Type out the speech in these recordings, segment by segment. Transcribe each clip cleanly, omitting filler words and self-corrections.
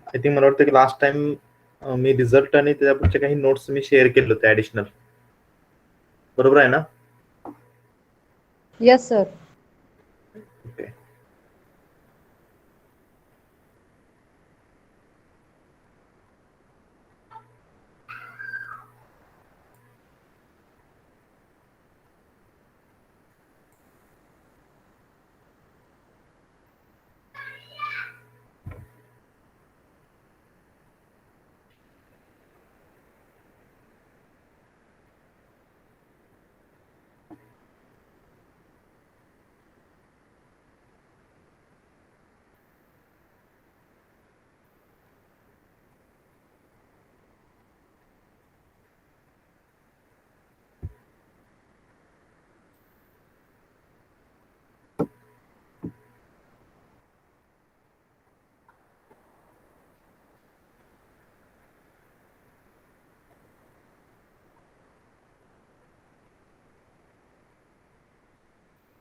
I think मला वाटतं की लास्ट टाइम मी रिझल्ट आणि त्याच्यापुढचे काही नोट्स मी शेअर केले होते ऍडिशनल, बरोबर आहे ना? Yes sir. ओके.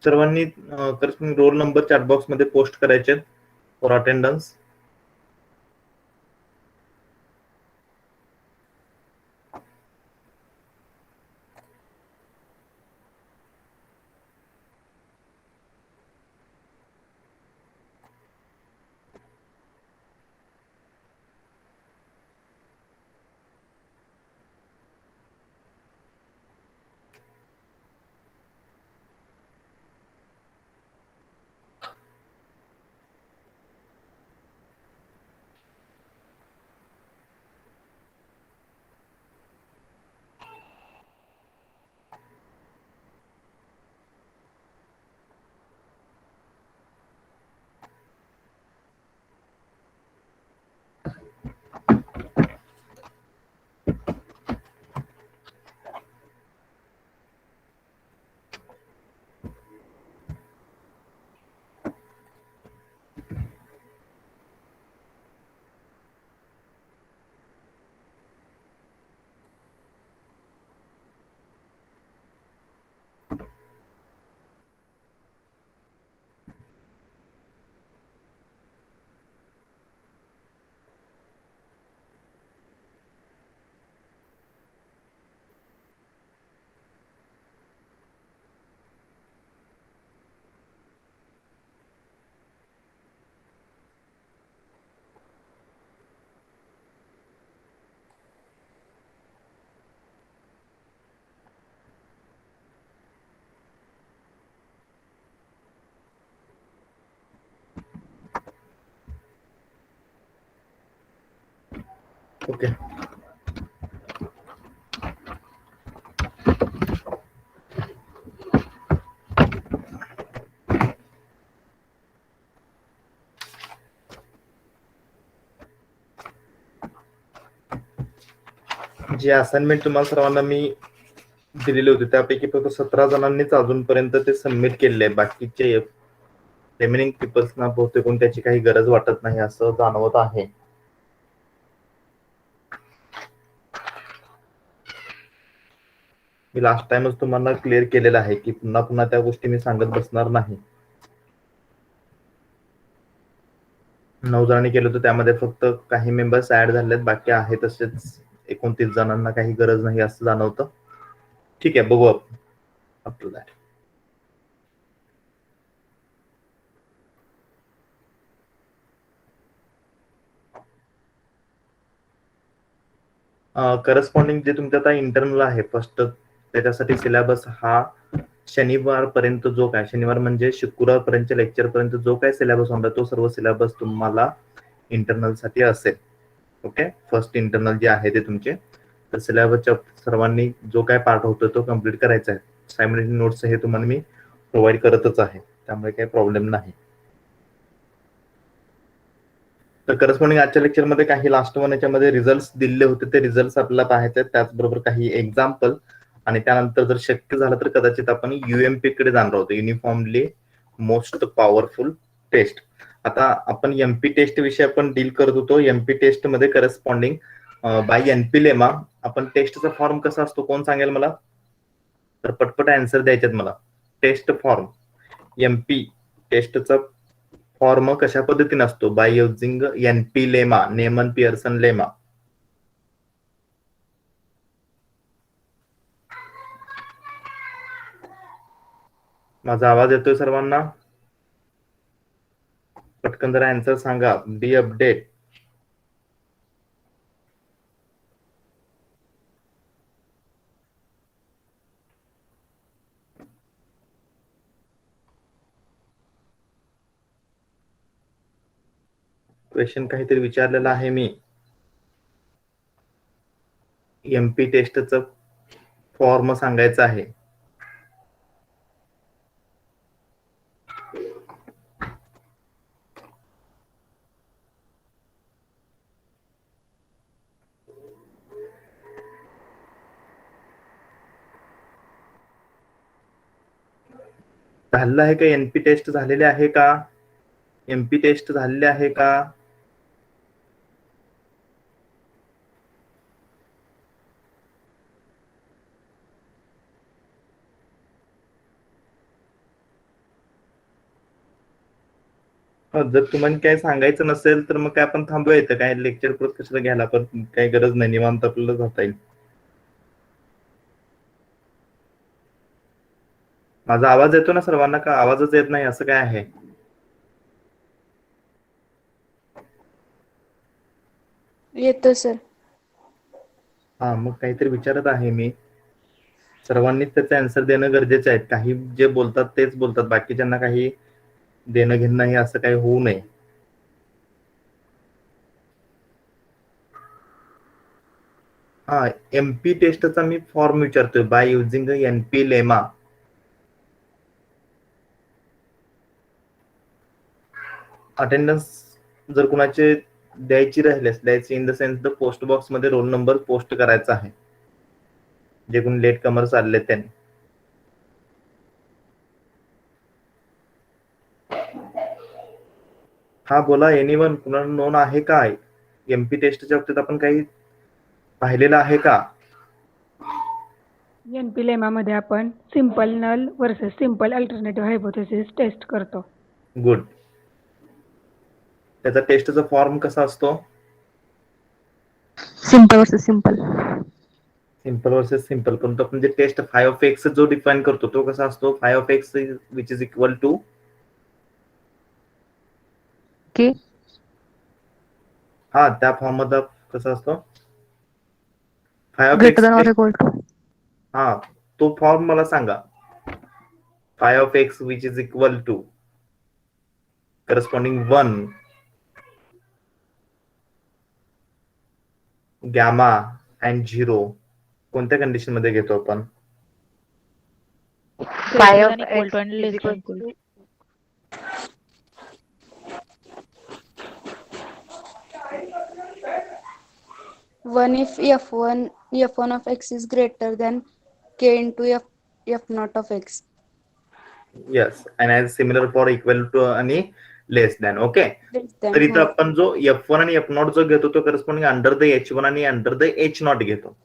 सर्वांनी रोल नंबर चॅट बॉक्स मध्ये पोस्ट करायचे फॉर अटेंडन्स. ओके. जे असाइनमेंट तुम्हाला सर्वांना मी दिलेले होते त्यापैकी फक्त 17 जणांनीच अजूनपर्यंत ते सबमिट केलेले आहे. बाकीचे रिमेनिंग पीपल्सना बहुतेक त्याची काही गरज वाटत नाही असं जाणवत आहे. मी लास्ट टाइमच तुम्हाला क्लिअर केलेलं आहे की पुन्हा पुन्हा त्या गोष्टी मी सांगत बसणार नाही. 9 जणांनी केलं होतं त्यामध्ये फक्त काही मेंबर्स ऍड झालेत, बाकी आहे तसेच 29 जणांना काही गरज नाही असं जाणवतं. ठीक आहे, बघू आफ्टर दॅट. करस्पॉन्डिंग जे तुमच्या आता इंटरनल आहे फर्स्ट, त्याच्यासाठी सिलेबस हा शनिवार पर्यंत जो काय, शनिवार म्हणजे शुक्रवारपर्यंतच्या लेक्चर पर्यंत जो काय सिलेबस होणार तो सर्व सिलेबस तुम्हाला इंटरनल साठी असेल. ओके, फर्स्ट इंटरनल जे आहे ते तुमचे, तर सिलेबसच्या सर्वांनी जो काय पार्ट होतो तो कम्प्लीट करायचा आहे. सायमल्टेनियस नोट्स हे तुम्हाला मी प्रोव्हाइड करतच आहे, त्यामुळे काही प्रॉब्लेम नाही. तर करस्पॉन्डिंग आजच्या लेक्चरमध्ये काही लास्ट वन याच्यामध्ये रिझल्ट दिले होते ते रिझल्ट आपल्याला पाहायचे आहेत, त्याचबरोबर काही एक्झाम्पल, आणि त्यानंतर जर शक्य झालं तर कदाचित आपण युएमपी कडे जाणार आहोत, युनिफॉर्मली मोस्ट पॉवरफुल टेस्ट. आता आपण एमपी टेस्ट विषयी आपण डील करत होतो. एमपी टेस्ट मध्ये करस्पॉन्डिंग बाय एनपी लेमा आपण टेस्टचा फॉर्म कसा असतो कोण सांगेल मला? तर पटपट आन्सर द्यायचे मला. टेस्ट फॉर्म, एमपी टेस्टचा फॉर्म कशा पद्धतीने असतो? By using NP lemma, Neyman Pearson lemma. माझा आवाज येतोय सर्वांना? पटकन जरा आन्सर सांगा. बी अपडेट. क्वेश्चन काहीतरी विचारलेला आहे मी. एमपी टेस्टचं फॉर्म सांगायचं आहे. झालेलं आहे का? एनपी टेस्ट झालेले आहे का? एमपी टेस्ट झालेले आहे का? जर तुम्हाला काय सांगायचं नसेल तर मग काय आपण थांबूया इथं. काय लेक्चर परत कशाला घ्यायला, पण काही गरज नाही, निवांत आपल्याला जाता येईल. माझा आवाज येतो ना सर्वांना, का आवाजच येत नाही असं काय आहे? येतो सर. हा, मग काहीतरी विचारत आहे मी. सर्वांनीच त्याचे आन्सर देणं गरजेचं आहे. काही जे बोलतात तेच बोलतात, बाकीच्यांना काही देणं घेणं नाही, असं काही होऊ नये. हा, एमपी टेस्टचा मी फॉर्म विचारतोय. By using NP lemma. Attendance जर कुणाचे द्यायची राहिल्यास, द्यायची in the sense the post box मध्ये रोल नंबर पोस्ट करायचा आहे, जे कोण लेट कमर चालले त्यांनी. हा बोला, एनीवन, कुणाला नोन आहे काय? एमपी टेस्टच्या बाबतीत आपण काही पाहिलेलं आहे का? एनपी लेमामध्ये आपण simple null versus simple alternative hypothesis test करतो. गुड. त्याचा टेस्टचा फॉर्म कसा असतो? Simple versus simple. Simple versus simple. पण आपण जे टेस्ट फाय ऑफ एक्स जो डिफाइन करतो तो कसा असतो? Phi of X which is equal to K. हा, त्या फॉर्म मध्ये कसा असतो? Phi of greater than or X. Equal to. हा, तो फॉर्म मला सांगा. Phi of X which is equal to corresponding 1 gamma and 0 कोणत्या कंडिशन मध्ये घेतो आपण? फाय ऑफ इक्वल टू आणि less than equal to. 1 if f1 of x is greater than k into f naught of x. Yes, and as similar for equal to आणि less than. Okay, तर इथं आपण जो F1 आणि F0 जो घेतो तो करस्पॉन्डिंग अंडर द H1 आणि अंडर द H0 घेतो.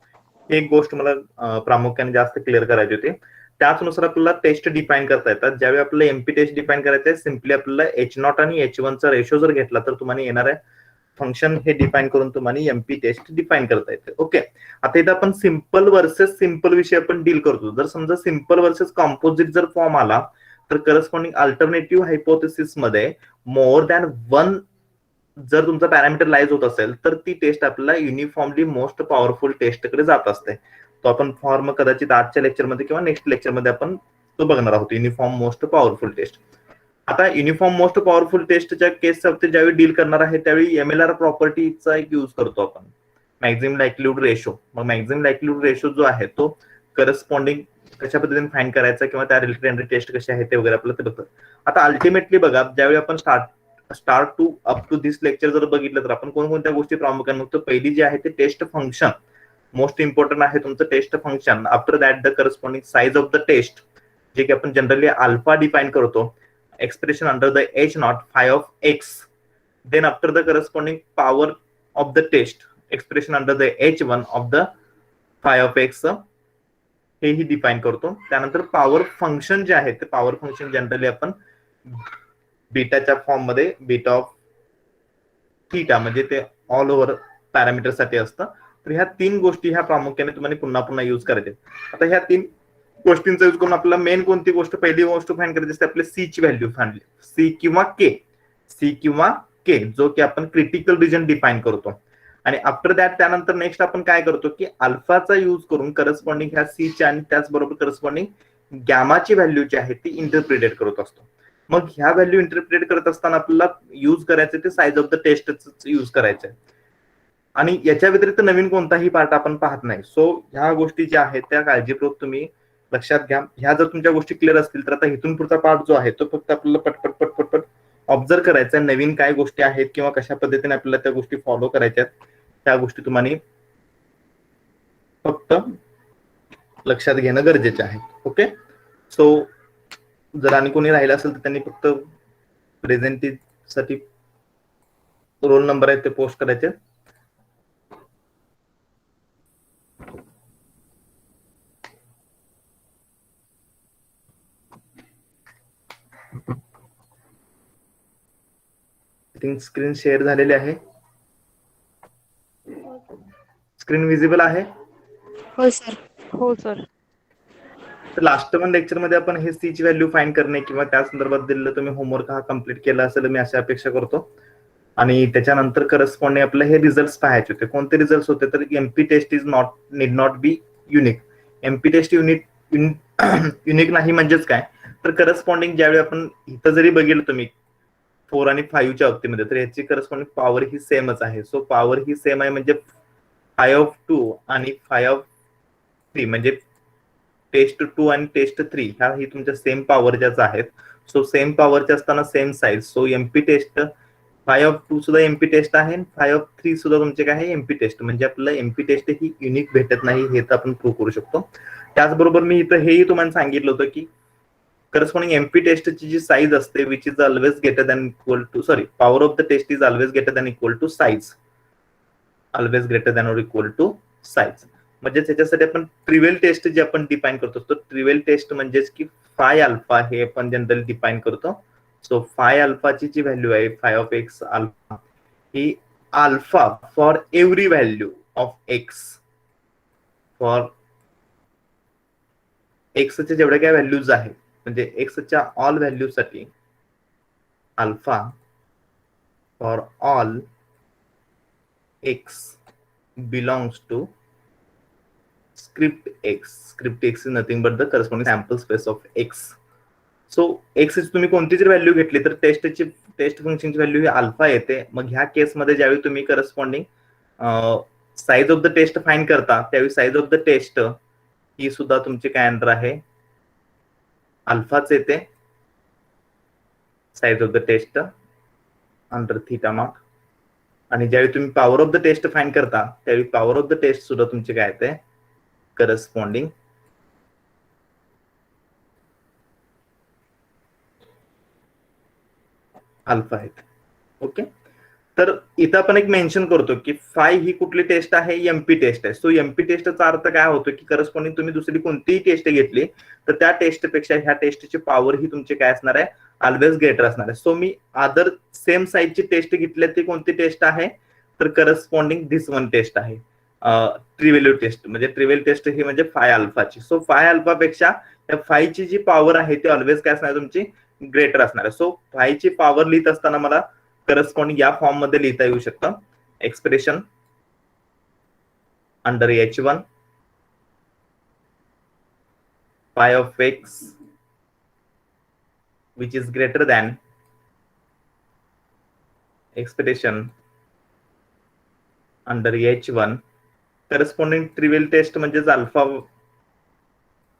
एक गोष्ट मला प्रामुख्याने जास्त क्लिअर करायची होती. त्याचनुसार आपल्याला टेस्ट डिफाईन करता येतात. ज्यावेळी आपल्याला एमपी टेस्ट डिफाईन करायचं आहे, सिम्पली आपल्याला H0 आणि H1 चा रेशो जर घेतला तर तुम्हाला येणार आहे फंक्शन हे डिफाईन करून तुम्हाला एमपी टेस्ट डिफाईन करता येते. ओके, आता इथं आपण सिंपल वर्सेस सिंपल विषय आपण डील करतो. जर समजा सिंपल वर्सेस कॉम्पोजिट जर फॉर्म आला तर करस्पॉन्डिंग अल्टरनेटिव्ह हायपोथेसिस मध्ये मोर दॅन 1 जर तुमचा पॅरामीटर लाईज होत असेल तर ती टेस्ट आपल्याला युनिफॉर्मली मोस्ट पॉवरफुल टेस्टकडे जात असते. तो आपण फॉर्म कदाचित आजच्या लेक्चरमध्ये किंवा नेक्स्ट लेक्चरमध्ये आपण तो बघणार आहोत, युनिफॉर्म मोस्ट पॉवरफुल टेस्ट. आता युनिफॉर्म मोस्ट पॉवरफुल टेस्टच्या केसच्या बाबतीत ज्यावेळी डील करणार आहे त्यावेळी एमएलआर प्रॉपर्टीचा एक यूज करतो आपण, मॅक्झिमम लाईक्लीहुड रेशो. मग मॅक्झिमम लाईक्लीहुड रेशो जो आहे तो करस्पॉन्डिंग कशा पद्धतीने फाइंड करायचा किंवा त्या रिलेटेड टेस्ट कशी आहे ते वगैरे आपल्याला ते बघतात. आता अल्टिमेटली बघा, ज्यावेळी आपण start to up to this lecture जर बघितलं तर आपण कोणकोणत्या गोष्टी प्रामुख्याने बघतो. पहिली जी आहे ते टेस्ट फंक्शन, मोस्ट इम्पॉर्टंट आहे तुमचं test function. After that the corresponding size of the test, जे की आपण जनरली अल्फा डिफाइन करतो, expression under the h naught phi of x. Then after the corresponding power of the test, expression under the h1 of the phi of x हेही define करतो. त्यानंतर power function जे आहे ते power function generally आपण बीटाच्या form मध्ये beta of theta म्हणजे ते ऑल ओव्हर पॅरामीटर साठी असतं. तर ह्या 3 गोष्टी ह्या प्रामुख्याने तुम्हाला पुन्हा पुन्हा युज करायचे. आता ह्या 3 गोष्टींचा यूज करून आपल्याला मेन कोणती गोष्ट पहिली गोष्ट फाइंड करायची असते आपल्या सी ची व्हॅल्यू फाइंड सी किंवा के जो की आपण क्रिटिकल रिजन डिफाइन करतो. आणि आफ्टर दॅट त्यानंतर नेक्स्ट आपण काय करतो की अल्फाचा यूज करून करस्पॉन्डिंग ह्या सी च्या आणि त्याचबरोबर करस्पॉन्डिंग गॅमाची व्हॅल्यू जी आहे ती इंटरप्रिटेट करत असतो. मग ह्या व्हॅल्यू इंटरप्रिटेट करत असताना आपल्याला यूज करायचं ते size of the test use करायचं आणि याच्या व्यतिरिक्त नवीन कोणताही पार्ट आपण पाहत नाही. सो ह्या गोष्टी ज्या आहेत त्या काळजीपूर्वक तुम्ही लक्षात घ्या. ह्या जर तुमच्या गोष्टी क्लिअर असतील तर आता इथून पुढचा पार्ट जो आहे तो फक्त आपल्याला पटपट पटपट पट ऑब्झर्व करायचा. नवीन काय गोष्टी आहेत किंवा कशा पद्धतीने आपल्याला त्या गोष्टी फॉलो करायच्या त्या गोष्टी तुम्हाला फक्त लक्षात घेणं गरजेचे आहे. ओके, सो जर आणि कोणी राहिलं असेल तर त्यांनी फक्त प्रेझेंटीसाठी रोल नंबर आहेत ते पोस्ट करायचे. स्क्रीन शेअर झालेली आहे. स्क्रीन विजिबल आहे. हो सर. हो सर. तर लास्ट वन लेक्चर मध्ये आपण हे सी ची व्हॅल्यू फाइंड करणे किंवा त्या संदर्भात दिलेलं तुम्ही होमवर्क हा कम्प्लीट केला असेल मी अशी अपेक्षा करतो. आणि त्याच्यानंतर करस्पॉन्डिंग आपलं हे रिझल्ट पाहायचे होते. कोणते रिझल्ट होते तर MP test is need not be unique. MP test unique नाही म्हणजेच काय तर करस्पॉन्डिंग ज्यावेळी आपण इथं जरी बघितलं तुम्ही 4 आणि 5 च्या बाबतीमध्ये तर याची करस्पॉन्डिंग पॉवर ही सेमच आहे. सो पॉवर ही सेम आहे म्हणजे 5/2 आणि 5/3 म्हणजे टेस्ट 2 आणि टेस्ट 3 ह्या ही तुमच्या सेम पॉवरच्याच आहेत. सो सेम पॉवरच्या असताना same size. So MP test 5/2 सुद्धा एमपी टेस्ट आहे, 5/3 सुद्धा तुमचे काय आहे एमपी टेस्ट. म्हणजे आपल्याला एमपी टेस्ट ही युनिक भेटत नाही हे तर आपण प्रूव्ह करू शकतो. त्याचबरोबर मी इथं हेही तुम्हाला सांगितलं होतं की करस्पॉन्डिंग एमपी टेस्टची जी साईज असते which is always greater than equal to power of the test is always greater than equal to size. Always greater than or equal to size म्हणजे त्याच्यासाठी आपण ट्रिव्हियल टेस्ट जे आपण डिफाइन करतो तो ट्रिव्हियल टेस्ट म्हणजेच की फाय अल्फा हे आपण जनरली डिफाइन करतो. सो फाय अल्फाची जी व्हॅल्यू आहे φ(x) अल्फा ही alpha for every value of X for एक्सच्या जेवढ्या काय व्हॅल्यूज आहेत म्हणजे एक्सच्या ऑल व्हॅल्यू साठी alpha for all x belongs to script x is nothing but the corresponding sample space of x. So x तुम्ही कोणती जर व्हॅल्यू घेतली तर टेस्ट फंक्शनची व्हॅल्यू ही अल्फा येते. मग ह्या केसमध्ये ज्यावेळी तुम्ही corresponding size of the test find करता त्यावेळी साईज ऑफ द टेस्ट ही सुद्धा तुमची काय अंडर आहे अल्फाच येते. Size of the test under theta naught. आणि ज्यावेळी तुम्ही power of the test find करता त्यावेळी पॉवर ऑफ द टेस्ट सुद्धा तुमची काय येते करस्पॉन्डिंग अल्फा आहेत. ओके, तर इथं आपण एक मेन्शन करतो की फाय ही कुठली टेस्ट आहे एमपी टेस्ट आहे. सो एमपी टेस्टचा अर्थ काय होतो की करस्पॉन्डिंग तुम्ही दुसरी कोणतीही टेस्ट घेतली तर त्या टेस्टपेक्षा ह्या टेस्टची पॉवर ही तुमची काय असणार आहे ऑलवेज ग्रेटर असणार आहे. सो मी अदर सेम साईजची टेस्ट घेतली ती कोणती टेस्ट आहे तर करस्पॉन्डिंग धिस वन टेस्ट आहे ट्रिव्हियल टेस्ट. म्हणजे ट्रिव्हियल टेस्ट ही म्हणजे फाय अल्फाची. सो फाय अल्फापेक्षा त्या फायची जी पॉवर आहे ती ऑलवेज काय असणार तुमची ग्रेटर असणार आहे. सो फायची पॉवर लिहित असताना मला करस्पॉन्डिंग या फॉर्म मध्ये लिहिता येऊ शकतं expression under h1 phi of X which is greater than expression under h1 corresponding trivial test म्हणजे अल्फा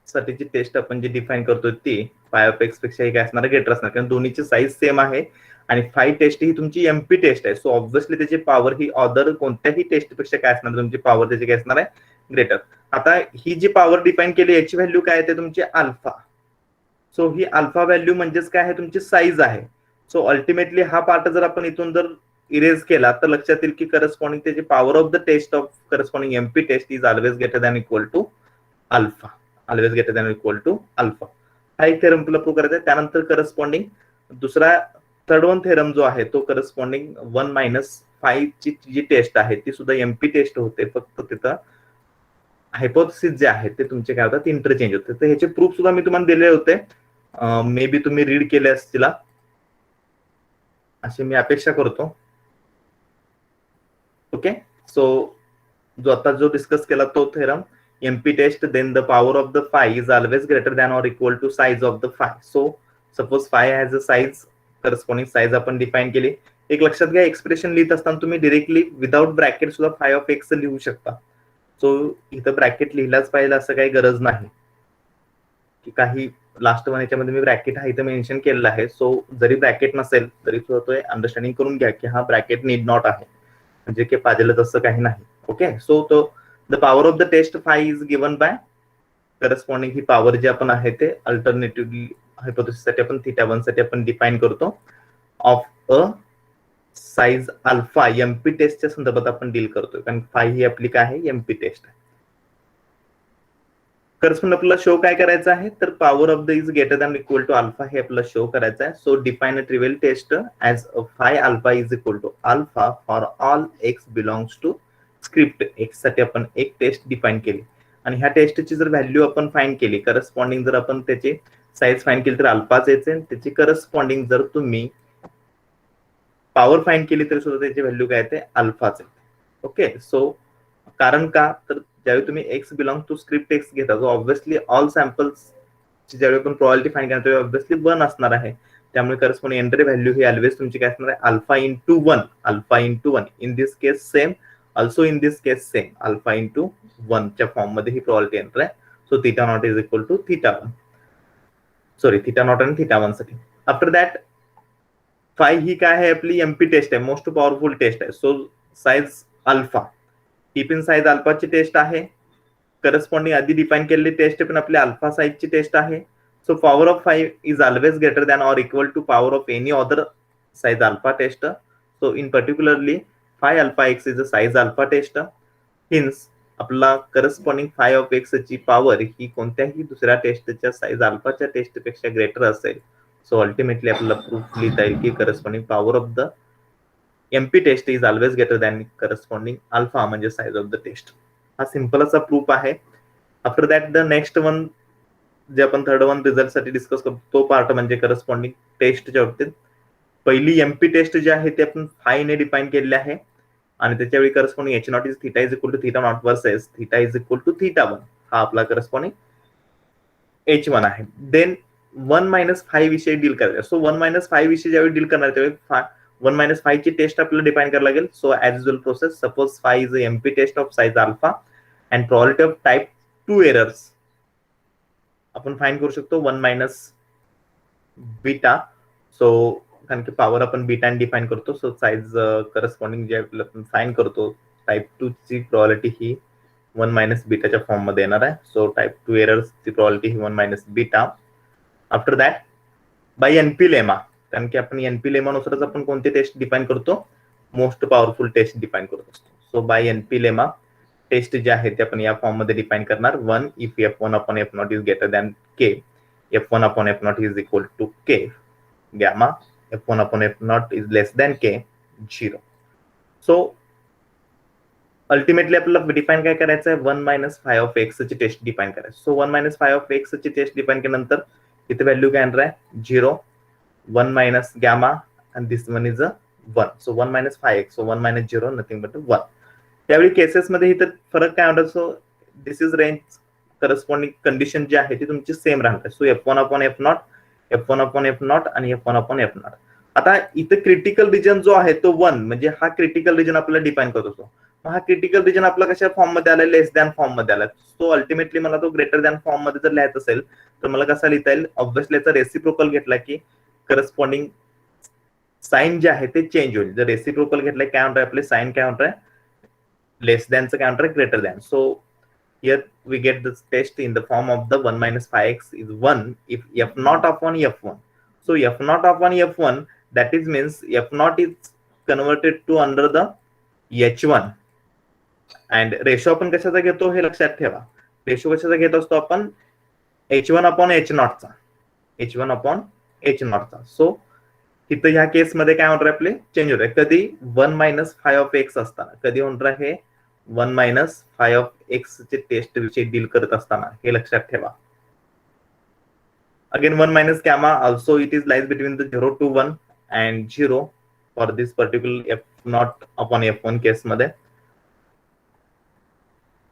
साठीची टेस्ट आपण जी डिफाइन करतो ती फाय ऑफ एक्स पेक्षा ही काय असणार ग्रेटर असणार कारण दोन्हीची साईज सेम आहे आणि फाय टेस्ट ही तुमची एमपी टेस्ट आहे. सो ऑब्व्हियसली त्याची पॉवर ही अदर कोणत्याही टेस्ट पेक्षा काय असणार तुमची पॉवर त्याची काय असणार आहे ग्रेटर. आता ही जी पॉवर डिफाइन केली याची व्हॅल्यू काय आहे तुमची अल्फा. सो ही अल्फा व्हॅल्यू म्हणजेच काय आहे तुमची साईज आहे. सो अल्टिमेटली हा पार्ट जर आपण इथून जर इरेज केला तर लक्षात येईल की करस्पॉन्डिंग त्याची power of the test of corresponding MP test is always greater than equal to alpha. Always greater than equal to alpha हा एक थेरम तुला प्रूव्ह करायचा आहे. त्यानंतर करस्पॉन्डिंग दुसरा थर्ड वन थेरम जो आहे तो करस्पॉन्डिंग 1-5 ची जी टेस्ट आहे ती सुद्धा एमपी टेस्ट होते, फक्त तिथं हायपोथेसिस जे आहेत ते तुमचे काय होतात इंटरचेंज होते. तर ह्याचे प्रूफ सुद्धा मी तुम्हाला दिले होते, मे बी तुम्ही रीड केले असतील अशी मी अपेक्षा करतो. ओके, सो जो आता जो डिस्कस केला तो theorem MP test, then the power of the phi is always greater than or equal to size of the phi. So suppose phi has a size, corresponding size आपण define केली. एक लक्षात घ्या, एक्सप्रेशन लिहित असताना तुम्ही डिरेक्टली विदाउट ब्रॅकेट सुद्धा phi of X लिहू शकता. सो इथं ब्रॅकेट लिहिलाच पाहिजे असं काही गरज नाही की काही लास्ट वन याच्यामध्ये मी ब्रॅकेट हा इथं मेन्शन केलेला आहे. सो जरी ब्रॅकेट नसेल तरी सुद्धा तो अंडरस्टँडिंग करून घ्या की हा ब्रॅकेट नीड नॉट आहे, म्हणजे की पाहिजे तसं काही नाही. Okay, so to the power of the test phi is given by corresponding ही पॉवर जे आपण आहे ते अल्टरनेटिव्हली हायपोथेसिस साठी आपण θ1 साठी आपण डिफाइन करतो of a size alpha. MP टेस्टच्या संदर्भात आपण डील करतोय कारण फाय ही आपली काय आहे एमपी टेस्ट आहे. करस्पॉन्ड आपल्याला शो काय करायचं आहे तर power of the is greater than equal to alpha हे आपल्याला शो करायचं आहे. So define a trivial test as phi alpha is equal to alpha for all x belongs to script x साठी आपण एक टेस्ट डिफाइन केली आणि ह्या टेस्टची जर व्हॅल्यू आपण फाइंड केली, करस्पॉन्डिंग जर आपण त्याची साइज फाइंड केली तर अल्फाच यायचे, त्याची करस्पॉन्डिंग जर तुम्ही पॉवर फाइंड केली तरी सुद्धा त्याची व्हॅल्यू काय येते अल्फाच येते. ओके, सो कारण का तर ज्यावेळी तुम्ही x belong to script x घेता जो ऑब्व्हियसली ऑल सॅम्पल्स ज्यावेळी आपण प्रॉबिलिटी फाइंड करतो त्यावेळी ऑब्व्हियसली 1 असणार आहे. त्यामुळे करस्पॉन्डिंग एंट्री व्हॅल्यू ही ऑलवेज तुमची काय असणार आहे alpha into 1. Alpha into 1 in this case same, also in this case same, alpha into 1 च्या फॉर्म मध्ये ही प्रॉबिलिटी एंट्री आहे. So theta naught is equal to θ1, sorry theta naught आणि θ1 साठी. आफ्टर दॅट फाय ही काय आहे आपली एमपी टेस्ट आहे, मोस्ट पॉवरफुल टेस्ट आहे. सो साइज अल्फा ही पण साइज अल्फाची टेस्ट आहे, करस्पॉन्डिंग आधी डिफाइन केलेली टेस्ट पण आपली अल्फा साइजची टेस्ट आहे. So power of phi is always greater than or equal to power of any other size alpha test. So in particularly phi alpha x is a size alpha test. Hence आपला corresponding phi of x ची power ही कोणत्याही दुसऱ्या टेस्टच्या size अल्फाच्या test पेक्षा greater असेल. So ultimately आपल्याला प्रूफ लिहिता येईल की corresponding power of the MP test is always greater than corresponding alpha म्हणजे साइज ऑफ द टेस्ट. हा सिंपल असा प्रूफ आहे. After that the next one जे आपण थर्ड वन रिझल्ट साठी डिस्कस करतो तो पार्ट म्हणजे करस्पॉन्डिंग टेस्टच्या बाबतीत पहिली एमपी टेस्ट जी आहे ते आपण फाय ने डिफाइन केलेली आहे आणि त्याच्यावेळी corresponding H naught is theta is equal to theta naught versus theta is equal to θ1 हा आपला करस्पॉन्डिंग H1 आहे. देन 1-5 विषयी डील करायचा. सो 1-5 विषयी ज्यावेळी डील करणार त्यावेळी 1-5 ची टेस्ट आपल्याला डिफाइन करायला लागेल. So as usual process, suppose phi is MP test of size alpha and probability of type 2 errors आपण फाइंड करू शकतो 1 - बीटा. सो कारण की पॉवर आपण बीटा डिफाइन करतो. सो साइज करस्पॉन्डिंग जे आपण फाइंड करतो टाइप 2 ची प्रोबॅबिलिटी ही 1 - बीटाच्या फॉर्म मध्ये येणार आहे. सो टाइप 2 एरर्स ची प्रोबॅबिलिटी ही 1 - beta. After that by NP lemma, कारण की आपण एनपी लेमा नुसारच आपण कोणती टेस्ट डिफाइन करतो मोस्ट पॉवरफुल टेस्ट डिफाइन करत असतो. So by NP lemma test जे आहे ते आपण या फॉर्म मध्ये डिफाइन करणार. 1 if f1 upon f0 is greater than k, f1 upon f0 is equal to k, gamma f1 upon f0 is less than k, 0. So ultimately आपल्याला define काय करायचं आहे 1-5 ऑफ एक्स ची टेस्ट डिफाइन करायची. सो 1-5 of x ची test define केल्यानंतर इथे व्हॅल्यू काय येणार आहे 0, 1 - gamma and this one is a 1. So 1 - 5x, so 1 - 0 nothing but 1. त्यावेळी केसेस मध्ये इथं फरक काय होणार. So this is range corresponding condition जी आहे ती तुमची सेम राहणार. So f1 upon f0, f1 upon f0 आणि f1 upon f0. आता इथं क्रिटिकल रिजन जो आहे तो 1 म्हणजे हा क्रिटिकल रिजन आपल्याला डिफाइन करत असतो. हा क्रिटिकल रिजन आपला कशा फॉर्म मध्ये आलाय लेस दॅन फॉर्म मध्ये आलाय. सो अल्टिमेटली मला तो ग्रेटर दॅन फॉर्म मध्ये जर लिहायचा असेल तर मला कसा लिहिता येईल ऑब्व्हियसली याचा रेसिप्रोकल घेतला की करस्पॉन्डिंग साइन जे आहे ते चेंज होईल. जर रेसिप्रोकल घेतलाय काय म्हणतोय आपले साइन काय म्हणतोय लेस दॅनचं काय म्हणतोय greater than. So here we get this test in the form of the 1 - 5x is 1 if f0 upon f1. So f0 upon f1 that is means f0 is converted to under the h1 and ratio आपण कशाचा घेतो हे लक्षात ठेवा. Ratio कशाचा घेत असतो आपण h1 upon h0 चा, h1 upon h0 चा. सो इथं ह्या केसमध्ये काय होणार आहे आपले चेंज होत आहे. कधी 1 मायनस फाय ऑफ एक्स असताना, कधी होणार आहे 1 मायनस फाय ऑफ एक्स चे टेस्ट विषयी डील करत असताना, हे लक्षात ठेवा. Again 1 minus gamma also it is lies between the 0 to 1 and 0 for this particular f naught upon f1 केस मध्ये.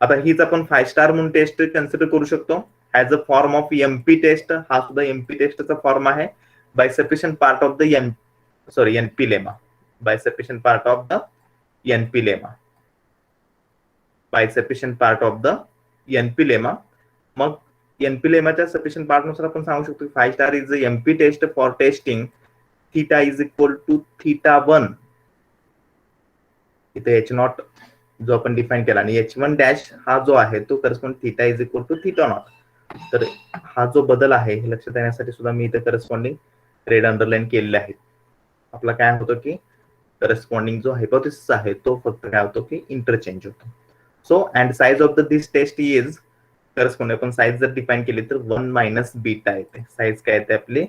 आता हीच आपण 5 स्टार म्हणून टेस्ट कन्सिडर करू शकतो as a form of MP test. हा सुद्धा एमपी टेस्टचा फॉर्म आहे by sufficient part of the NP lemma. By sufficient part of the NP lemma. By sufficient part of the NP lemma. मग NP लेमाच्या sufficient part नुसार आपण सांगू शकतो 5 star is MP test for testing theta is equal to theta 1. इथे H not जो आपण define केला आणि H1 डॅश हा जो आहे तो correspond theta is equal to theta naught. तर हा जो बदल आहे हे लक्षात येण्यासाठी सुद्धा मी इथे करस्पॉन्डिंग रेड अंडरलाईन केलेले आहे. आपला काय होतं की करस्पॉन्डिंग जो हायपोथेसिस आहे तो फक्त काय होतो की इंटरचेंज होतो. So and size of the this test is corresponding. आपण साइज जर डिफाईन केली तर 1 मायनस बीटा येते. साइज काय येते आपली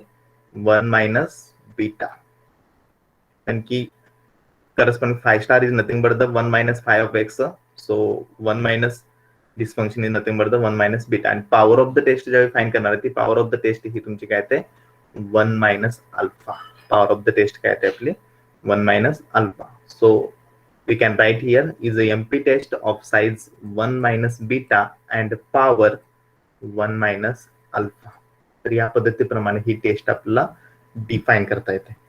1 मायनस बीटा. कारण की corresponding 5 star is nothing but the 1 minus phi of x. So 1 minus this function is nothing but the 1 minus beta. And power of the test ज्यावेळी find करणार आहे ती power of the test ही तुमची काय ते 1 minus alpha. Power of the test काय ते आपली 1 minus alpha. So we can write here is a MP test of size 1 minus beta and power 1 minus alpha. तर या पद्धतीप्रमाणे ही टेस्ट आपल्याला डिफाईन करता येते.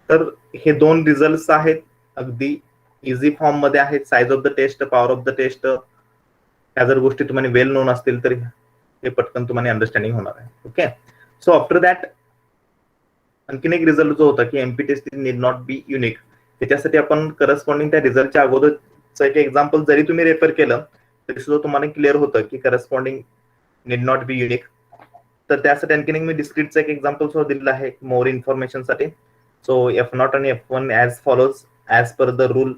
तर हे दोन रिझल्ट्स आहेत अगदी इझी फॉर्म मध्ये आहेत. Size of the test, power of the test, ह्या जर गोष्टी तुम्हाला वेल नोन असतील तर हे पटकन तुम्हाला अंडरस्टँडिंग होणार आहे. ओके. सो आफ्टर दॅट आणखीन एक रिझल्ट जो होता की MP test need not be unique. त्याच्यासाठी आपण करस्पॉन्डिंग त्या रिझल्टच्या अगोदरचं एक एक्झाम्पल जरी तुम्ही रेफर केलं तरी सुद्धा तुम्हाला क्लिअर होतं की corresponding need not be unique. तर त्यासाठी आणखीन एक मी डिस्क्रिटचं एक एक्झाम्पल सुद्धा दिलेलं आहे मोर इन्फॉर्मेशन साठी. सो एफ नॉट आणि F1 as follows as per the rule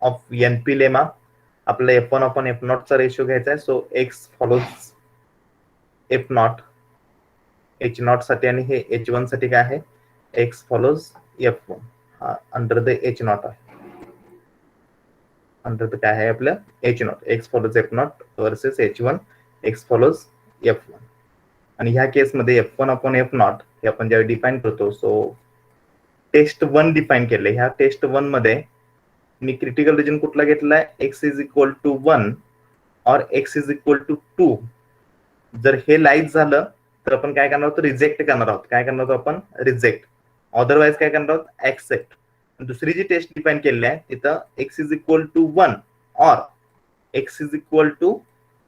of NP lemma. आपल्याला F1 upon F नॉट चा रेशो घ्यायचा आहे. So x follows F not H not साठी आणि हे H1 साठी काय आहे x फॉलोज F1 हा अंडर द H नॉट आहे. अंडर द काय आहे आपलं H not. x follows F not versus H1 x follows F1. आणि ह्या केसमध्ये F1 upon F नॉट हे आपण ज्यावेळी डिफाईन करतो सो टेस्ट 1 डिफाईन केले. ह्या टेस्ट 1 मध्ये मी क्रिटिकल रिजन कुठला घेतलाय x इज इक्वल टू 1 और x इज इक्वल टू 2. जर हे लाईज झालं तर आपण काय करणार आहोत रिजेक्ट करणार आहोत. काय करणार आहोत आपण रिजेक्ट. अदरवाइज काय करणार आहोत ऍक्सेप्ट. दुसरी जी टेस्ट डिफाईन केलेली आहे तिथं x इज इक्वल टू 1 और x इज इक्वल टू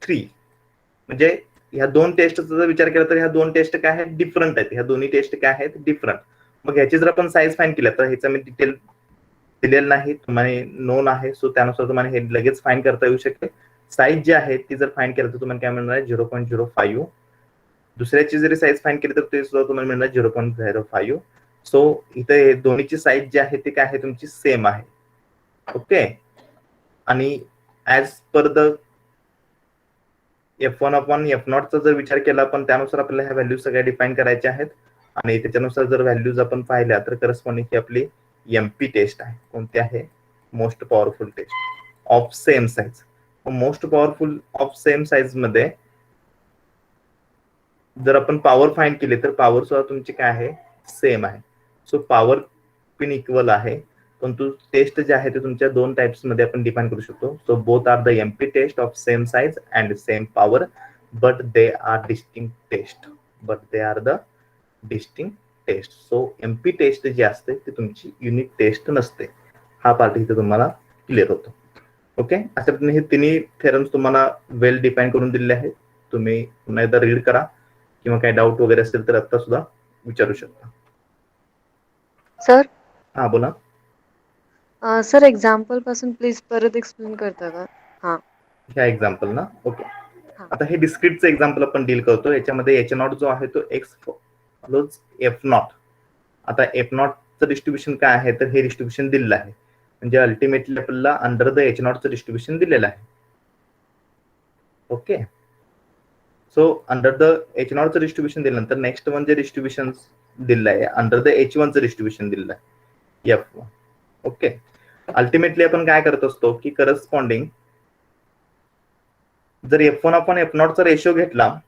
3. म्हणजे ह्या दोन टेस्टचा जर विचार केला तर ह्या दोन टेस्ट काय आहेत डिफरंट आहेत. ह्या दोन्ही टेस्ट काय आहेत डिफरंट. मग ह्याची जर आपण साईज फाईन केलं तर ह्याचा मी डिटेल दिलेलं नाही तुम्हाला नोन आहे. सो त्यानुसार तुम्हाला हे लगेच फाईन करता येऊ शकते. साईज जी आहे ती जर फाईन केलं तर तुम्हाला काय मिळणार आहे 0.05. दुसऱ्याची जरी साईज फाईन केली तर ते सुद्धा तुम्हाला मिळणार 0.05. सो इथे दोन्हीची साईज जी आहे ती काय आहे तुमची सेम आहे. ओके. आणि as per the F1 upon F not चा जर विचार केला आपण त्यानुसार आपल्याला ह्या व्हॅल्यू सगळ्या डिफाईन करायच्या आहेत. आणि त्याच्यानुसार जर व्हॅल्यूज आपण पाहिल्या तर करस्पॉन्डिंग ही आपली एमपी टेस्ट आहे. कोणती आहे most powerful test of same size. Most powerful of same size मध्ये जर आपण पॉवर फाइंड केली तर पॉवर सुद्धा तुमची काय आहे सेम आहे. सो पॉवर पिन इक्वल आहे परंतु टेस्ट जे आहे ते तुमच्या दोन टाइप्स मध्ये आपण डिफाइन करू शकतो. So both are the MP test of same size and same power but they are distinct test. But they are the distinct test. So MP test जी असते ती तुमची युनिक टेस्ट नसते. हा पार्ट इथे तुम्हाला क्लिअर होतो. ओके. अशा पद्धतीने हे तिन्ही थेरम्स तुम्हाला वेल डिफाईन करून दिलेले आहेत. तुम्ही पुन्हा एकदा रीड करा किंवा काही डाऊट वगैरे असेल तर आता सुद्धा विचारू शकता. सर हा बोला. सर एक्झाम्पल पासून प्लीज परत एक्सप्लेन करता का? हा ह्या एक्झाम्पल ना. ओके. हा. आता हे डिस्क्रिटचं एक्झाम्पल आपण डील करतो. याच्यामध्ये एच नॉट जो आहे तो एक्स फॉलोज एफ नॉट. आता एफ नॉटचं डिस्ट्रीब्युशन काय आहे तर हे डिस्ट्रीब्युशन दिलेलं आहे. म्हणजे अल्टिमेटली आपल्याला अंडर द एच नॉटचं डिस्ट्रीब्युशन दिलेलं आहे. Okay. So under the H नॉटचं डिस्ट्रीब्युशन दिल्यानंतर नेक्स्ट म्हणजे डिस्ट्रीब्युशन दिलं आहे, अंडर द H1चं डिस्ट्रीब्युशन दिलं आहे F1. ओके, अल्टिमेटली आपण काय करत असतो की करस्पॉन्डिंग जर F1/F0चा रेशो घेतला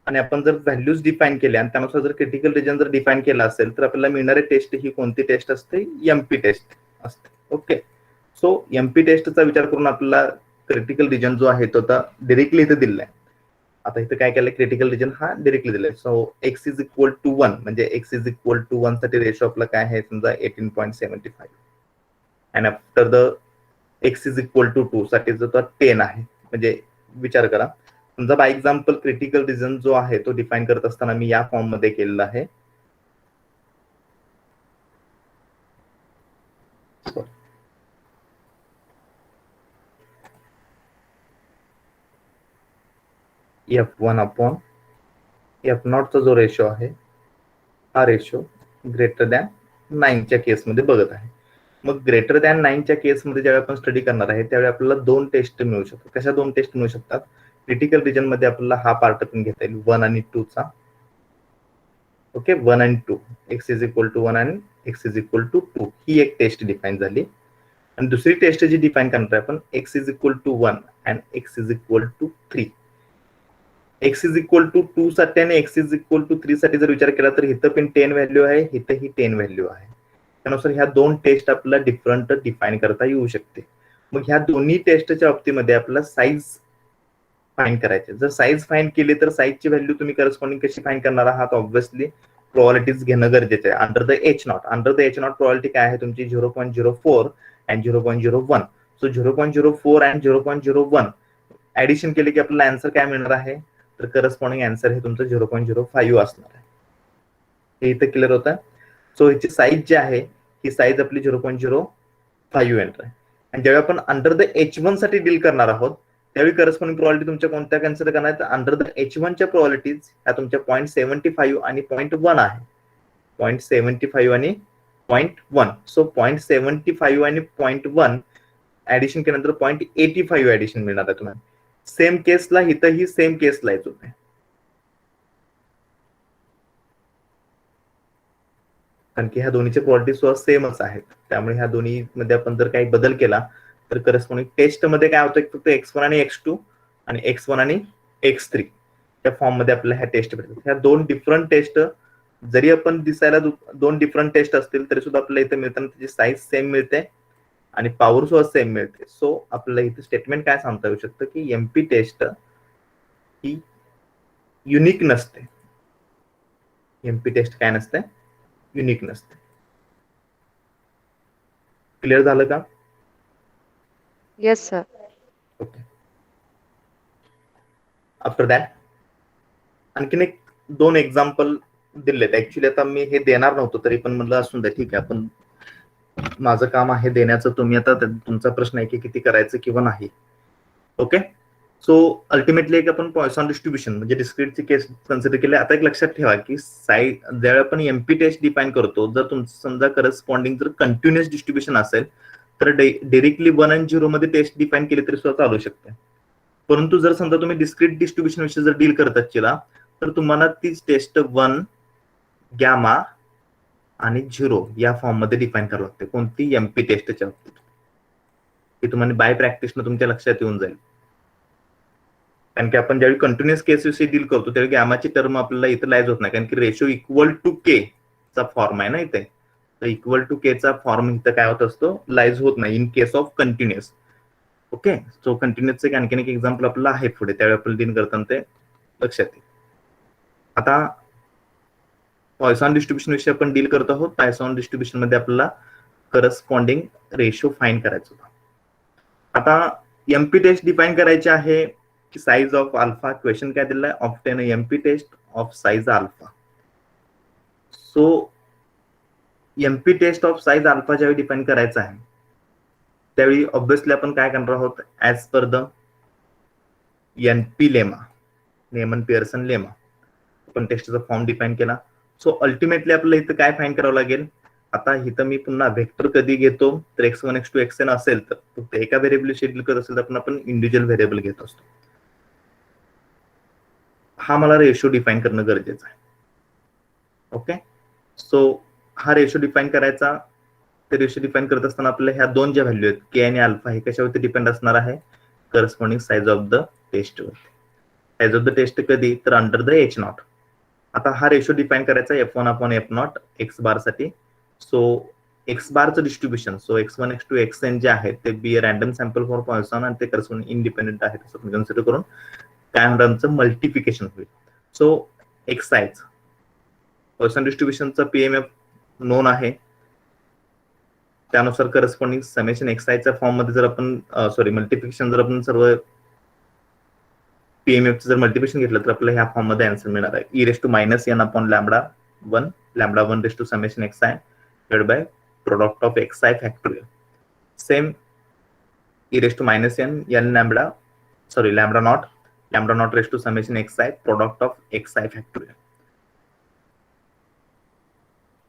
आणि आपण जर व्हॅल्यूज डिफाईन केल्या आणि त्यानुसार जर क्रिटिकल रिजन जर डिफाईन केला असेल तर आपल्याला मिळणारी टेस्ट ही कोणती टेस्ट असते? एमपी टेस्ट असते. ओके, सो एमपी टेस्टचा विचार करून आपल्याला क्रिटिकल रिजन जो आहे तो आता डिरेक्टली इथे दिलाय. आता इथे काय केलंय, क्रिटिकल रिजन हा डिरेक्टली दिलाय. So x is equal to 1 म्हणजे x इज इक्वल टू 1 साठी रेशो आपला काय आहे समजा 18.75 and after the x is equal to 2 साठी जो 10 आहे. म्हणजे विचार करा, समजा बाय एक्झाम्पल क्रिटिकल रिजन जो आहे तो डिफाईन करत असताना मी या फॉर्म मध्ये केलेला आहे. F1/F0 चा जो रेशो आहे हा रेशो ग्रेटर दॅन 9च्या केसमध्ये बघत आहे. मग ग्रेटर दॅन 9च्या केसमध्ये ज्यावेळी आपण स्टडी करणार आहे त्यावेळी आपल्याला दोन टेस्ट मिळू शकतात. कशा दोन टेस्ट मिळू शकतात? क्रिटिकल रिजन मध्ये आपल्याला हा पार्ट पण घेता येईल 1 आणि 2 चा. ओके, 1 आणि 2, x इज इक्वल टू 1 आणि x इज इक्वल टू 2 ही एक टेस्ट डिफाईन झाली. आणि दुसरी टेस्ट जी डिफाईन करणार आहे आपण x is equal to 1 and x is equal to 3. x is equal to 2 साठी आणि x इज इक्वल टू 3 साठी जर विचार केला तर इथं पण 10 व्हॅल्यू आहे, इथंही 10 व्हॅल्यू आहे. त्यानुसार ह्या दोन टेस्ट आपल्याला डिफरंट डिफाईन करता येऊ शकते. मग ह्या दोन्ही टेस्टच्या बाबतीमध्ये आपल्याला साईज फाईन करायचे. जर साईज फाईन केली तर साईजची व्हॅल्यू तुम्ही करस्पॉन्डिंग कशी फाईन करणार आहात? ऑब्व्हियसली प्रोबॅबिलिटीज घेणं गरजेचं आहे. अंडर द H0 प्रोबॅबिलिटी काय आहे तुमची? 0.04 अँड 0.01. सो 0.04 अँड 0.01 ऍडिशन केले की आपल्याला आन्सर काय मिळणार आहे? तर करस्पॉन्डिंग आन्सर हे तुमचं 0.05 असणार आहे. हे इथं क्लिअर होतं. सो ह्याची साईज जी आहे ही साईज आपली 0.05 येणार आहे. आणि ज्यावेळी आपण अंडर द H1 साठी डील करणार आहोत त्यावेळी करस्पॉन्डिंग प्रोबॅबिलिटी तुमच्या कोणत्या कन्सिडर करणार आहेत? अंडर द H1च्या प्रोबॅबिलिटीज ह्या तुमच्या 0.75 आणि 0.1 आहे. 0.75 आणि 0.1. सो 0.75 आणि 0.1 ऍडिशन केल्यानंतर 0.85 ऍडिशन मिळणार आहे तुम्हाला. सेम केसला इथंही सेम केसला येत होते. कारण की ह्या दोन्हीचे प्रोबॅबिलिटी सेमच आहेत. त्यामुळे ह्या दोन्ही मध्ये आपण जर काही बदल केला तर करस्पॉन्डिंग टेस्ट मध्ये काय होतं? फक्त x1 आणि x2 आणि x1 आणि x3 त्या फॉर्म मध्ये आपल्याला ह्या टेस्ट भेटतात. ह्या दोन डिफरंट टेस्ट जरी आपण दिसायला दोन डिफरंट टेस्ट असतील तरी सुद्धा आपल्याला इथे मिळताना त्याची साईज सेम मिळते आणि पॉवर सुद्धा सेम मिळते. सो आपल्याला इथे स्टेटमेंट काय सांगता येऊ शकतं की एमपी टेस्ट ही युनिक नसते. एमपी टेस्ट काय नसते? युनिक नसते. क्लिअर झालं का? Yes sir. Okay. After that आणखीन एक दोन एक्झाम्पल दिलेत. ऍक्च्युली आता मी हे देणार नव्हतो तरी पण म्हणलं असून द्या, ठीक आहे, आपण माझं काम आहे देण्याचं. तुम्ही आता तुमचा प्रश्न आहे की किती करायचं किंवा नाही. ओके, सो अल्टिमेटली एक आपण पॉइसन डिस्ट्रीब्युशन म्हणजे डिस्क्रीटची केस कन्सिडर केली. आता एक लक्षात ठेवा की ज्यावेळी आपण एमपी टेस्ट डिफाईन करतो जर तुमचं समजा करस्पॉन्डिंग जर कंटिन्युअस डिस्ट्रीब्युशन असेल तर डायरेक्टली 1 आणि 0 मध्ये टेस्ट डिफाईन केली तरी सुद्धा चालू शकते. परंतु जर समजा तुम्ही डिस्क्रीट डिस्ट्रीब्युशन विषयी जर डील करत असला तर तुम्हाला तीच टेस्ट 1, गॅमा आणि 0 या फॉर्म मध्ये डिफाईन करावं लागते. कोणती? एमपी टेस्टच्या बाबतीत. हे तुम्हाला बाय प्रॅक्टिसनं तुमच्या लक्षात येऊन जाईल. कारण की आपण ज्यावेळी कंटिन्युअस केस विषयी डील करतो त्यावेळी गॅमाची टर्म आपल्याला इथं लाईज होत नाही. कारण की रेशो इक्वल टू के चा फॉर्म आहे ना इथे. तर इक्वल टू के चा फॉर्म इथं काय होत असतो? लाईज होत नाही in case of continuous. Okay, so कंटिन्युअसचं आणखीन एक एक्झाम्पल आपल्याला आहे पुढे, त्यावेळी आपण डील करताना ते लक्षात येईल. आता पॉइसन डिस्ट्रीब्युशन विषयी आपण डील करत आहोत. पॉइसन डिस्ट्रीब्युशन मध्ये आपल्याला करस्पॉन्डिंग रेशो फाईन करायचा होता. आता एमपी टेस्ट डिफाईन करायचे आहे की साइज ऑफ अल्फा. क्वेश्चन काय दिलाय? Obtain MP test of size alpha. So MP test of size alpha ज्यावेळी डिफाईन करायचा आहे त्यावेळी ऑब्व्हियसली आपण काय करणार आहोत? As per the NP lemma, Neyman Pearson lemma, आपण टेस्टचा फॉर्म डिफाईन केला. सो अल्टिमेटली आपल्याला इथं काय फाईन करावं लागेल? आता इथं मी पुन्हा व्हेक्टर कधी घेतो तर x1 x2 xn असेल तर फक्त एका व्हेरिएबल शेड्यूल करत असेल तर आपण इंडिव्हिज्युअल व्हेरिएबल घेत असतो. हा मला रेशो डिफाईन करणं गरजेचं आहे. ओके, सो हा रेशो डिफाईन करायचा. ते रेशो डिफाईन करत असताना आपल्याला ह्या दोन ज्या व्हॅल्यू आहेत के आणि अल्फा हे कशावरती डिपेंड असणार आहे, corresponding size of the test वरती. साईज ऑफ द टेस्ट कधी, तर अंडर द एच नॉट. आता हा रेशो डिफाईन करायचा F1 upon F naught X bar साठी. सो एक्स बारचं distribution, so x1 x2 xn जे आहे ते be random sample for Poisson आणि ते करस्पॉन्डिंग इंडिपेंडेंट आहे असं कन्सिडर करून काय होणार आमचं मल्टिप्लिकेशन होईल. सो एक्स साईज पॉइसन डिस्ट्रीब्युशनचा पीएमएफ नोन आहे, त्यानुसार करस्पॉन्डिंग समेशन एक्स आयच्या फॉर्म मध्ये जर आपण मल्टिप्लिकेशन जर आपण सर्व पीएमएफ जर मल्टिप्लिकेशन घेतलं तर आपल्याला ह्या फॉर्म मध्ये आन्सर मिळणार आहे e raise to minus n upon lambda one raise to summation x i divided by product of x i factorial. Same e raise to minus n lambda naught raise to summation x i product of x i factorial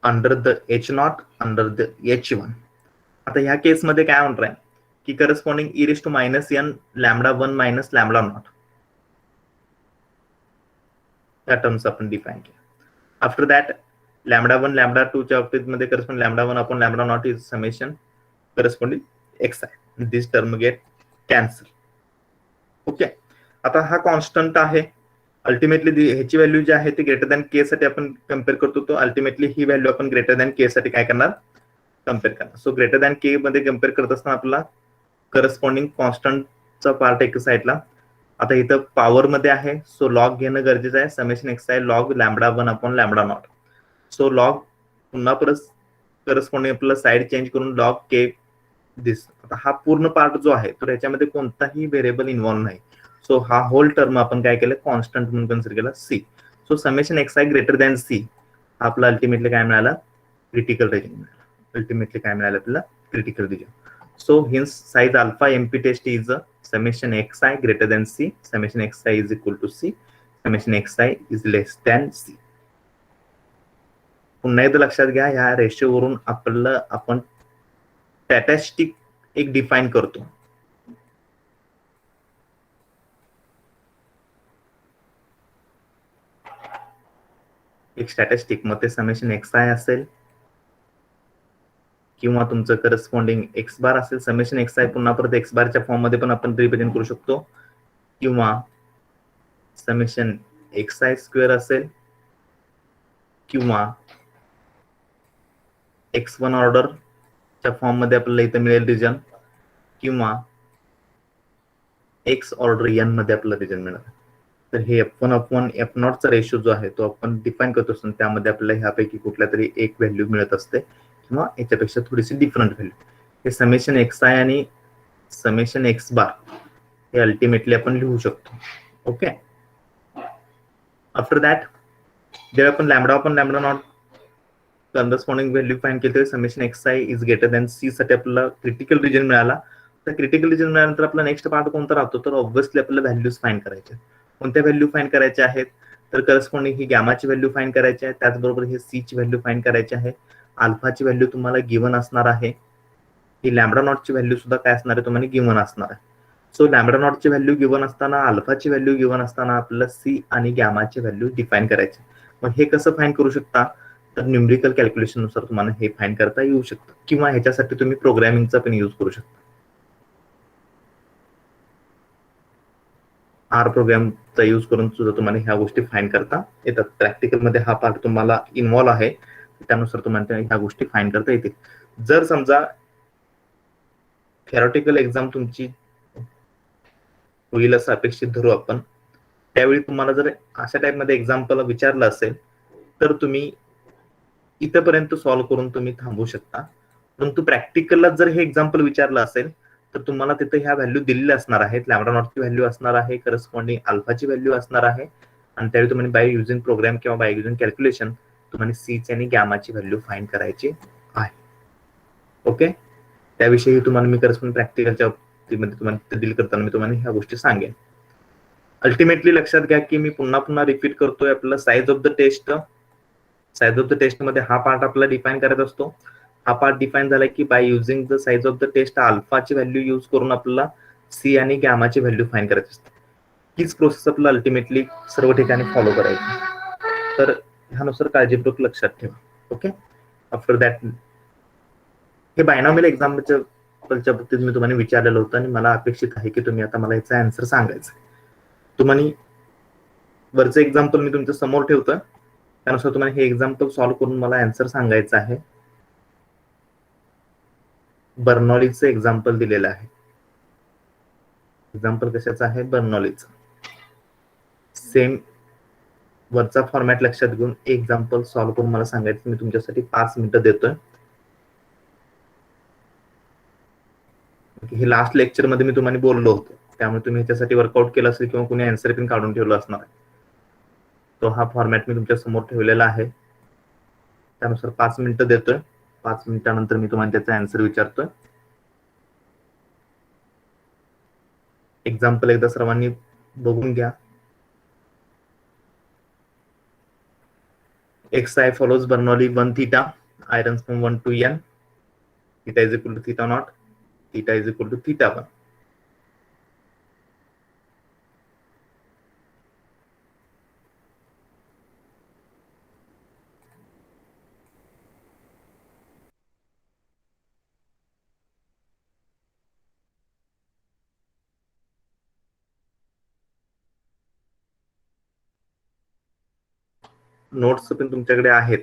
under the H naught under the H1. आता ह्या case मध्ये काय होणार आहे की corresponding e raise to minus n lambda one minus lambda naught त्या terms आपण define केल्या. After that lambda one lambda two च्या बाबतीत corresponding lambda one upon lambda naught is summation corresponding x i. This term get cancel. Okay, आता हा constant आहे. Ultimately ह्याची value जी आहे ती ग्रेटर दॅन के साठी आपण कम्पेअर करतो, तो अल्टिमेटली ही व्हॅल्यू आपण ग्रेटर दॅन के साठी काय करणार, कम्पेअर करणार. सो ग्रेटर दॅन के मध्ये कम्पेअर करत असताना आपला करस्पॉन्डिंग कॉन्स्टंटचा पार्ट एका साईडला. आता इथं पॉवर मध्ये आहे, सो लॉग घेणं गरजेचं आहे. समेशन एक्स आहे log lambda one upon lambda naught. So log पुन्हा परत करस्पॉन्डिंग आपल्याला साईड चेंज करून लॉग के दिस. आता हा पूर्ण पार्ट जो आहे तर याच्यामध्ये कोणताही व्हेरिएबल इन्व्हॉल्व नाही. सो हा होल टर्म आपण काय केलं, कॉन्स्टंट म्हणून कन्सिडर केला c. So summation x i greater than c आपला अल्टिमेटली काय मिळाला, क्रिटिकल रिजन मिळाला. अल्टिमेटली काय मिळालं आपल्याला, critical region. So hence size alpha MP test is summation x i greater than c, summation X I is equal to c, summation X I is less than c. पुन्हा एकदा लक्षात घ्या, ह्या ratio वरून आपल्याला आपण स्टॅटिस्टिक एक define करतो. एक स्टॅटिस्टिक मग ते समेशन एक्स आय असेल किंवा तुमचं करस्पॉन्डिंग एक्स बार असेल. समेशन एक्स आय पुन्हा परत एक्स बारच्या फॉर्म मध्ये पण आपण रिप्रेझेंट करू शकतो, किंवा समेशन एक्स आय स्क्वेअर असेल, किंवा एक्स वन ऑर्डरच्या फॉर्म मध्ये आपल्याला इथं मिळेल रिजन, किंवा एक्स ऑर्डर एन मध्ये आपल्याला रिजन मिळेल. तर हे F1 अपॉन एफ नॉटचा रेशो जो आहे तो आपण डिफाईन करतो असतो, त्यामध्ये आपल्याला ह्यापैकी कुठल्या तरी एक व्हॅल्यू मिळत असते किंवा याच्यापेक्षा थोडीशी डिफरंट व्हॅल्यू. हे समेशन एक्स आय आणि समेशन एक्स बार हे अल्टिमेटली आपण लिहू शकतो. ओके, आफ्टर दॅट जेव्हा आपण lambda upon lambda naught corresponding value find केली, summation X I is greater than C साठी आपल्याला क्रिटिकल रिजन मिळाला. तर क्रिटिकल रिजन मिळाल्यानंतर आपला नेक्स्ट पार्ट कोणता राहतो, तर ऑब्व्हियसली आपल्याला व्हॅल्यूज फाइंड करायचे. कोणत्या व्हॅल्यू फाइंड करायच्या आहेत, तर करस्पॉन्डिंग ही गॅमाची व्हॅल्यू फाइंड करायची आहे, त्याचबरोबर हे सी ची व्हॅल्यू फाइंड करायची आहे. अल्फाची व्हॅल्यू तुम्हाला गिवन असणार आहे. ही लॅम्बडा नॉटची व्हॅल्यू सुद्धा काय असणार आहे, तुम्हाला गिवन असणार आहे. सो लॅम्बडा नॉटची व्हॅल्यू गिवन असताना, अल्फाची व्हॅल्यू गिवन असताना आपल्याला सी आणि गॅमाची व्हॅल्यू डिफाईन करायची. मग हे कसं फाइंड करू शकता, तर न्यूमरिकल कॅल्क्युलेशन नुसार तुम्हाला हे फाइंड करता येऊ शकतं, किंवा ह्याच्यासाठी तुम्ही प्रोग्रामिंगचा पण यूज करू शकता. आर प्रोग्रामचा यूज करून सुद्धा तुम्हाला ह्या गोष्टी फाइंड करता येतात. प्रॅक्टिकल मध्ये हा पार्ट तुम्हाला इन्व्हॉल्व आहे, त्यानुसार तुम्हाला ह्या गोष्टी फाइंड करता येतील. जर समजा थेरॉटिकल एक्झाम तुमची होईल असं अपेक्षित धरू आपण, त्यावेळी तुम्हाला जर अशा टाइप मध्ये एक्झाम्पल विचारलं असेल तर तुम्ही इथपर्यंत सॉल्व्ह करून तुम्ही थांबू शकता. परंतु प्रॅक्टिकलला जर हे एक्झाम्पल विचारलं असेल तर तुम्हाला तिथे ह्या व्हॅल्यू दिलेल्या असणार आहेत. लॅम्बडा नॉटची व्हॅल्यू असणार आहे, करस्पॉन्डिंग अल्फाची व्हॅल्यू असणार आहे, आणि त्यावेळी तुम्हाला बाय युजिंग प्रोग्राम किंवा बाय युजिंग कॅल्क्युलेशन तुम्हाला सीची आणि गॅमाची व्हॅल्यू फाइंड करायची आहे. ओके, त्याविषयी तुम्हाला मी करस्पॉन्डिंग प्रॅक्टिकलच्या बाबतीमध्ये तुम्हाला डील करताना मी तुम्हाला ह्या गोष्टी सांगेन. अल्टिमेटली लक्षात घ्या की मी पुन्हा रिपीट करतोय, आपल्याला size of the test. Size of the test मध्ये हा पार्ट आपल्याला डिफाईन करायचा असतो. हा पार्ट डिफाईन झाला की by using the size of the test अल्फाची व्हॅल्यू यूज करून आपल्याला सी आणि गॅमाची व्हॅल्यू फाइंड करायची असते. हीच प्रोसेस आपल्याला अल्टिमेटली सर्व ठिकाणी फॉलो करायची. तर ह्यानुसार काळजीपूर्वक लक्षात ठेवा. ओके. आफ्टर दॅट हे बायनॉमियल एक्झाम्पलच्या बाबतीत मी तुम्हाला विचारलेलं होतं आणि मला अपेक्षित आहे की तुम्ही आता मला याचा आन्सर सांगायचा. तुम्हाला वरचं एक्झाम्पल मी तुमच्या समोर ठेवतो, त्यानुसार तुम्हाला हे एक्झाम्पल सॉल्व्ह करून मला आन्सर सांगायचं आहे. बर्नॉलीचं एक्झाम्पल दिलेलं आहे. एक्झाम्पल कशाचं आहे? बर्नॉलीचं. सेम वरचा फॉर्मॅट लक्षात घेऊन एक्झाम्पल सॉल्व्ह करून मला सांगायचं. मी तुमच्यासाठी 5 मिनिटं देतोय. हे लास्ट लेक्चर मध्ये मी तुम्हाला बोललो होतो, त्यामुळे तुम्ही ह्याच्यासाठी वर्कआउट केलं असेल किंवा कुणी आन्सर पण काढून ठेवलं असणार. तो हा फॉर्मॅट मी तुमच्या समोर ठेवलेला आहे. त्यानुसार 5 मिनिटं देतोय. 5 मिनिटानंतर मी तुम्हाला त्याचा आन्सर विचारतोय. एक्झाम्पल एकदा सर्वांनी बघून घ्या. xi follows Bernoulli 1 theta, I runs from 1 to n, theta is equal to theta naught, theta is equal to theta 1. Notes पण तुमच्याकडे आहेत.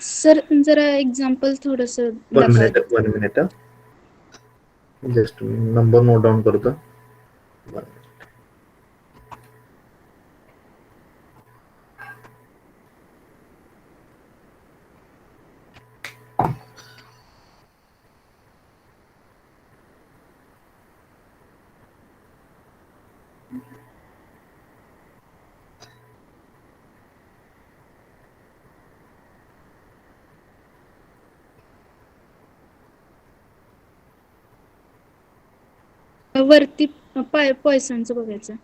सर जरा एक्झाम्पल थोडस 1 minute just number note down करतो. वरती पॉइसनचं बघायचं.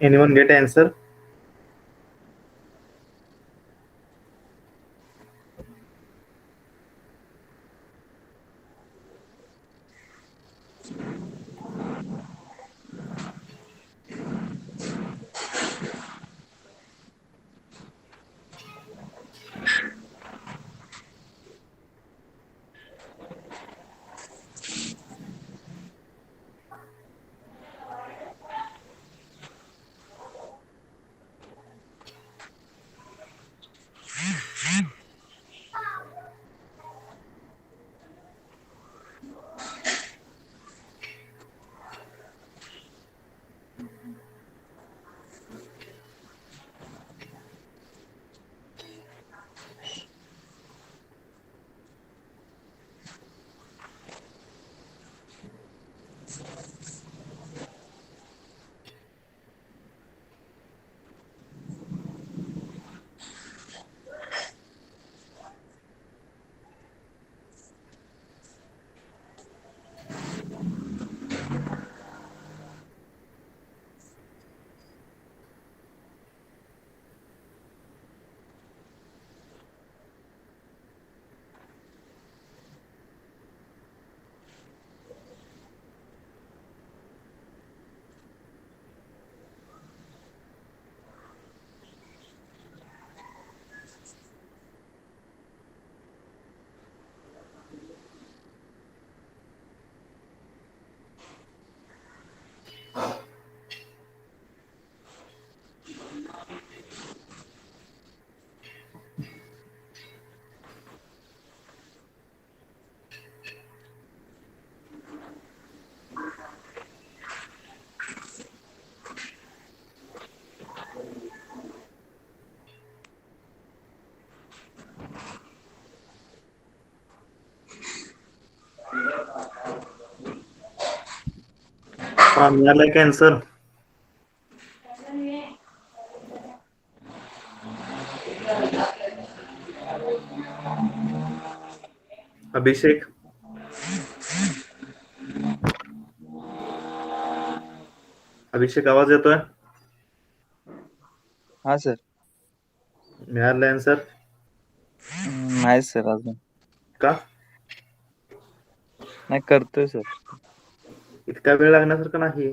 Anyone get answer? मिळालाय का आन्सर? अभिषेक, अभिषेक आवाज येतोय? हा सर. मिळालं आन्सर? नाही सर अजून. का? नाही करतोय सर. इतका वेळ लागण्यासारखं नाही.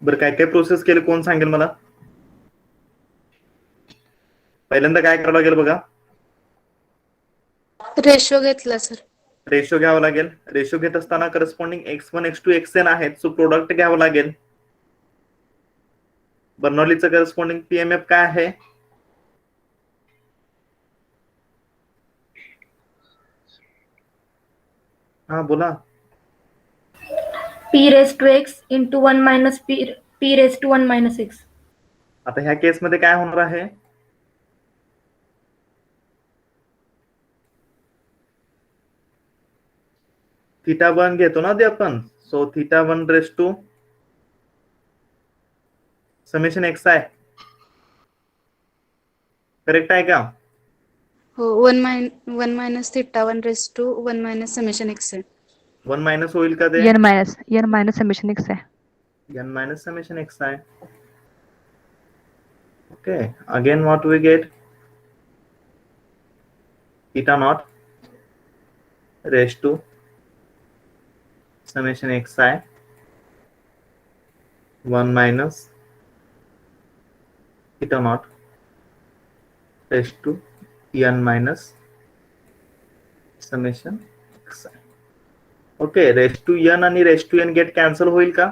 बरं, काय काय प्रोसेस केले कोण सांगेल मला? पहिल्यांदा काय करावं लागेल बघा? रेशो घेतला सर. रेशो घ्यावा लागेल. रेशो घेत असताना करस्पॉन्डिंग x1 x2 xn आहेत, सो प्रोडक्ट घ्यावं लागेल. बर्नौलीचं करस्पॉन्डिंग पीएमएफ काय आहे? हा बोला. p raised to x into 1 minus p raised to 1 minus x. आता ह्या केसमध्ये काय होणार आहे? थीटा 1 घेतो ना ते आपण, so theta 1 raise to summation x आहे. करेक्ट आहे का? हो, 1 minus theta 1 raise to 1 minus summation x आहे. 1 मायनस होईल का ते? n मायनस समेशन एक्स आहे. n मायनस समेशन एक्स आहे. Okay, again what we get? Theta naught raise to summation x आहे 1 minus theta naught raise to n minus summation x आहे. Okay, raise to n आणि race to n get cancel होईल का?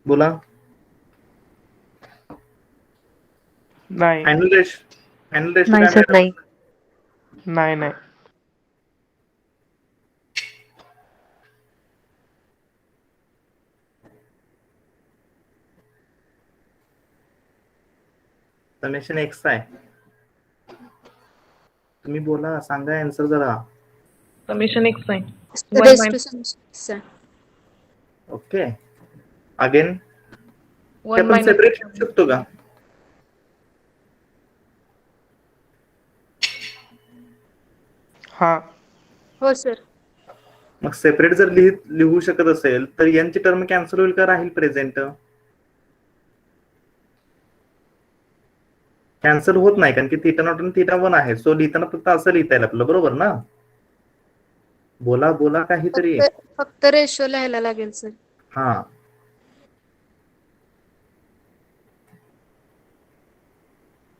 बोला. नाही final race काय नाही sir, madam? नाही. नाही नाही. समेशन एक्स आहे तुम्ही बोला, सांगा आन्सर जरा. समेशन एक्स आहे. Raise to summation. Okay, again one आपण मायनस सेपरेट लिहू शकतो का? हा. हो सर. मग सेपरेट जर लिहू शकत असेल तर n ची टर्म कॅन्सल होईल का राहील प्रेझेंट? कॅन्सल होत नाही, कारण की थीटा नॉट आणि थीटा वन आहे. सो लिहिताना फक्त असं लिहिता येईल आपलं, बरोबर ना? बोला बोला काहीतरी. फक्त रेशो लिहायला लागेल सर. हा,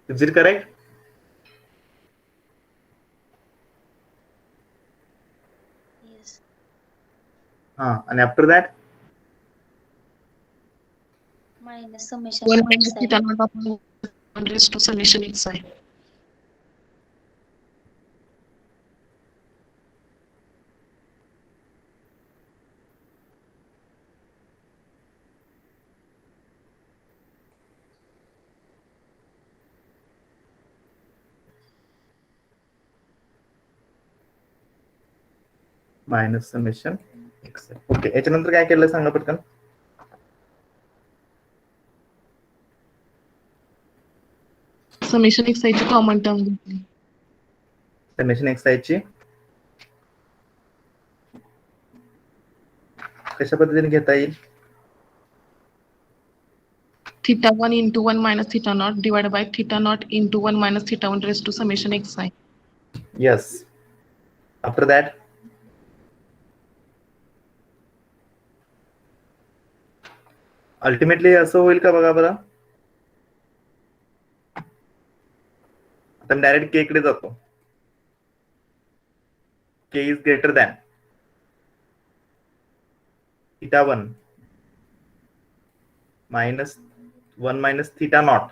इज इट करेक्ट? हा, आणि after that minus summation theta naught upon 1 raise to summation x आहे. Minus summation X. ओके, याच्यानंतर काय केलं सांगा पटकन. समेशन एक्स ची कॉमन टर्म घेतली. समेशन एक्स ची कशा पद्धतीने घेता येईल? Theta 1 into 1 minus theta naught divided by theta naught into 1 minus theta 1 raised to summation x आहे. यस, आफ्टर दॅट अल्टिमेटली असं होईल का बघा बरं. आता डायरेक्ट के कडे जातो. K is greater than theta one minus 1 minus theta naught.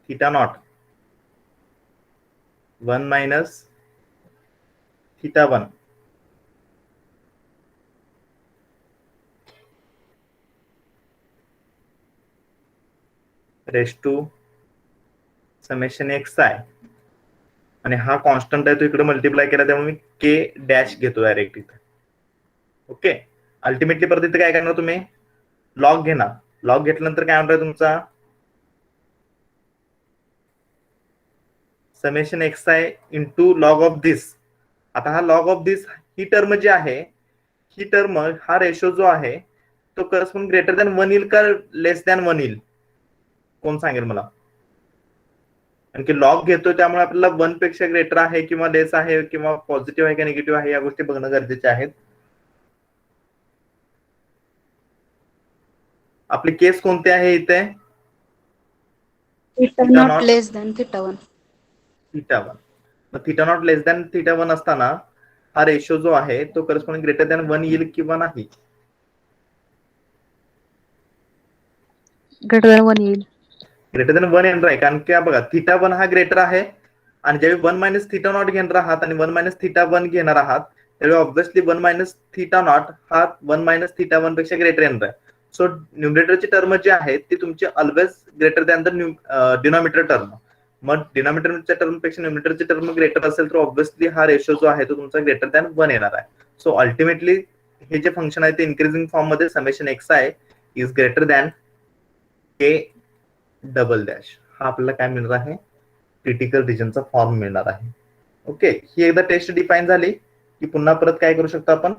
Theta naught 1 minus theta one raise to summation x आहे. आणि हा कॉन्स्टंट आहे, तो इकडे मल्टिप्लाय केला, त्यामुळे मी के डॅश घेतो डायरेक्ट इथे. ओके, अल्टिमेटली परत इथे काय करणार तुम्ही? लॉग घेणार. लॉग घेतल्यानंतर काय होणार तुमचा? समेशन एक्स आहे इंटू लॉग ऑफ दिस. आता हा लॉग ऑफ दिस, ही टर्म जी आहे, ही टर्म, हा रेशो जो आहे तो करस्पॉन्ड ग्रेटर दॅन 1 येईल का लेस दॅन 1 येईल? कोण सांगेल मला? कारण की लॉग घेतोय त्यामुळे आपल्याला 1 पेक्षा ग्रेटर आहे किंवा लेस आहे किंवा पॉझिटिव्ह आहे का निगेटिव्ह आहे या गोष्टी बघणं गरजेचे आहेत. आपली केस कोणती आहे इथे? Theta naught less than theta one. Theta one. मग theta naught less than theta one असताना हा रेशो जो आहे तो करस्पॉन्डिंग ग्रेटर दॅन 1 येईल किंवा नाही? ग्रेटर दॅन 1 येईल. ग्रेटर दॅन 1 येणार आहे, कारण की बघा थीटा वन हा ग्रेटर आहे, आणि ज्यावेळी 1 मायनस थीटा नॉट घेणार आहात आणि 1 मायनस थीटा वन घेणार आहात त्यावेळी ऑब्व्हियसली 1 मायनस थीटा नॉट हा 1 मायनस थीटा वन पेक्षा ग्रेटर येणार आहे. सो न्यूमरेटरची टर्म जी आहे ती तुमची always greater than the denominator term. मग डिनॉमिनेटरच्या टर्म पेक्षा न्यूमरेटरची टर्म ग्रेटर असेल तर ऑब्व्हियसली हा रेशो जो आहे तो तुमचा ग्रेटर दॅन 1 येणार आहे. सो अल्टिमेटली हे जे फंक्शन आहे ते इन्क्रीजिंग फॉर्म मध्ये समेशन एक्स आहे is greater than K double dash. हा आपल्याला काय मिळणार आहे? क्रिटिकल रिजनचा फॉर्म मिळणार आहे. ओके, ही एकदा टेस्ट डिफाईन झाली की पुन्हा परत काय करू शकतो आपण?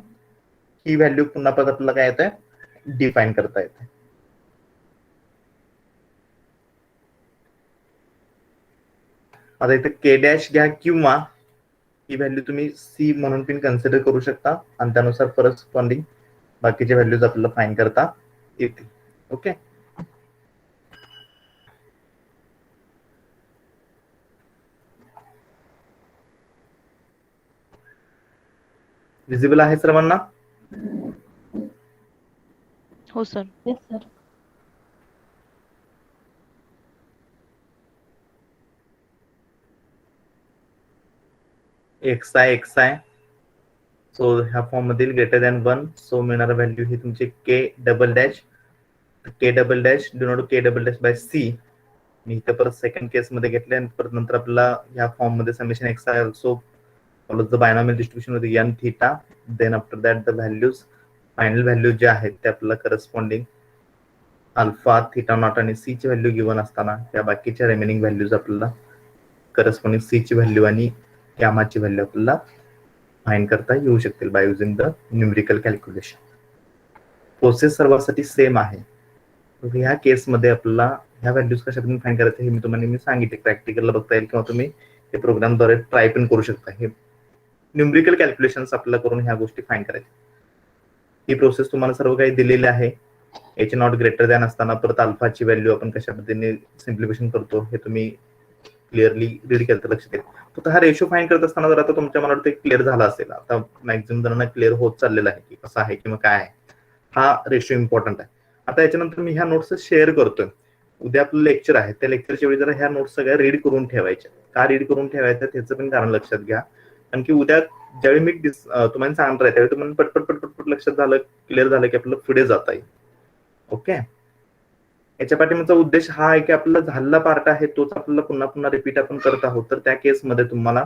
ही व्हॅल्यू पुन्हा परत आपल्याला काय येते? डिफाईन करता येते. आता इथे के डॅश घ्या किंवा ही व्हॅल्यू तुम्ही सी म्हणून पण कन्सिडर करू शकता आणि त्यानुसार करस्पॉन्डिंग बाकीचे व्हॅल्यूज आपल्याला फाईन करता येतील. ओके, विजिबल आहे सर्वांना? हो सर. Yes sir. एक्स आहे. सो ह्या फॉर्म मधील ग्रेटर दॅन 1. सो मिळणारा व्हॅल्यू ही तुमची के double dash. K double dash denote K double dash by C मी इथे परत सेकंड केस मध्ये घेतले आणि परत नंतर आपल्याला ह्या फॉर्म मध्ये summation X I also follows the binomial distribution with n theta. Then after that the values, final values जे आहेत ते आपल्याला करस्पॉन्डिंग अल्फा थिटा नॉट आणि सी ची व्हॅल्यू गिवन असताना त्या बाकीच्या रिमेनिंग व्हॅल्यूज आपल्याला करस्पॉन्डिंग सी ची व्हॅल्यू आणि गॅमाची व्हॅल्यू आपल्याला फाइंड करता येऊ शकतील by using the numerical calculation. Process सर्वांसाठी सेम आहे. ह्या केसमध्ये आपल्याला ह्या व्हॅल्यूज कशा तुम्ही फाइंड करायचं हे मी तुम्हाला मी सांगितले. प्रॅक्टिकलला बघता येईल किंवा तुम्ही हे प्रोग्रामद्वारे ट्राय पण करू शकता. हे न्यूमेरिकल कॅल्क्युलेशन्स आपल्याला करून ह्या गोष्टी फाइंड करायच्या. ही प्रोसेस तुम्हाला सर्व काही दिलेली आहे. एच नॉट ग्रेटर दॅन असताना परत अल्फाची व्हॅल्यू आपण कशा पद्धतीने सिम्प्लिफिकेशन करतो हे तुम्ही क्लिअरली रीड केलं तर लक्षात येईल. फक्त हा रेशो फाइंड करत असताना जर आता तुमच्या मनात ते क्लिअर झाला असेल, आता मॅक्झिमम जणांना क्लिअर होत चाललेला आहे की कसं आहे किंवा काय आहे. हा रेशो इम्पॉर्टंट आहे. आता याच्यानंतर मी ह्या नोट्स शेअर करतोय. उद्या आपलं लेक्चर आहे, त्या लेक्चरच्या वेळी जरा ह्या नोट्स सगळ्या रीड करून ठेवायच्या. का रीड करून ठेवायच्या त्याचं पण कारण लक्षात घ्या. कारण की उद्या ज्यावेळी मी तुम्हाला सांगणार आहे त्यावेळी तुम्हाला पटपट पटपट लक्षात झालं, क्लिअर झालं की आपल्याला पुढे जाता येईल. ओके. याच्या पाठीमागचा उद्देश हा आहे की आपल्याला झालेला पार्ट आहे तोच आपल्याला पुन्हा पुन्हा रिपीट आपण करत आहोत. तर त्या केसमध्ये तुम्हाला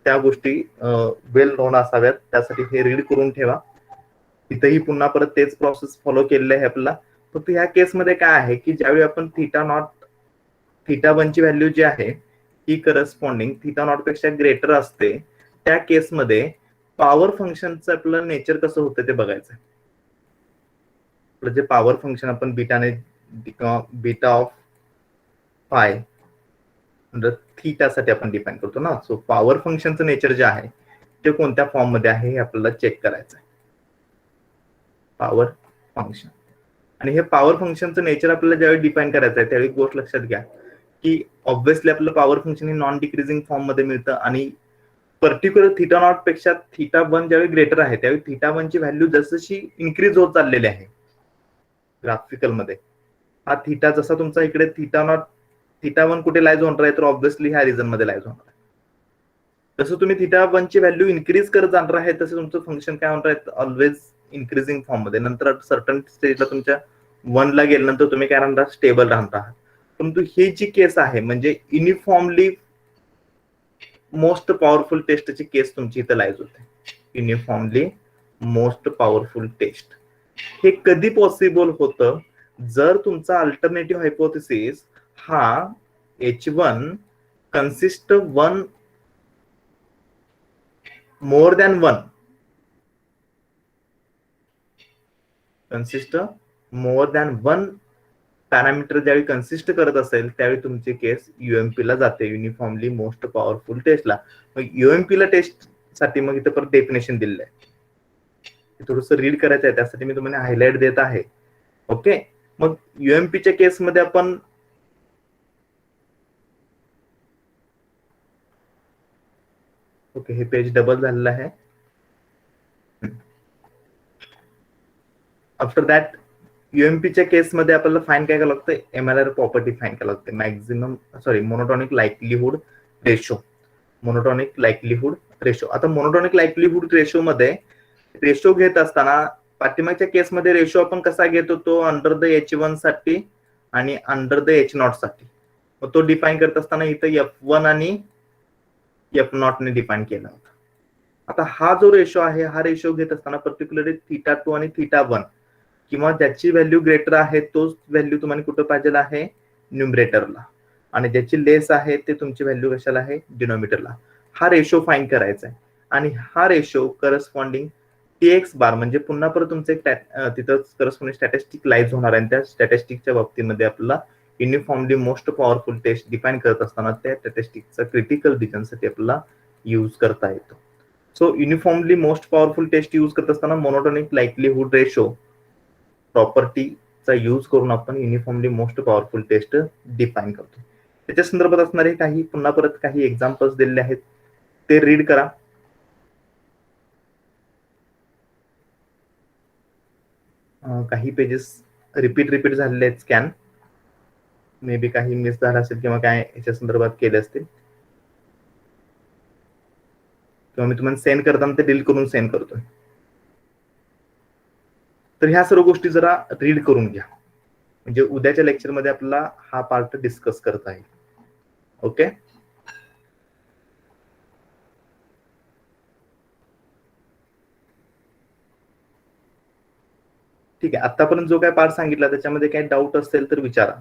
त्या गोष्टी वेल नोन असाव्यात, त्यासाठी हे रीड करून ठेवा. इथेही पुन्हा परत तेच प्रोसेस फॉलो केलेलं आहे आपल्याला. फक्त ह्या केसमध्ये काय आहे की ज्यावेळी आपण थिटा नॉट थिटा वन ची व्हॅल्यू जी आहे ही करस्पॉन्डिंग थिटा नॉट पेक्षा ग्रेटर असते, त्या केसमध्ये पॉवर फंक्शनचं आपलं नेचर कसं होतं ते बघायचं. आपलं जे पॉवर फंक्शन आपण बीटाने बीटा ऑफ फाय थीटासाठी आपण डिफाइन करतो ना. सो पॉवर फंक्शनचं नेचर जे आहे ते कोणत्या फॉर्म मध्ये आहे हे आपल्याला चेक करायचं आहे. पॉवर फंक्शन आणि हे पॉवर फंक्शनचं नेचर आपल्याला ज्यावेळी डिफाइन करायचं आहे त्यावेळी गोष्ट लक्षात घ्या की ऑब्व्हियसली आपलं पॉवर फंक्शन हे नॉन डिक्रीजिंग फॉर्म मध्ये मिळतं आणि पर्टिक्युलर थिटा नॉट पेक्षा थिटा वन ज्यावेळी ग्रेटर आहे त्यावेळी थिटा वन ची व्हॅल्यू जसशी इन्क्रीज होत चाललेली आहे ग्राफिकल मध्ये. हा थिटा जसा तुमचा इकडे थिटा वन कुठे लाईज होणार आहे तर ऑब्व्हियसली ह्या रिजन मध्ये लाईज होणार आहे. जसं तुम्ही थिटा वन ची व्हॅल्यू इन्क्रीज करत जाणार आहे तसं तुमचं फंक्शन काय होणार आहे ऑलवेज इन्क्रीजिंग फॉर्म मध्ये. नंतर सर्टन स्टेजला तुमच्या वन ला गेल्यानंतर तुम्ही काय राहणार स्टेबल राहणार आहात. परंतु ही जी केस आहे म्हणजे युनिफॉर्मली मोस्ट पॉवरफुल टेस्टची केस तुमची इथं लाईज होते. युनिफॉर्मली मोस्ट पॉवरफुल टेस्ट हे कधी पॉसिबल होतं जर तुमचा अल्टरनेटिव्ह हायपोथेसिस हा H1 consist one more than one consist more than one parameter ज्यावेळी कन्सिस्ट करत असेल त्यावेळी तुमची केस UMP ला जाते, युनिफॉर्मली मोस्ट पॉवरफुल टेस्टला. मग UMP ला टेस्ट साठी मग इथं परत डेफिनेशन दिलेलं आहे, थोडंसं रीड करायचं आहे त्यासाठी मी तुम्हाला हायलाइट देत आहे. ओके. मग UMPच्या केसमध्ये आपण ओके हे पेज डबल झालेलं आहे. आफ्टर दॅट UMPच्या केसमध्ये आपल्याला फाईन काय करावं लागतं MLR प्रॉपर्टी फाईन करावं लागते. Maximum monotonic likelihood ratio. Monotonic likelihood ratio. आता मोनोटॉनिक लाईकलीहुड रेशो मध्ये रेशो घेत असताना पाठीमागच्या केसमध्ये रेशो आपण कसा घेतो तो अंडर द H1 साठी आणि अंडर द H0 साठी. मग तो डिफाईन करत असताना इथं F1 आणि F0 ने डिफाईन केला होता. आता हा जो रेशो आहे हा रेशो घेत असताना पर्टिक्युलरली थिटा 2 आणि थिटा 1 किंवा ज्याची व्हॅल्यू ग्रेटर आहे तोच व्हॅल्यू तुम्हाला कुठं पाहिजे आहे न्यूमरेटरला आणि ज्याची लेस आहे ते तुमची व्हॅल्यू कशाला आहे डिनॉमिनेटरला. हा रेशो फाईन करायचा आहे आणि हा रेशो करस्पॉन्डिंग TX बार म्हणजे पुन्हा परत तुमचं एक तिथं करस्पॉन्डिंग स्टॅटिस्टिक लाईज होणार आहे. त्या स्टॅटिस्टिकच्या बाबतीमध्ये आपल्याला uniformly most powerful test define करत असताना त्या स्टॅटिस्टिकचा क्रिटिकल रिजनसाठी आपल्याला यूज करता येतो. So uniformly most powerful test use करत असताना मोनोटॉनिक लाईकलीहुड रेशो प्रॉपर्टीचा यूज करून आपण uniformly most powerful test define करतो. त्याच्या संदर्भात असणारे काही पुन्हा परत काही एक्झाम्पल्स दिलेले आहेत ते रीड करा. काही पेजेस रिपीट झालेले आहेत स्कॅन, मे बी काही मिस झाला असेल किंवा काय याच्या संदर्भात केले असतील किंवा मी तुम्हाला सेंड करताना ते डिलीट करून सेंड करतोय. तर ह्या सर्व गोष्टी जरा रीड करून घ्या. म्हणजे उद्याच्या लेक्चरमध्ये आपल्याला हा पार्ट डिस्कस करत आहे. ओके. ठीक आहे. आतापर्यंत जो काय पार्ट सांगितला त्याच्यामध्ये काही डाऊट असेल तर विचारा.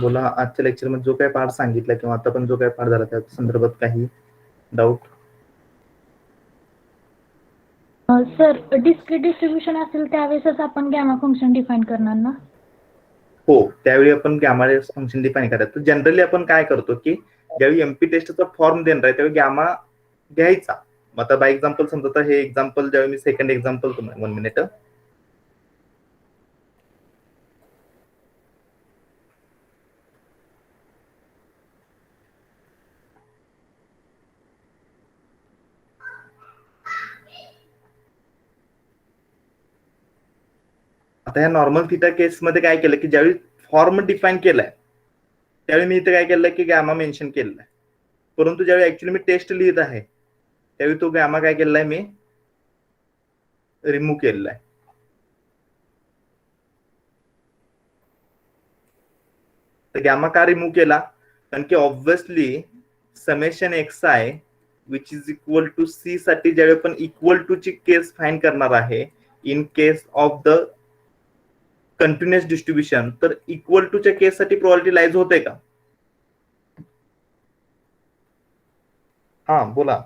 बोला, आजच्या लेक्चर मध्ये जो काही पार्ट सांगितला किंवा आता पण जो काही पार्ट झाला त्या संदर्भात काही डाऊट? सर, डिस्क्रीट डिस्ट्रीब्युशन असेल त्यावेळेसच आपण गॅमा फंक्शन डिफाइन करणार ना? हो, त्यावेळी आपण गॅमा फंक्शन डिफाइन करायचं. जनरली आपण काय करतो की ज्यावेळी एमपी टेस्टचा फॉर्म देणार आहे त्यावेळी गॅमा घ्यायचा. आता बाय एक्झाम्पल समजा हे एक्झाम्पल ज्यावेळी मी सेकंड एक्झाम्पल तुम्हाला 1 मिनिट. आता ह्या नॉर्मल थिटा केस मध्ये काय केलं की ज्यावेळी फॉर्म डिफाइन केलाय त्यावेळी मी इथे काय केलंय की गॅमा मेन्शन केलेला आहे. परंतु ज्यावेळी ऍक्च्युअली मी टेस्ट लिहित आहे त्यावेळी तो गॅमा काय केलाय मी रिमूव्ह केलेला आहे. तर गॅमा का रिमूव्ह केला? कारण की obviously summation x i which is equal to c साठी ज्यावेळी आपण इक्वल टू ची केस फाइंड करणार आहे in case of the continuous distribution, तर इक्वल टू च्या केस साठी प्रोबॅबिलिटी लाईज होते का? हा बोला.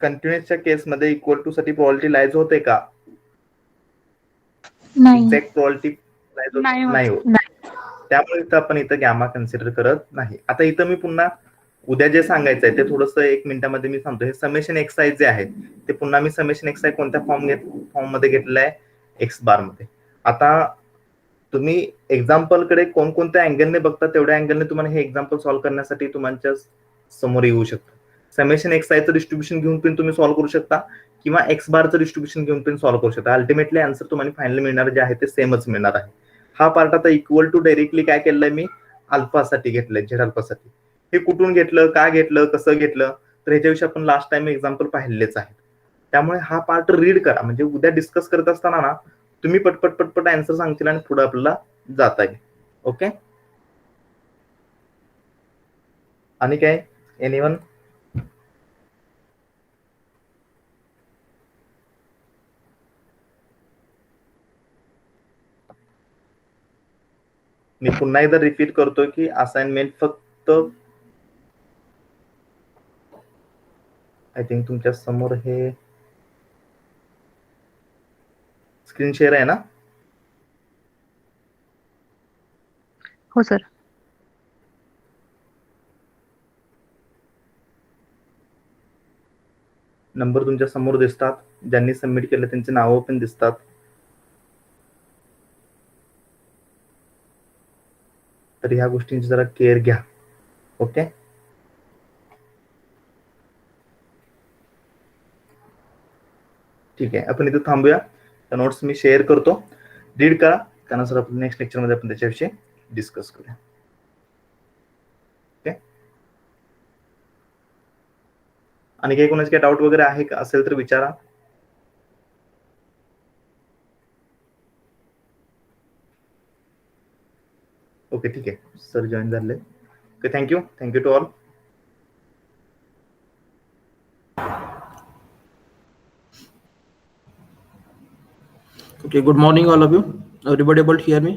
कंटिन्युअसच्या केसमध्ये इक्वल टू साठी प्रोबॅबिलिटी लाईज होते का? नाही. एक्झॅक्ट प्रोबॅबिलिटी नाही होत. त्यामुळे इथं आपण इथं गॅमा कन्सिडर करत नाही. आता इथं मी पुन्हा उद्या जे सांगायचं आहे ते थोडस 1 मिनिटामध्ये मी सांगतो. हे समेशन एक्स आय जे आहे ते पुन्हा मी समेशन एक्स आय कोणत्या फॉर्म मध्ये घेतलेलं आहे? एक्स बार मध्ये. आता तुम्ही एक्झाम्पल कडे कोणकोणत्या अँगलने बघता तेवढ्या अँगलने तुम्हाला हे एक्झाम्पल सॉल्व्ह करण्यासाठी तुमच्या समोर येऊ शकतं. समेशन एक्स आयचं डिस्ट्रीब्युशन घेऊन पण तुम्ही सॉल्व्ह करू शकता किंवा एक्स बारचं डिस्ट्रीब्युशन घेऊन पण सॉल्व्ह करू शकता. अल्टिमेटली आन्सर तुम्हाला फायनली मिळणार जे आहे ते सेमच मिळणार आहे. हा पार्ट आता इक्वल टू डायरेक्टली काय केलंय मी अल्फा साठी घेतलंय, झेड अल्फा साठी. हे कुठून घेतलं, का घेतलं, कसं घेतलं तर ह्याच्याविषयी आपण लास्ट टाइम एक्झाम्पल पाहिलेच आहेत. त्यामुळे हा पार्ट रीड करा, म्हणजे उद्या डिस्कस करत असताना ना तुम्ही पटपट पटपट आन्सर सांगतील आणि पुढे आपल्याला जाता येईल. ओके. आणि काय एनीवन? मी पुन्हा एकदा रिपीट करतो की असाइनमेंट फक्त आय थिंक तुमच्या समोर हे स्क्रीन शेअर आहे ना? हो सर. नंबर तुमच्या समोर दिसतात. ज्यांनी सबमिट केलं त्यांची नावं पण दिसतात. तर ह्या गोष्टींची जरा केअर घ्या. ओके. ठीक आहे, आपण इथे थांबूया. नोट्स मी शेअर करतो, रीड करा. त्यानंतर आपण नेक्स्ट लेक्चर मध्ये आपण त्याच्याविषयी डिस्कस करूया. ओके. आणि काही कोणाचे काही डाऊट वगैरे आहे का? असेल तर विचारा. ओके ठीक आहे, सर जॉईन झाले. Okay, thank you to all. Okay, good morning all of you. Everybody able to hear me?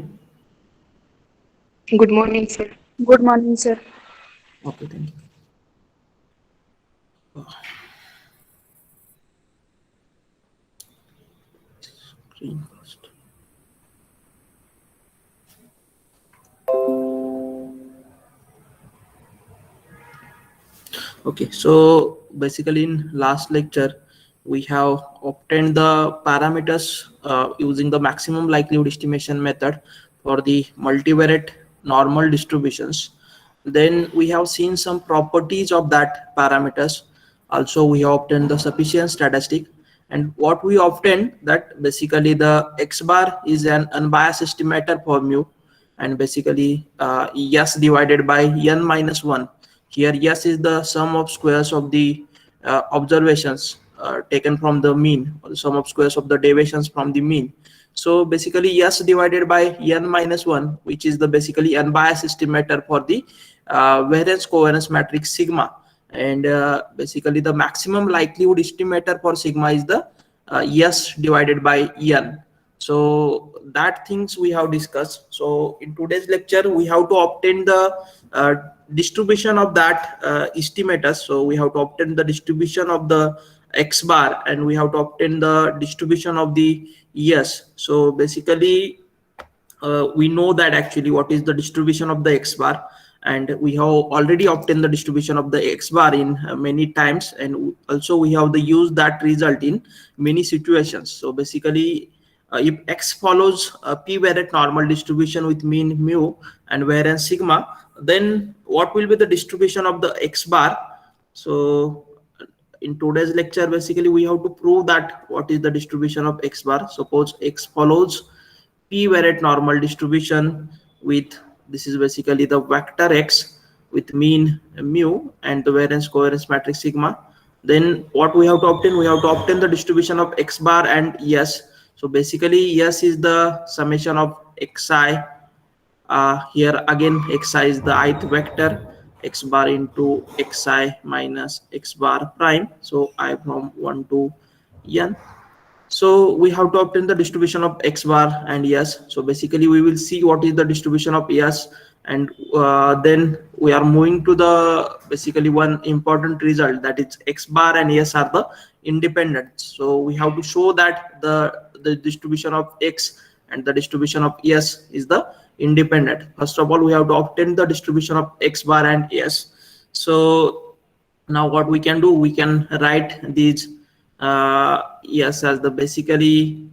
Good morning, sir. Good morning, sir. Okay, thank you. Screen first. Okay, so basically in last lecture we have obtained the parameters using the maximum likelihood estimation method for the multivariate normal distributions. Then we have seen some properties of that parameters. Also we have obtained the sufficient statistic, and what we obtained that basically the x bar is an unbiased estimator for mu, and basically S divided by n minus 1. Here S is the sum of squares of the observations taken from the mean, or the sum of squares of the deviations from the mean. So basically S divided by n minus 1, which is the basically unbiased estimator for the variance covariance matrix sigma. And basically the maximum likelihood estimator for sigma is the S divided by n. So that things we have discussed. So in today's lecture we have to obtain the distribution of that estimators. So we have to obtain the distribution of the x bar, and we have to obtain the distribution of the S. So basically we know that actually what is the distribution of the x bar, and we have already obtained the distribution of the x bar in many times, and also we have the use that result in many situations. So basically if x follows a p-variate normal distribution with mean mu and variance sigma, then what will be the distribution of the x bar? So in today's lecture basically we have to prove that what is the distribution of x bar. Suppose x follows p-variate normal distribution with, this is basically the vector x with mean mu and the variance covariance matrix sigma, then what we have to obtain? We have to obtain the distribution of x bar and S. So basically S is the summation of xi. Here again xi is the ith vector, x bar into xi minus x bar prime, so I from 1 to n. So we have to obtain the distribution of x bar and S. So basically we will see what is the distribution of S, and then we are moving to the basically one important result, that is x bar and S are the independent. So we have to show that the distribution of x and the distribution of S is the independent. First of all we have to obtain the distribution of x bar and S. So now what we can do, we can write these S as the basically,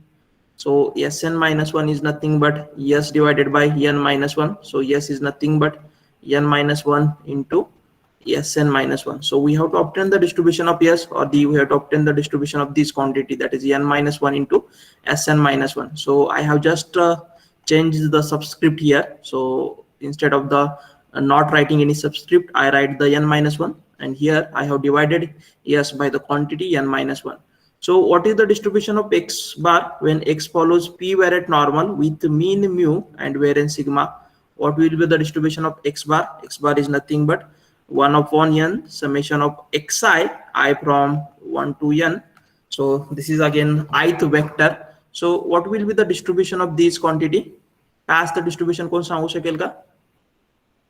so Sn minus 1 is nothing but S divided by n minus 1. So S is nothing but n minus 1 into Sn minus 1. So we have to obtain the distribution of S, or we have to obtain the distribution of this quantity, that is n minus 1 into Sn minus 1. So I have just changed the subscript here. So instead of the not writing any subscript, I write the n minus 1, and here I have divided S by the quantity n minus 1. So what is the distribution of x bar when x follows p-variate normal with mean mu and variance sigma? What will be the distribution of x bar? X bar is nothing but 1 upon n summation of xi I from 1 to n. So this is again ith vector. So what will be the distribution of this quantity? Past the distribution कोण सांगू शकेल का?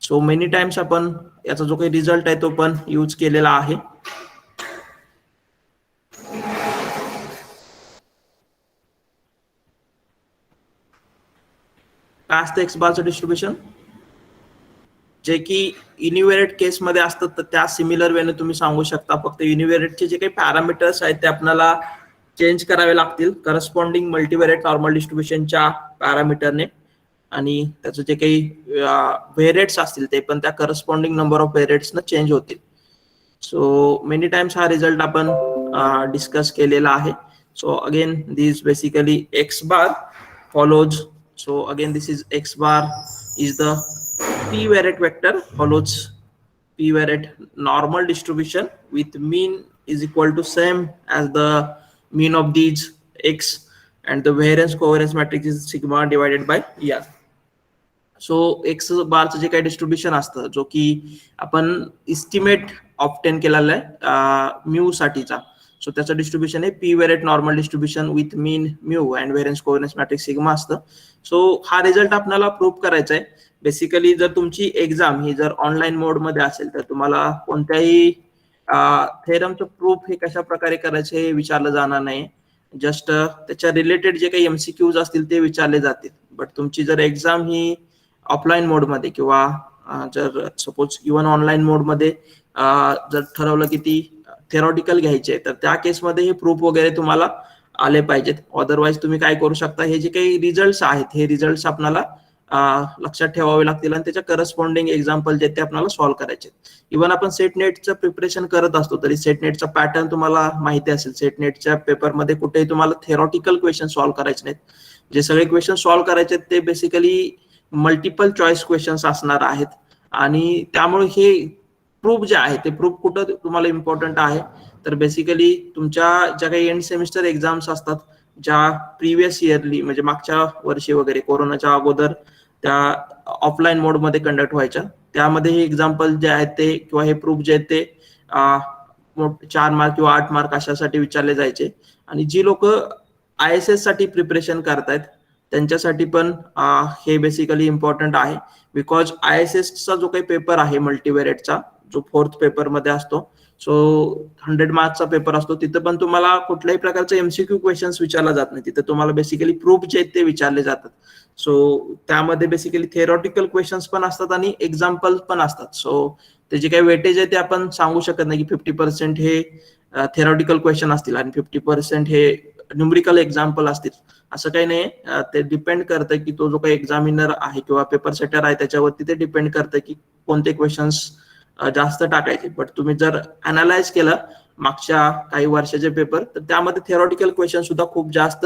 So many times आपण याचा जो काही result आहे तो पण यूज केलेला आहे. काय असतं एक्स बारचं डिस्ट्रीब्युशन, जे की युनिव्हेरिएट केस मध्ये असतं, तर त्या सिमिलर वेने तुम्ही सांगू शकता. फक्त युनिव्हेरिएटचे जे काही पॅरामीटर्स आहेत ते आपल्याला चेंज करावे लागतील करस्पॉन्डिंग मल्टीव्हेरिएट नॉर्मल डिस्ट्रीब्युशनच्या पॅरामीटरने, आणि त्याचं जे काही व्हेरिएट्स असतील ते पण त्या करस्पॉन्डिंग नंबर ऑफ व्हेरिएट्स न चेंज होतील. सो मेनी टाइम्स हा रिझल्ट आपण डिस्कस केलेला आहे. So again this basically x bar follows. So again this is x bar is the p-variate vector follows p-variate normal distribution with mean is equal to same as the mean of these x, and the variance covariance matrix is sigma divided by n. So x बारचं जे काही distribution असतं, जो की आपण estimate obtain केलेला आहे mu साठीचा, सो त्याचं डिस्ट्रीब्युशन आहे P variate normal distribution with mean mu and variance covariance matrix sigma असतं. सो हा रिझल्ट आपल्याला प्रूव्ह करायचा आहे. बेसिकली जर तुमची एक्झाम ही जर ऑनलाईन मोड मध्ये असेल तर तुम्हाला कोणत्याही थेरमचं प्रूफ हे कशा प्रकारे करायचं हे विचारलं जाणार नाही. जस्ट त्याच्या रिलेटेड जे काही एमसीक्यूज असतील ते विचारले जातील. बट तुमची जर एक्झाम ही ऑफलाईन मोड मध्ये किंवा जर सपोज इव्हन ऑनलाईन मोड मध्ये जर ठरवलं की ती थेरॉटिकल घ्यायची आहे, तर त्या केसमध्ये हे प्रूफ वगैरे तुम्हाला आले पाहिजेत. अदरवाईज तुम्ही काय करू शकता, हे जे काही रिझल्ट आहेत हे रिझल्ट आपल्याला लक्षात ठेवावे लागतील आणि त्याच्या करस्पॉन्डिंग एक्झाम्पल जे ते आपल्याला सॉल्व्ह करायचे. इव्हन आपण सेट नेटचं प्रिपरेशन करत असतो तरी सेट नेटचा पॅटर्न तुम्हाला माहिती असेल. सेट नेटच्या पेपरमध्ये कुठेही तुम्हाला थेरॉटिकल क्वेश्चन सॉल्व्ह करायचे नाहीत. जे सगळे क्वेश्चन सॉल्व्ह करायचे ते बेसिकली मल्टिपल चॉईस क्वेश्चन्स असणार आहेत, आणि त्यामुळे हे प्रूफ जे आहे ते प्रूफ कुठं तुम्हाला इम्पॉर्टंट आहे, तर बेसिकली तुमच्या ज्या काही एंड सेमिस्टर एक्झाम्स असतात ज्या प्रिव्हियस इयरली म्हणजे मागच्या वर्षी वगैरे कोरोनाच्या अगोदर त्या ऑफलाईन मोडमध्ये कंडक्ट व्हायच्या, त्यामध्ये हे एक्झाम्पल जे आहेत ते किंवा हे प्रूफ जे आहेत ते 4 मार्क किंवा 8 मार्क अशासाठी विचारले जायचे. आणि जी लोक ISS साठी प्रिपरेशन करतायत त्यांच्यासाठी पण हे बेसिकली इम्पॉर्टंट आहे, बिकॉज ISS चा जो काही पेपर आहे मल्टीव्हेरिएटचा जो 4th पेपर मध्ये असतो, सो 100 मार्क्सचा पेपर असतो, तिथं पण तुम्हाला कुठल्याही प्रकारचे MCQ क्वेश्चन्स विचारला जात नाही, तिथे तुम्हाला बेसिकली प्रूफ जे आहेत ते विचारले जातात. सो त्यामध्ये बेसिकली थेरॉटिकल क्वेश्चन्स पण असतात आणि एक्झाम्पल पण असतात. सो त्याचे काही वेटेज आहे ते आपण सांगू शकत नाही की 50% हे थेरॉटिकल क्वेश्चन असतील आणि 50% हे न्यूमरिकल एक्झाम्पल असतील, असं काही नाही. ते डिपेंड करतं की तो जो काही एक्झामिनर आहे किंवा पेपर सेटर आहे त्याच्यावरती ते डिपेंड करतं की कोणते क्वेश्चन्स जास्त टाकायचे. बट तुम्ही जर अनालाइज केलं मागच्या काही वर्षाचे पेपर, तर त्यामध्ये थेरॉटिकल क्वेश्चन सुद्धा खूप जास्त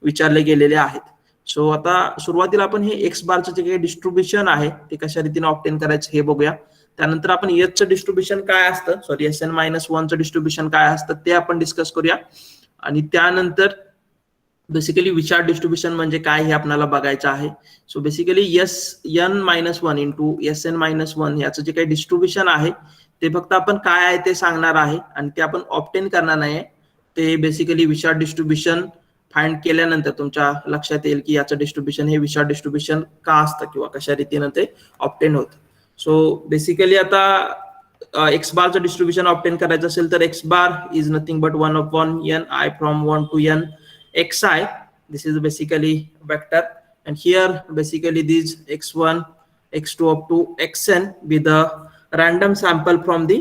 विचारले गेलेले आहेत. सो आता सुरुवातीला आपण हे एक्स बारचं जे काही डिस्ट्रीब्युशन आहे ते कशा रीतीने ऑप्टेन करायचं हे बघूया. त्यानंतर आपण एचचं डिस्ट्रीब्युशन काय असतं, सॉरी SN-1चं डिस्ट्रीब्युशन काय असतं ते आपण डिस्कस करूया. आणि त्यानंतर बेसिकली विचार डिस्ट्रीब्युशन म्हणजे काय हे आपल्याला बघायचं आहे. So basically SN-1 into SN-1 याचं जे काही डिस्ट्रीब्युशन आहे ते फक्त आपण काय आहे ते सांगणार आहे आणि ते आपण ऑप्टेन करणार नाही. ते बेसिकली विचार डिस्ट्रीब्युशन फाइंड केल्यानंतर तुमच्या लक्षात येईल की याचं डिस्ट्रीब्युशन हे विचार डिस्ट्रीब्युशन का असतं किंवा कशा रीतीनं ते ऑप्टेन होतं. सो बेसिकली आता एक्स बारचं डिस्ट्रीब्युशन ऑप्टेन करायचं असेल तर x bar is nothing but 1/n I from 1 to n xi. This is basically vector, and here basically these x1 x2 up to xn be the random sample from the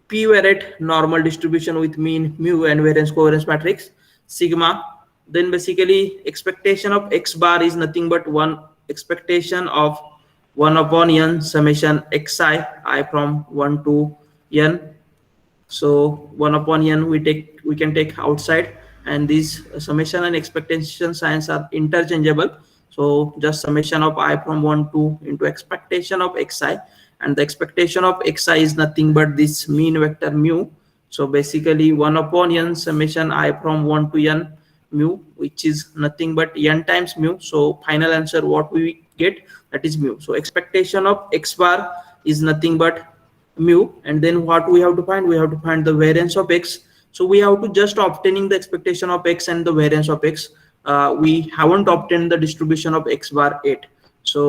p-variate normal distribution with mean, mu and variance covariance matrix sigma. Then basically expectation of x bar is nothing but one expectation of 1/n summation xi I from 1 to n. So 1/n we can take outside, and these summation and expectation signs are interchangeable. So just summation of I from 1 to into expectation of xi, and the expectation of xi is nothing but this mean vector mu. So basically 1/n summation I from 1 to n mu, which is nothing but n times mu. So final answer what we get, that is mu. So expectation of x bar is nothing but mu, and then what we have to find, we have to find the variance of x. So we have to just obtaining the expectation of x and the variance of x. We haven't obtained the distribution of x bar yet. So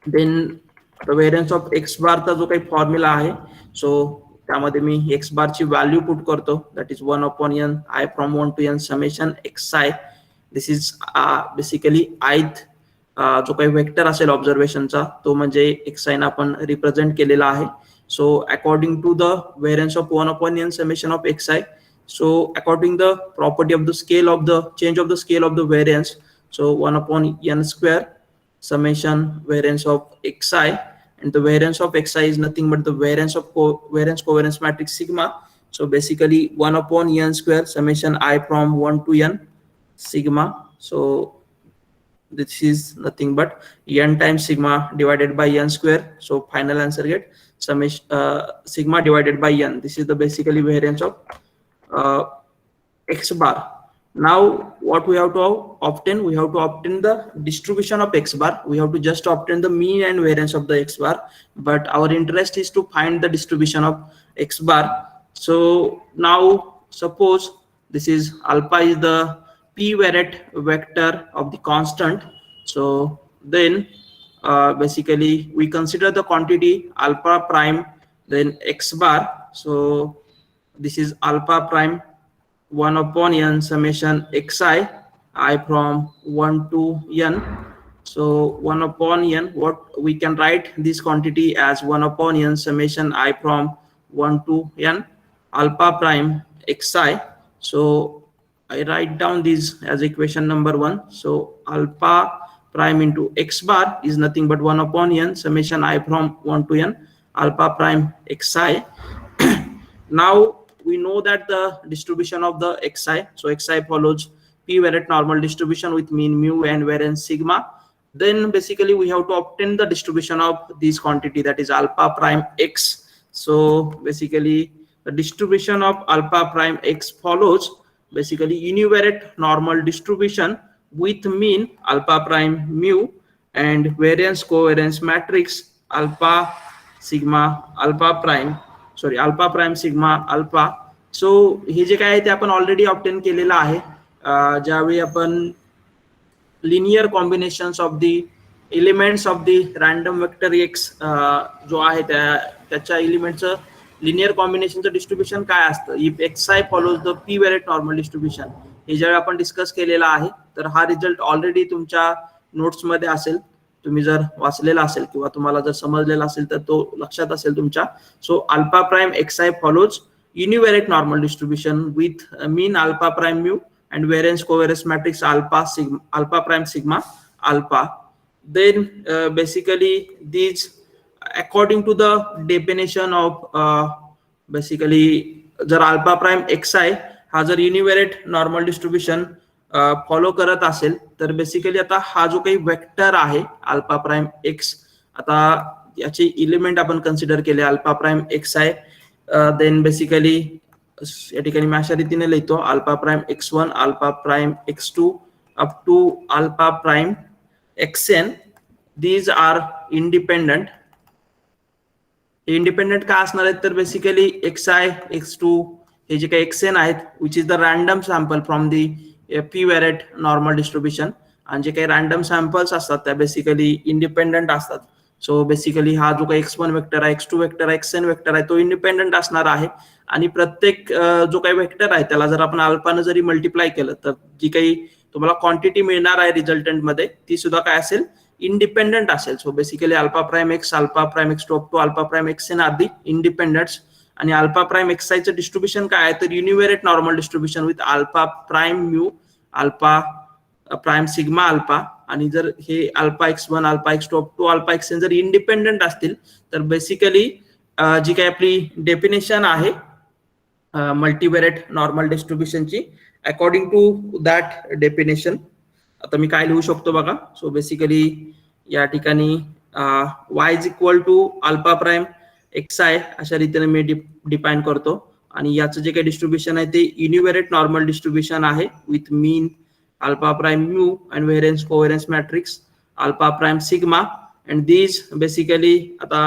then the variance of x bar चा जो काही formula आहे, so त्यामध्ये मी x बार ची value put करतो, that is 1/n I from 1 to n summation xi. This is basically ith जो काही vector असेल ऑब्झर्वेशनचा तो म्हणजे xi ने आपण रिप्रेझेंट केलेला आहे. So according to the variance of 1/n summation of xi, so according the property of the scale of the change of the scale of the variance, so 1/n square summation variance of xi, and the variance of xi is nothing but the variance of variance covariance matrix sigma. So basically 1/n square summation I from 1 to n sigma. So this is nothing but n times sigma divided by n square. So final answer get summation sigma divided by n. This is the basically variance of x bar. Now what we have to obtain, we have to obtain the distribution of x bar. We have to just obtain the mean and variance of the x bar, but our interest is to find the distribution of x bar. So now suppose this is alpha is the p-variate vector of the constant. So then basically we consider the quantity alpha prime, then x bar. So this is alpha prime 1/n summation xi I from 1 to n. So 1/n, what we can write this quantity as 1/n summation I from 1 to n alpha prime xi. So I write down this as equation number 1. So alpha prime into x bar is nothing but 1/n summation I from 1 to n alpha prime xi. Now we know that the distribution of the xi, so xi follows p-variate normal distribution with mean, mu and variance sigma. then basically we have to obtain the distribution of this quantity, that is alpha prime x. So basically the distribution of alpha prime x follows basically univariate normal distribution with mean alpha prime mu and variance covariance matrix alpha sigma alpha prime alpha prime sigma alpha. So हे जे काय आहे ते आपण already obtain केलेलं आहे ज्यावेळी आपण linear combinations of the elements of the random vector x जो आहे त्याच्या एलिमेंटचं लिनियर कॉम्बिनेशनचं डिस्ट्रीब्युशन काय असतं if X I follows the P variate normal distribution, हे ज्यावेळी आपण डिस्कस केलेला आहे. तर हा रिझल्ट ऑलरेडी तुमच्या नोट्समध्ये असेल, तुम्ही जर वाचलेला असेल किंवा तुम्हाला जर समजलेला असेल तर तो लक्षात असेल तुमच्या. So alpha prime x I follows univariate normal distribution with mean alpha prime mu and variance covariance matrix alpha prime sigma alpha. Then basically these according to the definition of basically जर alpha prime xi हा जर univariate normal distribution follow करत असेल तर basically आता हा जो काही वेक्टर आहे अल्फा प्राइम एक्स, आता याचे एलिमेंट आपण कन्सिडर केले अल्फा प्राइम एक्स आहे. देन बेसिकली या ठिकाणी मी अशा रीतीने लिहितो alpha prime x1 alpha prime x2 up to alpha prime xn. These are independent. Independent का असणार आहेत तर बेसिकली xi x2 हे जे काही xn आहेत which is the random sample from the P variate normal distribution, आणि जे काही रॅन्डम सॅम्पल्स असतात त्या बेसिकली इंडिपेंडंट असतात. सो बेसिकली हा जो काही x1 वेक्टर आहे x2 वेक्टर आहे xn वेक्टर आहे तो इंडिपेंडंट असणार आहे. आणि प्रत्येक जो काही वेक्टर आहे त्याला जर आपण अल्फानं जरी मल्टिप्लाय केलं तर जी काही तुम्हाला क्वांटिटी मिळणार आहे रिझल्टंट मध्ये ती सुद्धा काय असेल इंडिपेंडंट असेल. So basically alpha prime x alpha prime x two up to alpha prime x n are the independents. आणि अल्फा प्राइम एक्सायचं डिस्ट्रीब्युशन काय आहे तर univariate normal distribution with alpha prime mu alpha prime sigma alpha. आणि जर हे alpha x1 alpha x2 up to alpha xn जर independent असतील तर बेसिकली जी काही आपली डेफिनेशन आहे मल्टीवेरिएट नॉर्मल डिस्ट्रीब्युशनची अकॉर्डिंग टू दॅट डेफिनेशन आता मी काय लिहू शकतो बघा. सो बेसिकली या ठिकाणी y is equal to alpha prime x i अशा रीतीने मी डिफाईन करतो. आणि याचं जे काही डिस्ट्रीब्युशन आहे ते युनिव्हेरिएट नॉर्मल डिस्ट्रीब्युशन आहे with mean alpha prime mu and variance covariance matrix alpha prime sigma. and these basically आता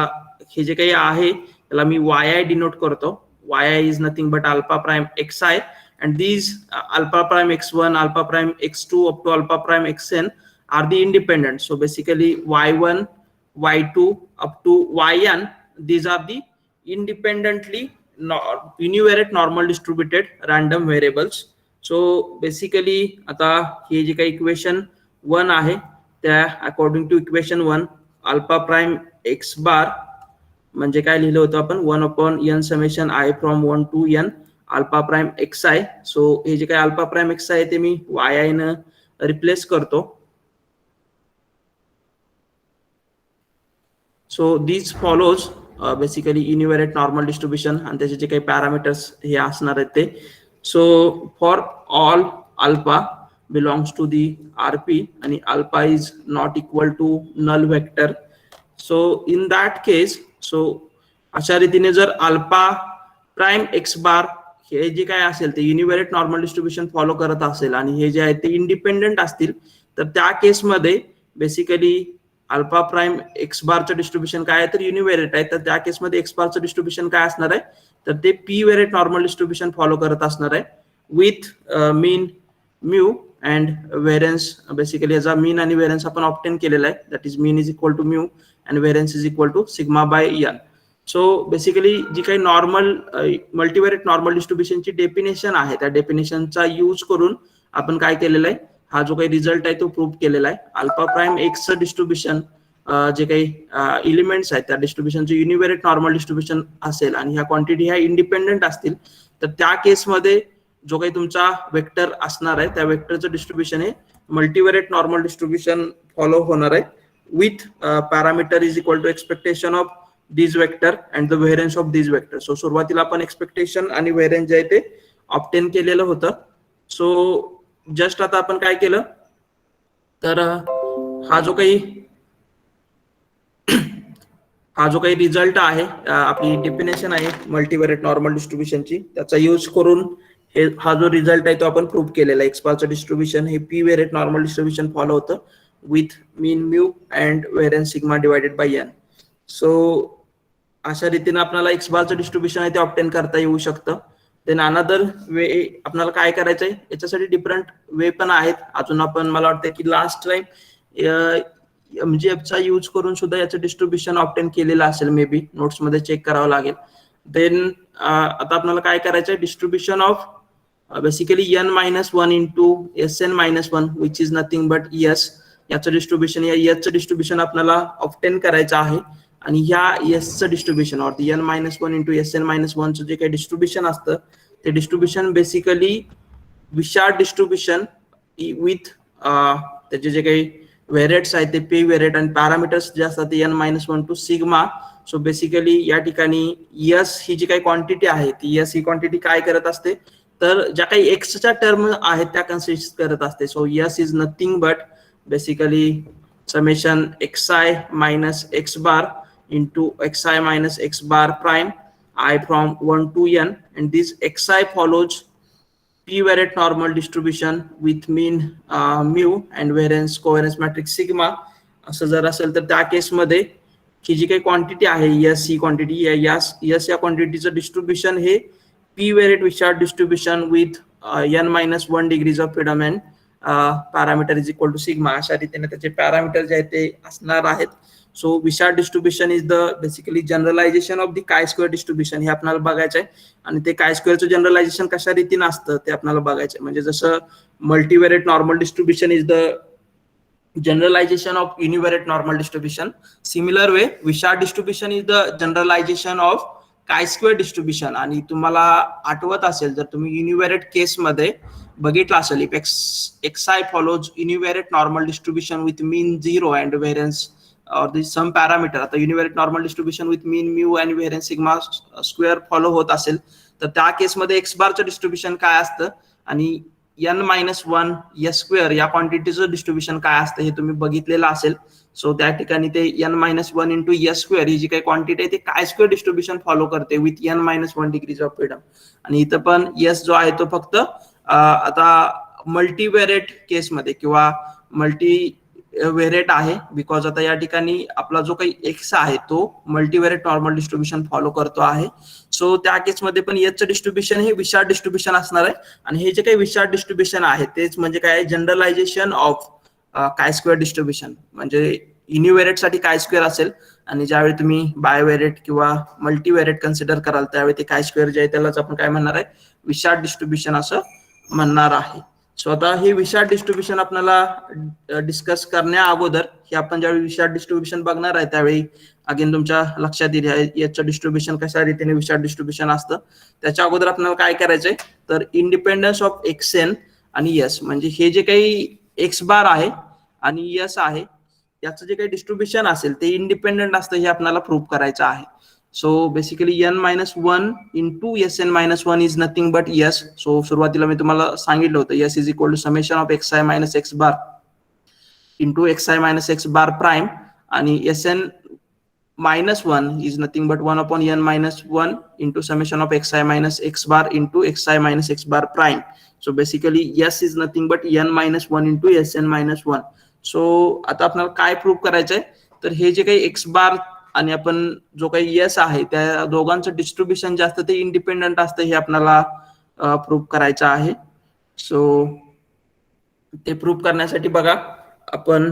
हे जे काही आहे त्याला मी yi डिनोट करतो. yi is nothing but alpha prime xi and these alpha prime x1 alpha prime x2 up to alpha prime xn are the independent. so basically y1 y2 up to yn these are the independently univariate normal distributed random variables. So basically आता हे जे काही equation 1 आहे त्या according to equation 1 alpha prime x bar म्हणजे काय लिहिलं होतं आपण 1/n summation i from 1 to n alpha prime x i. So हे जे काही अल्फा प्राइम एक्स आहे ते मी yi न रिप्लेस करतो. So this follows basically univariate normal distribution आणि त्याचे जे काही पॅरामीटर्स हे असणार आहेत ते. So for all alpha belongs to the RP and alpha is not equal to null vector. So in that case, so अशा रीतीने जर अल्फा प्राइम एक्स बार हे जे काय असेल ते युनिव्हेरिएट नॉर्मल डिस्ट्रीब्युशन फॉलो करत असेल आणि हे जे आहे ते इंडिपेंडंट असतील तर त्या केसमध्ये बेसिकली अल्फा प्राइम एक्स बारचं डिस्ट्रीब्युशन काय आहे तर युनिव्हेरिएट आहे. तर त्या केसमध्ये एक्स बारचं डिस्ट्रीब्युशन काय असणार आहे तर ते p variate normal distribution follow करत असणार आहे with mean mu and variance. Basically याचा मीन आणि व्हेरियन्स आपण ऑब्टेन केलेला आहे that is mean is equal to mu and variance is equal to sigma by N. So basically जी काही नॉर्मल मल्टीवेरिएट नॉर्मल डिस्ट्रीब्युशनची डेफिनेशन आहे त्या डेफिनेशनचा यूज करून आपण काय केलेलं आहे हा जो काही रिझल्ट आहे तो प्रूव्ह केलेला आहे. अल्फा प्राइम एक्सचं डिस्ट्रीब्युशन जे काही एलिमेंट्स आहेत त्या डिस्ट्रीब्युशनचे युनिव्हेरिएट नॉर्मल डिस्ट्रीब्युशन असेल आणि ह्या क्वांटिटी ह्या इंडिपेंडंट असतील तर त्या केसमध्ये जो काही तुमचा वेक्टर असणार आहे त्या वेक्टरचं डिस्ट्रीब्युशन हे मल्टीवेरिएट नॉर्मल डिस्ट्रीब्युशन फॉलो होणार आहे with parameter is equal to expectation of this vector and the variance of this vector. So सुरुवातीला आपण एक्सपेक्टेशन आणि व्हेरियन्स जे आहे ते ऑब्टेन केलेलं होतं. सो जस्ट आता आपण काय केलं तर हा जो काही रिझल्ट आहे, आपली डेफिनेशन आहे मल्टीव्हेरिएट नॉर्मल डिस्ट्रीब्युशनची, त्याचा यूज करून हा जो रिझल्ट आहे तो आपण प्रूव्ह केलेला आहे. एक्स बारचं डिस्ट्रीब्युशन हे p variate normal distribution follow होतं with mean mu and variance sigma divided by N. So अशा रीतीने आपल्याला एक्स बारचं डिस्ट्रीब्युशन आहे ते ऑब्टेन करता येऊ शकतं. देन अनदर वे आपल्याला काय करायचंय, याच्यासाठी डिफरंट वे पण आहेत. अजून आपण मला वाटतं की लास्ट टाइम एमजीएफचा यूज करून सुद्धा याचं डिस्ट्रीब्युशन ऑब्टेन केलेलं असेल, मे बी नोट्स मध्ये चेक करावं लागेल. देन आता आपल्याला काय करायचंय, distribution of basically n minus one into S n minus one which is nothing but S, याचं डिस्ट्रीब्युशन, या यसचं डिस्ट्रीब्युशन आपल्याला ऑब्टेन करायचं आहे. आणि ह्या यसचं distribution or n minus one into S n minus वनचं जे काही डिस्ट्रीब्युशन असतं ते distribution basically Wishart distribution with त्याचे जे काही व्हेरिएट्स आहेत ते पी व्हेरिएट आणि पॅरामीटर्स जे असतात ते n minus one two sigma. So basically या ठिकाणी यस ही जी काही क्वांटिटी आहे ती यस ही क्वांटिटी काय करत असते, तर ज्या काही एक्सच्या टर्म आहेत त्या कन्सिस्ट करत असते. So yes is nothing but basically summation xi minus x bar into xi minus x bar prime I from 1 to n, and this xi follows p-variate normal distribution with mean mu and variance covariance matrix sigma. असं जर असेल तर त्या केसमध्ये ही जी काही quantity आहे yes he quantity S या क्वांटिटीचं डिस्ट्रीब्युशन हे p variate Wishart distribution with n minus one degrees of freedom and parameter is equal to sigma. अशा रीतीने त्याचे पॅरामीटर जे आहेत ते असणार आहेत. So Wishart distribution is the basically generalization of the chi square distribution, हे आपल्याला बघायचं आहे. आणि ते काय स्क्वेअरचं जनरलायझेशन कशा रीतीने असतं ते आपल्याला बघायचं आहे. म्हणजे जसं multivariate normal distribution is the generalization of univariate normal distribution. Similar way, Wishart distribution is the generalization of chi-square distribution. आणि तुम्हाला आठवत असेल जर तुम्ही युनिव्हेरिएट केस मध्ये बघितलं असेल, if xi follows univariate normal distribution with mean 0 and variance or the some parameter, आता univariate normal distribution with mean mu आणि व्हेरियन्स सिग्मा स्क्वेअर फॉलो होत असेल तर त्या केसमध्ये एक्स बारचं डिस्ट्रीब्युशन काय असतं आणि n minus one S square या क्वांटिटीचं डिस्ट्रीब्युशन काय असतं हे तुम्ही बघितलेलं असेल. सो त्या ठिकाणी ते n minus one into S square ही जी काही क्वांटिटी आहे ते काय स्क्वेअर डिस्ट्रीब्युशन फॉलो करते with n minus one degrees of freedom. आणि इथं पण यस जो आहे तो फक्त आता मल्टीव्हेरिएट केसमध्ये किंवा मल्टी व्हेरिएट आहे, बिकॉज आता या ठिकाणी आपला जो काही एक्स आहे तो मल्टीव्हेरिएट नॉर्मल डिस्ट्रीब्युशन फॉलो करतो आहे. सो त्या केसमध्ये पण याचं डिस्ट्रीब्युशन हे विशार्ड डिस्ट्रीब्युशन असणार आहे. आणि हे जे काही विशार्ड डिस्ट्रीब्युशन आहे तेच म्हणजे काय, जनरलायझेशन ऑफ काय स्क्वेअर डिस्ट्रीब्युशन. म्हणजे युनिव्हेरिएट साठी काय स्क्वेअर असेल आणि ज्यावेळी तुम्ही बायव्हेरिएट किंवा मल्टीव्हेरिएट कन्सिडर कराल त्यावेळी ते काय स्क्वेअर जे आहे त्यालाच आपण काय म्हणणार आहे, विशार्ड डिस्ट्रीब्युशन असं म्हणणार आहे. सो आता हे विशार्ड डिस्ट्रीब्युशन आपल्याला डिस्कस करण्या अगोदर हे आपण ज्यावेळी विशार्ड डिस्ट्रीब्युशन बघणार आहे त्यावेळी अगेन तुमच्या लक्षात येईल याचं डिस्ट्रीब्युशन कशा रीतीने विशार्ड डिस्ट्रीब्युशन असतं. त्याच्या अगोदर आपल्याला काय करायचंय तर इंडिपेंडन्स ऑफ एक्स एन आणि यस, म्हणजे हे जे काही एक्स बार आहे आणि यस आहे याचं जे काही डिस्ट्रीब्युशन असेल ते इंडिपेंडंट असतं हे आपल्याला प्रूव्ह करायचं आहे. So basically n minus one into S n minus one is nothing but S. So सुरुवातीला मी तुम्हाला सांगितलं होतं S is equal to summation of x i minus x bar into x i minus x bar prime आणि S n minus one is nothing but one upon n minus one into summation of x i minus x bar into x i minus x bar prime. So basically s is nothing but n minus one into S n minus one. So आता आपल्याला काय prove करायचंय तर हे जे काही x बार आणि आपण जो काही यस आहे त्या दोघांचं डिस्ट्रीब्युशन जे असतं ते इंडिपेंडंट असतं हे आपल्याला प्रूव्ह करायचं आहे. सो ते प्रूव्ह करण्यासाठी बघा आपण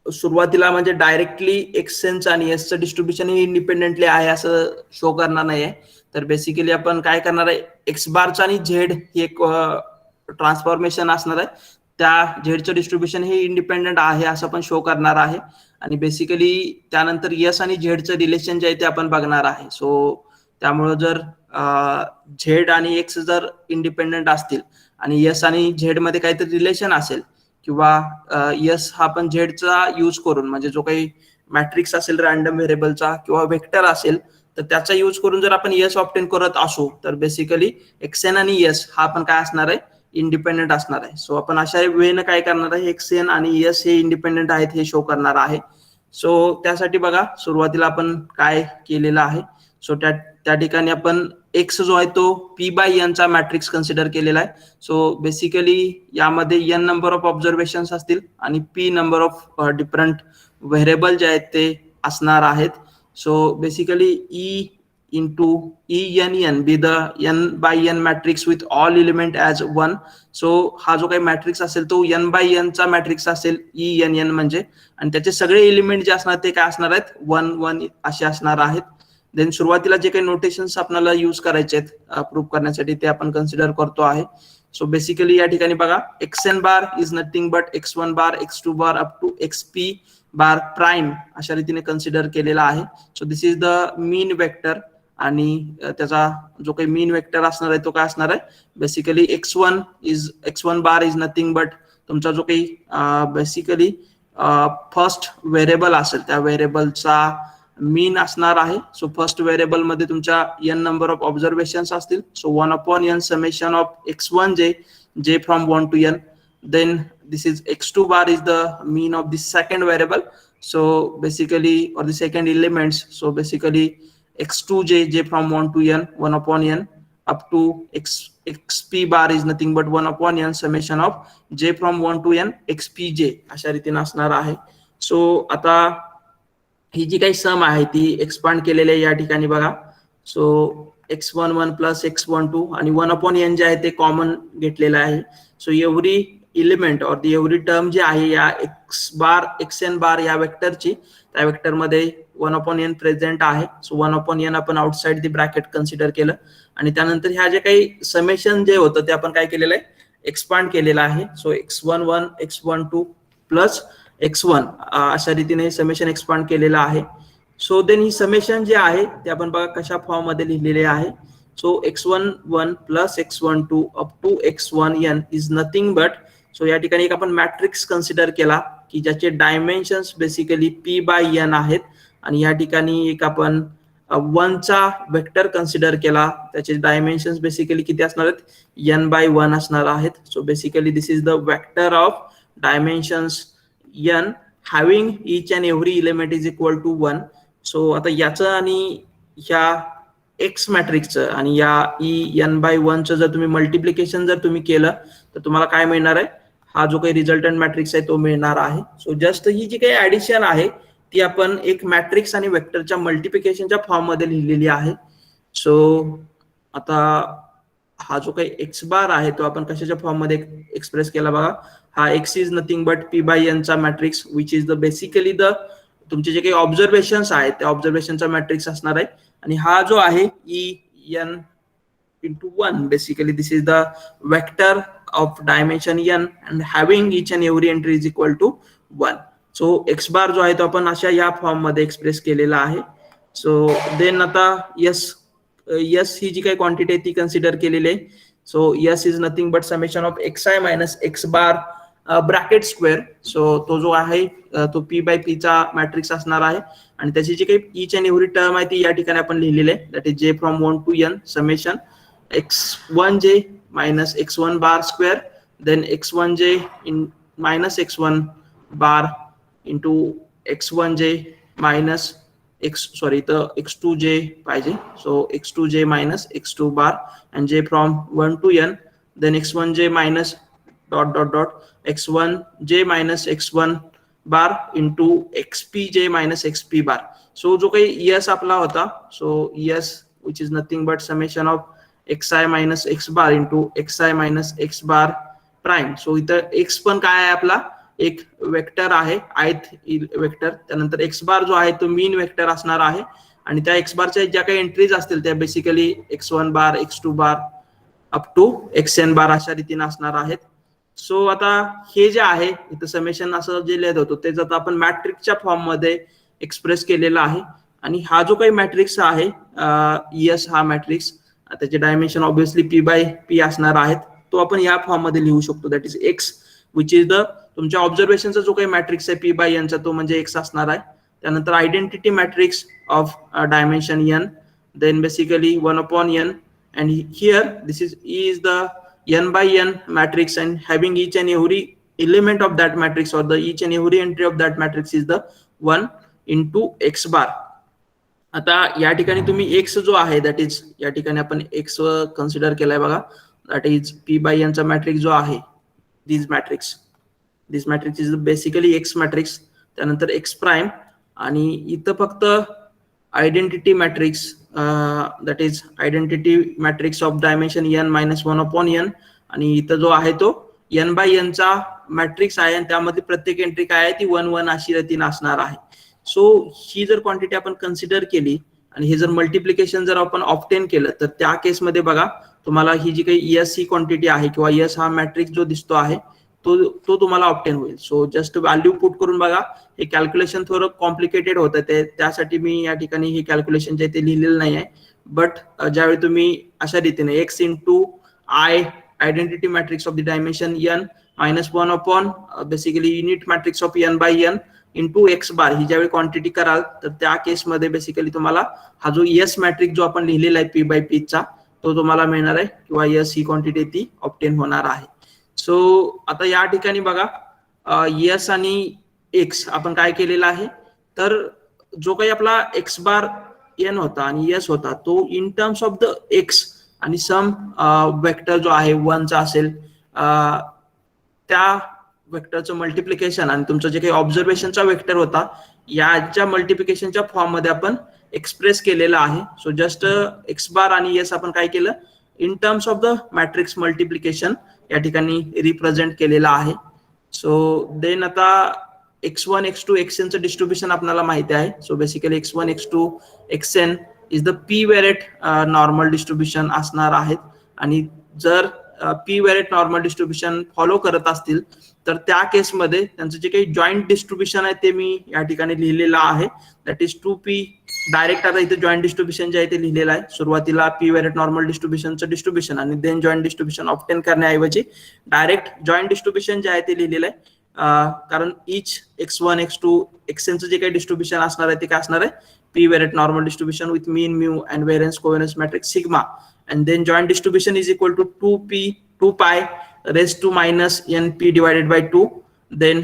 सुरुवातीला म्हणजे डायरेक्टली एक्सचं आणि एसचं डिस्ट्रीब्युशन हे इंडिपेंडेंटली आहे असं शो करणार नाहीये. तर बेसिकली आपण काय करणार आहे, एक्स बारचं आणि झेड हे एक ट्रान्सफॉर्मेशन असणार आहे, त्या झेडचं डिस्ट्रीब्युशन हे इंडिपेंडंट आहे असं आपण शो करणार आहे. आणि बेसिकली त्यानंतर यस आणि झेडचं रिलेशन जे आहे ते आपण बघणार आहे. सो त्यामुळं जर झेड आणि एक्स जर इंडिपेंडंट असतील आणि यस आणि झेड मध्ये काहीतरी रिलेशन असेल किंवा यस हा पण झेडचा यूज करून म्हणजे जो काही मॅट्रिक्स असेल रॅन्डम व्हेरिएबलचा किंवा वेक्टर असेल तर त्याचा यूज करून जर आपण यस ऑब्टेन करत असू तर बेसिकली एक्स एन आणि यस हा पण काय असणार आहे, इंडिपेंडेंट असणार आहे. सो आपण अशा वेळेनं काय करणार आहे, एक्स एन आणि एस हे इंडिपेंडेंट आहेत हे शो करणार आहे. सो त्यासाठी बघा सुरुवातीला आपण काय केलेलं आहे. सो त्या ठिकाणी आपण एक्स जो आहे तो पी बाय एन चा मॅट्रिक्स कन्सिडर केलेला आहे. सो बेसिकली यामध्ये एन नंबर ऑफ ऑब्झर्वेशन्स असतील आणि P number of different variable जे आहेत ते असणार आहेत. So basically E into ENN be the n by n matrix with all element as 1. So हा जो काही मॅट्रिक्स असेल तो n by n चा मॅट्रिक्स असेल ENN म्हणजे, आणि त्याचे सगळे एलिमेंट जे असणार ते काय असणार आहेत 1 1 असे असणार आहेत. देन सुरुवातीला जे काही नोटेशन्स आपल्याला यूज करायचे आहेत प्रूव्ह करण्यासाठी ते आपण कन्सिडर करतो आहे. सो बेसिकली या ठिकाणी बघा xn bar is nothing but x1 bar x2 bar up to xp bar prime अशा रीतीने कन्सिडर केलेला आहे. So this is the mean vector आणि त्याचा जो काही मीन वेक्टर असणार आहे तो काय असणार आहे, basically x1 bar is nothing but तुमचा जो काही बेसिकली फर्स्ट व्हेरिएबल असेल त्या व्हेरिएबलचा मीन असणार आहे. सो फर्स्ट व्हेरिएबल मध्ये तुमच्या n नंबर ऑफ ऑब्झर्वेशन्स असतील. So 1/n summation of x1 j from 1 to n. Then this is x2 bar is the mean of the second variable. So basically, or the second elements. So basically x2j from 1 to n 1/n up to xp bar is nothing but 1/n summation of j from 1 to n xpj अशा रीतीने असणार आहे. So आता ही जी काही सम आहे ती expand केलेली आहे या ठिकाणी बघा. सो x11 प्लस x12 आणि 1/n जे आहे ते कॉमन घेतलेलं आहे. सो एव्हरी एलिमेंट और दी एव्हरी टर्म जे आहे या xn बार या वेक्टरची त्या वेक्टर मध्ये 1/n प्रेझेंट आहे. सो 1/n आपण आउटसाइड दी ब्रॅकेट कन्सिडर केलं आणि त्यानंतर ह्या जे काही समेशन जे होतं ते आपण काय केलेलं आहे, एक्सपांड केलेलं आहे. So x11 x12 plus x1 अशा रीतीने समेशन एक्सपांड केलेलं आहे. So then he summation j आहे ते आपण बघा कशा फॉर्म मध्ये लिहिलेले आहे. So x11 plus x12 up to x1n is nothing but, so या ठिकाणी एक आपण मॅट्रिक्स कन्सिडर केला की ज्याचे dimensions basically p by n आहेत आणि या ठिकाणी एक आपण 1 चा वेक्टर कन्सिडर केला, त्याचे डायमेन्शन्स बेसिकली किती असणार आहेत n बाय 1 असणार आहेत. So basically this is the vector of dimensions n having each and every element is equal to 1. So आता याचं आणि ह्या एक्स मॅट्रिक्सचं आणि या n बाय 1 चं जर तुम्ही मल्टिप्लिकेशन जर तुम्ही केलं तर तुम्हाला काय मिळणार आहे, हा जो काही रिझल्टंट मॅट्रिक्स आहे तो मिळणार आहे. सो जस्ट ही जी काही ऍडिशन आहे ती आपण एक मॅट्रिक्स आणि वेक्टरच्या मल्टिप्लिकेशनच्या फॉर्म मध्ये लिहिलेली आहे. सो आता हा जो काही एक्स बार आहे तो आपण कशाच्या फॉर्म मध्ये एक्सप्रेस केला बघा. हा x is nothing but p by n चा matrix which is the basically the तुमचे जे काही ऑब्झर्वेशन्स आहेत त्या ऑब्झर्वेशनचा मॅट्रिक्स असणार आहे. आणि हा जो आहे en into 1 basically this is the vector of dimension n and having each and every entry is equal to 1. So x बार जो आहे तो आपण अशा या फॉर्म मध्ये एक्सप्रेस केलेला आहे. सो देन आता यस ही जी काही क्वांटिटी आहे ती कन्सिडर केलेली आहे. So yes is nothing but summation of xi minus x bar bracket square. So तो जो आहे तो p बाय p चा मॅट्रिक्स असणार आहे आणि त्याची जी काही ईच अँड एव्हरी टर्म आहे ती या ठिकाणी आपण लिहिलेली आहे, that is j from 1 to n summation x1j minus x1 bar square then x1j in minus x1 bar into x1j minus x2j पाहिजे. So x2j minus x2 bar and j from 1 to n then x1j minus dot dot dot x1j minus x1 bar into xpj minus xp bar. So जो काही yes आपला होता, so yes which is nothing but summation of xi minus x bar into xi minus x bar prime. So इथं x पण काय आहे आपला एक वेक्टर आहे ith वेक्टर, त्यानंतर x बार जो आहे तो मीन वेक्टर असणार आहे आणि त्या x बारच्या ज्या काही एंट्रीज असतील त्या basically x1 bar x2 bar up to xn bar अशा रीतीने असणार आहेत. सो आता हे जे आहे इथं समेशन असं जे लिहित होतो ते जर आपण मॅट्रिक्सच्या फॉर्म मध्ये एक्सप्रेस केलेला आहे आणि हा जो काही मॅट्रिक्स आहे यस हा मॅट्रिक्स त्याचे dimension obviously p by p असणार आहेत, तो आपण या फॉर्म मध्ये लिहू शकतो, that is x which is the तुमच्या ऑब्झर्वेशनचा जो काही मॅट्रिक्स आहे p बाय n चा तो म्हणजे x असणार आहे. त्यानंतर identity matrix of dimension n, then basically 1/n and here this is E is the n by n matrix and having each and every element of that matrix or the each and every entry of that matrix is the 1 into x bar. आता या ठिकाणी तुम्ही x जो आहे that is या ठिकाणी आपण x consider केलाय बघा, that is p by n चा मॅट्रिक्स जो आहे this matrix is basically x matrix, त्यानंतर x प्राइम आणि इथं फक्त identity matrix that is identity matrix of dimension n minus 1 upon n आणि इथं जो आहे तो n बाय n चा मॅट्रिक्स आहे आणि त्यामध्ये प्रत्येक एंट्री काय आहे ती 1 1 अशी रीतीने असणार आहे. सो ही जर क्वांटिटी आपण कन्सिडर केली आणि हे जर मल्टिप्लिकेशन जर आपण ऑब्टेन केलं तर त्या केसमध्ये बघा तुम्हाला ही जी काही एस ही क्वांटिटी आहे किंवा एस हा मॅट्रिक्स जो दिसतो आहे तो तुम्हाला ऑब्टेन होईल. सो जस्ट व्हॅल्यू पुट करून बघा, हे कॅल्क्युलेशन थोडं कॉम्प्लिकेटेड होतं ते त्यासाठी मी या ठिकाणी हे कॅल्क्युलेशन जे ते लिहिलेलं नाही आहे. बट ज्यावेळी तुम्ही अशा रीतीने x into I identity matrix of the dimension n minus 1 upon basically unit matrix of n by n into x bar ही ज्यावेळी क्वांटिटी कराल तर त्या केसमध्ये बेसिकली तुम्हाला हा जो एस मॅट्रिक्स जो आपण लिहिलेला आहे पी बाय पी चा तो तुम्हाला मिळणार आहे किंवा एस ही क्वांटिटी ती ऑब्टेन होणार आहे. सो आता या ठिकाणी बघा एस आणि एक्स आपण काय केलेलं आहे तर जो काही आपला एक्स बार एन होता आणि एस होता तो in terms of the x आणि सम वेक्टर जो आहे 1 चा असेल त्या वेक्टरचं मल्टिप्लिकेशन आणि तुमचं जे काही ऑब्झर्वेशनचा वेक्टर होता याच्या मल्टिप्लिकेशनच्या फॉर्म मध्ये आपण एक्सप्रेस केलेला आहे. सो जस्ट एक्स बार आणि एस आपण काय केलं in terms of the matrix multiplication या ठिकाणी रिप्रेझेंट केलेला आहे. सो देन आता x1 x2 xn चं डिस्ट्रीब्युशन आपल्याला माहिती आहे. So basically x1 x2 xn is the p variate normal distribution असणार आहेत आणि जर p variate normal distribution follow करत असतील तर त्या केसमध्ये त्यांचं जे काही जॉईंट डिस्ट्रीब्युशन आहे ते मी या ठिकाणी लिहिलेलं आहे दॅट इज 2p डायरेक्ट. आता इथे जॉईंट डिस्ट्रीब्युशन जे आहे ते लिहिलेलं आहे, सुरुवातीला p वेरेट नॉर्मल डिस्ट्रीब्युशनचं डिस्ट्रीब्युशन आणि देन जॉईंट डिस्ट्रीब्युशन ऑब्टेन करण्याऐवजी डायरेक्ट जॉईंट डिस्ट्रीब्युशन जे आहे ते लिहिलेलं आहे. कारण इच x1 x2 xn चं जे काही डिस्ट्रीब्युशन असणार आहे ते काय असणार आहे p variate normal distribution with mean mu and variance covariance matrix sigma and then joint distribution is equal to 2 pi raised to minus np divided by 2, then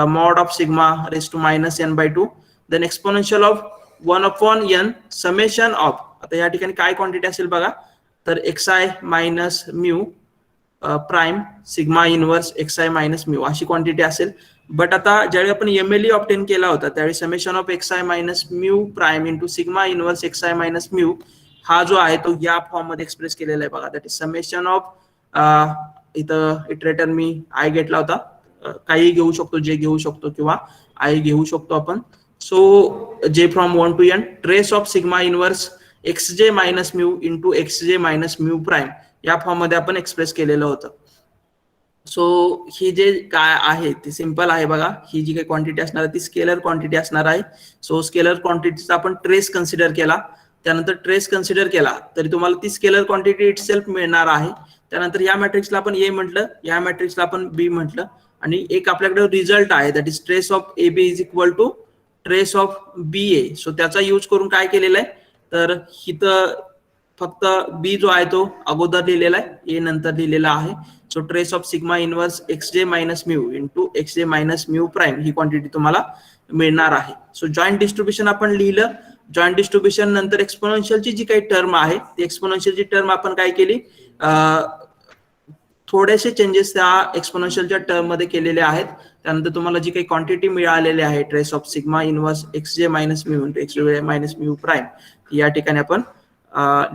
mod of sigma raised to minus n by 2, then exponential of 1 upon n summation of, आता या ठिकाणी काय quantity असेल बघा तर xi minus mu prime sigma inverse xi minus mu अशी quantity असेल. But आता ज्यावेळी आपण एमएलई ऑब्टेन केला होता त्यावेळी summation of xi minus mu prime into sigma inverse xi minus mu हा जो आहे तो या फॉर्म मध्ये एक्सप्रेस केलेला आहे बघा, दॅट इज समेशन ऑफ इथं इटरेटर मी आय घेतला होता, काही घेऊ शकतो जे घेऊ शकतो किंवा आय घेऊ शकतो आपण. सो जे from 1 to n trace of sigma inverse xj minus mu into xj minus mu prime या फॉर्म मध्ये आपण एक्सप्रेस केलेलं होतं. सो ही जे काय आहे ती सिंपल आहे बघा, ही जी काही क्वांटिटी असणार आहे ती स्केलर क्वांटिटी असणार आहे. सो स्केलर क्वांटिटीचा आपण ट्रेस कन्सिडर केला, त्यानंतर ट्रेस कन्सिडर केला तरी तुम्हाला ती स्केलर क्वांटिटी इटसेल्फ मिळणार आहे. त्यानंतर या मॅट्रिक्सला आपण ए म्हटलं, या मॅट्रिक्सला आपण बी म्हटलं आणि एक आपल्याकडे रिझल्ट आहे that is trace of A B is equal to trace of B A. So त्याचा यूज करून काय केलेलं आहे तर इथं फक्त बी जो आहे तो अगोदर लिहिलेला आहे, ए नंतर लिहिलेला आहे. So trace of sigma inverse XJ minus mu into XJ minus mu prime ही क्वांटिटी तुम्हाला मिळणार आहे. सो जॉईंट डिस्ट्रीब्युशन आपण लिहिलं, जॉईंट डिस्ट्रीब्युशन नंतर एक्सपोनेन्शियलची जी काही टर्म आहे ती एक्सपोनेन्शियलची टर्म आपण काय केली थोडेसे चेंजेस त्या एक्सपोनेन्शियलच्या टर्म मध्ये केलेले आहेत. त्यानंतर तुम्हाला जी काही क्वांटिटी मिळालेली आहे trace of sigma inverse XJ minus mu into XJ minus mu prime या ठिकाणी आपण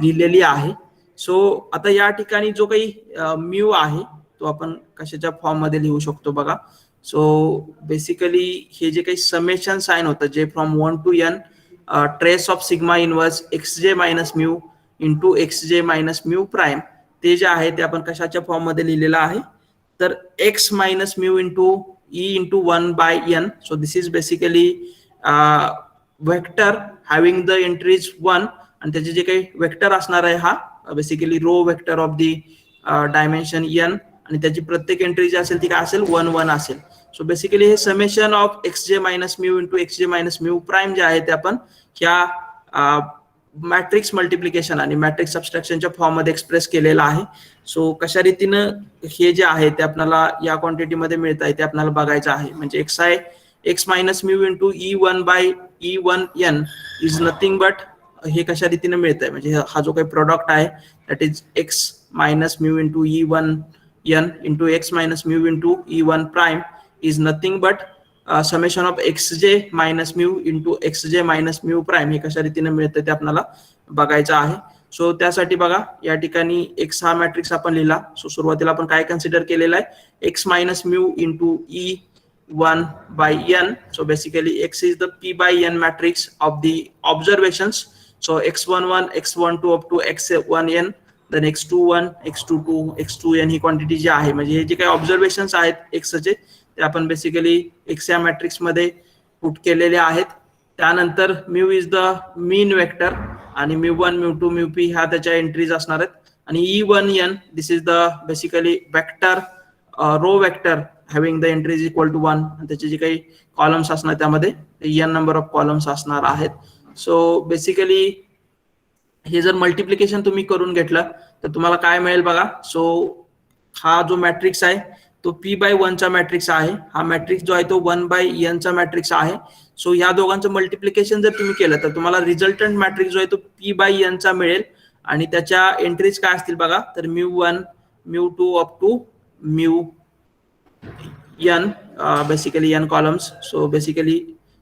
लिहिलेली आहे. सो आता या ठिकाणी जो काही म्यू आहे तो आपण कशाच्या फॉर्म मध्ये लिहू शकतो बघा. सो बेसिकली हे जे काही समेशन साइन होतं जे from 1 to n trace of sigma inverse xj minus mu into XJ minus mu prime ते जे आहे ते आपण कशाच्या फॉर्म मध्ये लिहिलेलं आहे तर x minus mu into e into 1 by n. So this is basically vector having the entries 1 आणि त्याचे जे काही वेक्टर असणार आहे हा basically row vector of the dimension n आणि त्याची प्रत्येक एंट्री जी असेल ती काय असेल 1 1 असेल. सो बेसिकली हे summation of XJ minus mu into XJ minus mu prime जे आहे ते आपण ह्या मॅट्रिक्स मल्टिप्लिकेशन आणि मॅट्रिक्स सबस्ट्रॅक्शनच्या फॉर्म मध्ये एक्सप्रेस केलेला आहे. सो कशा रीतीनं हे जे आहे ते आपल्याला या क्वांटिटी मध्ये मिळत आहे ते आपल्याला बघायचं आहे. म्हणजे x minus mu into E1 by E1 n is nothing but हे कशा रीतीने मिळत आहे म्हणजे हा जो काही प्रोडक्ट आहे that is x minus mu into E1 n into x minus mu into E1 prime is nothing but summation of XJ minus mu into XJ minus mu prime हे कशा रीतीने मिळतं ते आपल्याला बघायचं आहे. सो त्यासाठी बघा या ठिकाणी एक्स हा मॅट्रिक्स आपण लिहिला. सो सुरुवातीला आपण काय कन्सिडर केलेलं आहे x minus mu into E1 by n. So basically x is the p by n matrix of the observations. So x11, x12 up to x1n, then x21, x22, x2n he quantity जी आहे म्हणजे हे जे काही observations आहेत एक्सचे ते आपण basically x या matrix मध्ये पुट केलेले आहेत. त्यानंतर mu is the mean vector आणि म्यू1, म्यू2, म्यूपी ह्या त्याच्या एंट्रीज असणार आहेत. आणि E1n this is the basically vector row vector having the entries equal to 1 आणि त्याचे जे काही कॉलम्स असणार त्यामध्ये n नंबर ऑफ कॉलम्स असणार आहेत. सो बेसिकली हे जर मल्टिप्लिकेशन तुम्ही करून घेतलं तर तुम्हाला काय मिळेल बघा. सो हा जो मॅट्रिक्स आहे तो p बाय 1 चा मॅट्रिक्स आहे. हा मॅट्रिक्स जो आहे तो 1 बाय n चा मॅट्रिक्स आहे. सो या दोघांचं मल्टिप्लिकेशन जर तुम्ही केलं तर तुम्हाला रिझल्टंट मॅट्रिक्स जो आहे तो p बाय n चा मिळेल आणि त्याच्या एंट्रीज काय असतील बघा तर mu one, mu two up to mu n basically n columns. So basically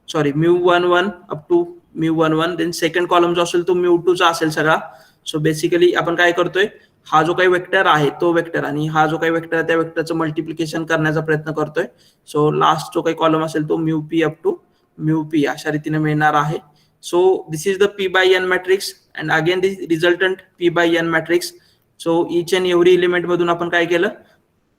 sorry mu one one up to mu one one then second column जो असेल तो म्यू2 चा असेल सगळा. सो बेसिकली आपण काय करतोय हा जो काही वेक्टर आहे तो वेक्टर आणि हा जो काही वेक्टर आहे त्या वेक्टरचं मल्टिप्लिकेशन करण्याचा प्रयत्न करतोय. सो लास्ट जो काही कॉलम असेल तो mu p up to mu p अशा रीतीने मिळणार आहे. So this is the p by n matrix and again this resultant p by n matrix. So each and every element मधून आपण काय केलं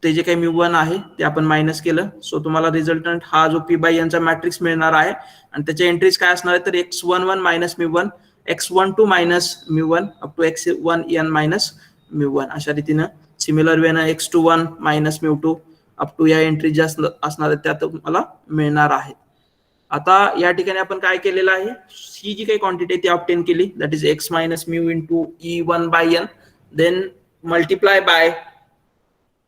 ते जे काही म्यू1 आहे ते आपण मायनस केलं. सो तुम्हाला रिझल्टंट हा जो p बाय n चा मॅट्रिक्स मिळणार आहे आणि त्याच्या एंट्रीज काय असणार आहे तर x11 minus mu one, x12 minus mu one up to x1n minus mu one अशा रीतीनं. सिमिलर वेनं x21 minus mu two up to या एंट्री ज्या असणार आहेत त्या तुम्हाला मिळणार आहेत. आता या ठिकाणी आपण काय केलेलं आहे ही जी काही क्वांटिटी ती ऑब्टेन केली that is x minus mu into E1 by n then multiply by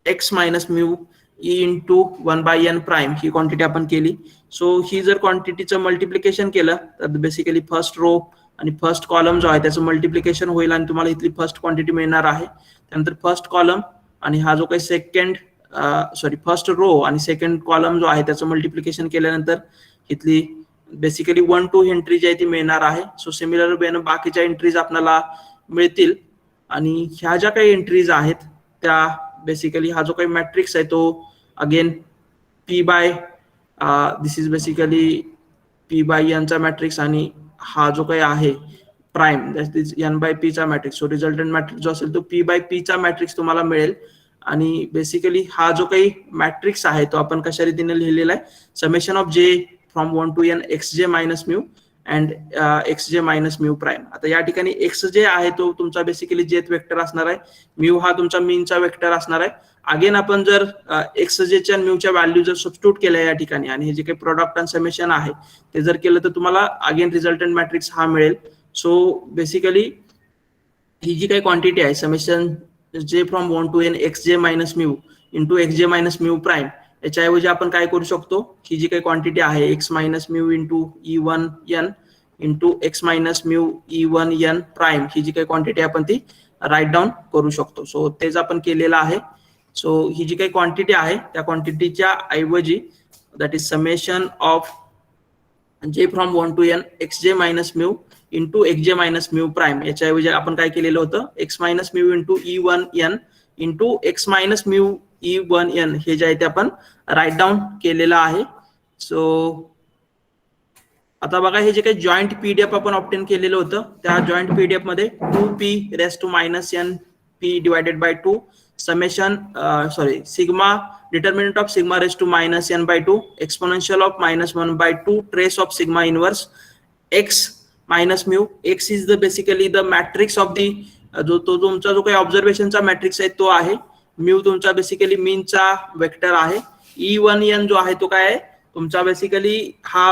x minus mu e into 1 by n prime ही क्वांटिटी आपण केली. सो ही जर क्वांटिटीचं मल्टिप्लिकेशन केलं तर बेसिकली फर्स्ट रो आणि फर्स्ट कॉलम जो आहे त्याचं मल्टिप्लिकेशन होईल आणि तुम्हाला इथली फर्स्ट क्वांटिटी मिळणार आहे. त्यानंतर फर्स्ट कॉलम आणि हा जो काही फर्स्ट रो आणि सेकंड कॉलम जो आहे त्याचं मल्टिप्लिकेशन केल्यानंतर इथली बेसिकली 1 2 एंट्री जी आहे ती मिळणार आहे. सो सिमिलर वेनं बाकीच्या एंट्रीज आपल्याला मिळतील आणि ह्या ज्या काही एंट्रीज आहेत त्या बेसिकली हा जो काही मॅट्रिक्स आहे तो again p by this is basically p by n चा मॅट्रिक्स आणि हा जो काही आहे prime that is n by p चा मॅट्रिक्स. सो रिझल्टंट मॅट्रिक्स जो असेल तो p बाय p चा मॅट्रिक्स तुम्हाला मिळेल आणि बेसिकली हा जो काही मॅट्रिक्स आहे तो आपण कशा रीतीने लिहिलेला आहे summation of j from 1 to n xj minus mu and xj minus mu prime. आता या ठिकाणी x जे आहे तो तुमचा बेसिकली जेथ वेक्टर असणार आहे, म्यू हा तुमचा मीनचा वेक्टर असणार आहे. अगेन आपण जर xj च्या म्यूच्या व्हॅल्यू जर सबस्टिट्यूट केल्या या ठिकाणी आणि हे जे काही प्रोडक्ट आणि समेशन आहे ते जर केलं तर तुम्हाला अगेन रिझल्टंट मॅट्रिक्स हा मिळेल. सो बेसिकली ही जी काही क्वांटिटी आहे समेशन जे from 1 to n xj minus mu into xj minus mu prime याच्याऐवजी आपण काय करू शकतो ही जी काही क्वांटिटी आहे x minus mu into E1 n into x minus mu E1 n prime ही जी काही क्वांटिटी आपण ती राईट डाऊन करू शकतो. सो तेच आपण केलेलं आहे. सो ही जी काही क्वांटिटी आहे त्या क्वांटिटीच्या ऐवजी दॅट इज समेशन ऑफ जे from 1 to n xj minus mu into xj minus mu prime याच्याऐवजी आपण काय केलेलं होतं x minus mu into E1 n into x minus mu E1 n हे जे आहे ते आपण राईट डाऊन केलेलं आहे. सो आता बघा हे जे काही जॉईंट पीडीएफ आपण ऑब्टेन केलेलं होतं त्या जॉईंट पीडीएफ मध्ये 2p raise to minus n p divided by 2 summation sigma determinant of sigma raise to minus n by 2 exponential of minus 1 by 2 trace of sigma inverse x minus mu. x is the basically the matrix of the जो तुमचा जो काही ऑब्झर्वेशनचा matrix आहे तो आहे. Mu तुमचा basically मीनचा vector आहे. E1 n जो आहे तो काय आहे तुमचा बेसिकली हा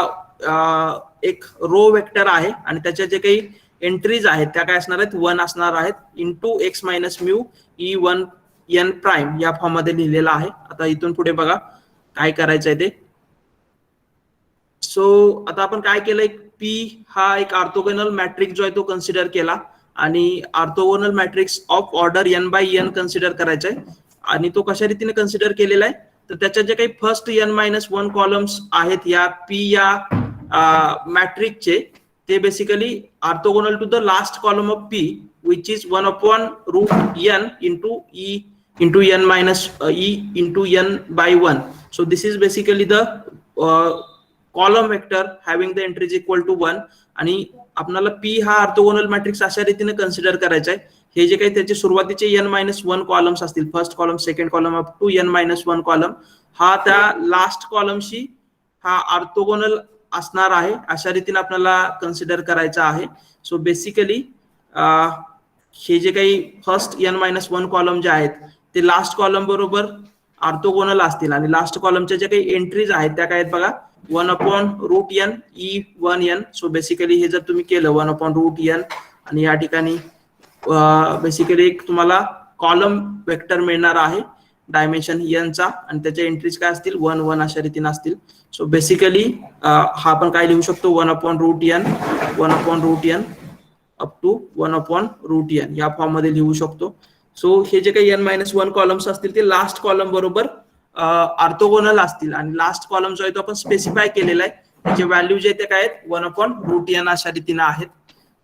एक रो वेक्टर आहे आणि त्याच्या जे काही एंट्रीज आहेत त्या काय असणार आहेत 1 असणार आहेत into x minus mu e 1 n prime या फॉर्म मध्ये लिहिलेला आहे. आता इथून पुढे बघा काय करायचं आहे ते. सो आता आपण काय केलंय, पी हा एक ऑर्थोगोनल मॅट्रिक्स जो आहे तो कन्सिडर केला आणि orthogonal matrix of order n by n consider करायचा आहे. आणि तो कशा रीतीने कन्सिडर केलेला आहे, तर त्याच्यात जे काही फर्स्ट एन मायनस 1 कॉलम्स आहेत या पी या मॅट्रिक्सचे, ते basically orthogonal to the last column of p which is 1/√n into n minus e into n by 1. So this is basically the column vector having the entries equal to 1. आणि आपल्याला p हा orthogonal matrix अशा रीतीने consider करायचा आहे, हे जे काही त्याचे सुरुवातीचे n-1 कॉलम्स असतील, first column second column up to n-1 column, हा त्या लास्ट कॉलमशी हा ऑर्थोगोनल असणार आहे अशा रीतीने आपल्याला कन्सिडर करायचा आहे. सो बेसिकली हे जे काही फर्स्ट n-1 कॉलम जे आहेत ते लास्ट कॉलम बरोबर ऑर्थोगोनल असतील आणि लास्ट कॉलमच्या ज्या काही एंट्रीज आहेत त्या काय आहेत बघा 1/√n e1n. सो बेसिकली हे जर तुम्ही केलं 1/√n आणि या ठिकाणी बेसिकली एक तुम्हाला कॉलम वेक्टर मिळणार आहे डायमेन्शन n चा आणि त्याच्या एंट्रीज काय असतील 1 1 अशा रीतीने असतील. सो बेसिकली हा आपण काय लिहू शकतो 1/√n अप टू 1/√n या फॉर्म मध्ये लिहू शकतो. सो हे जे काही n-1 कॉलम्स असतील ते लास्ट कॉलम बरोबर ऑर्थोगोनल असतील आणि लास्ट कॉलम जो आहे तो आपण स्पेसिफाय केलेला आहे, त्याचे व्हॅल्यू जे ते काय आहेत 1/√n अशा रीतीने आहेत.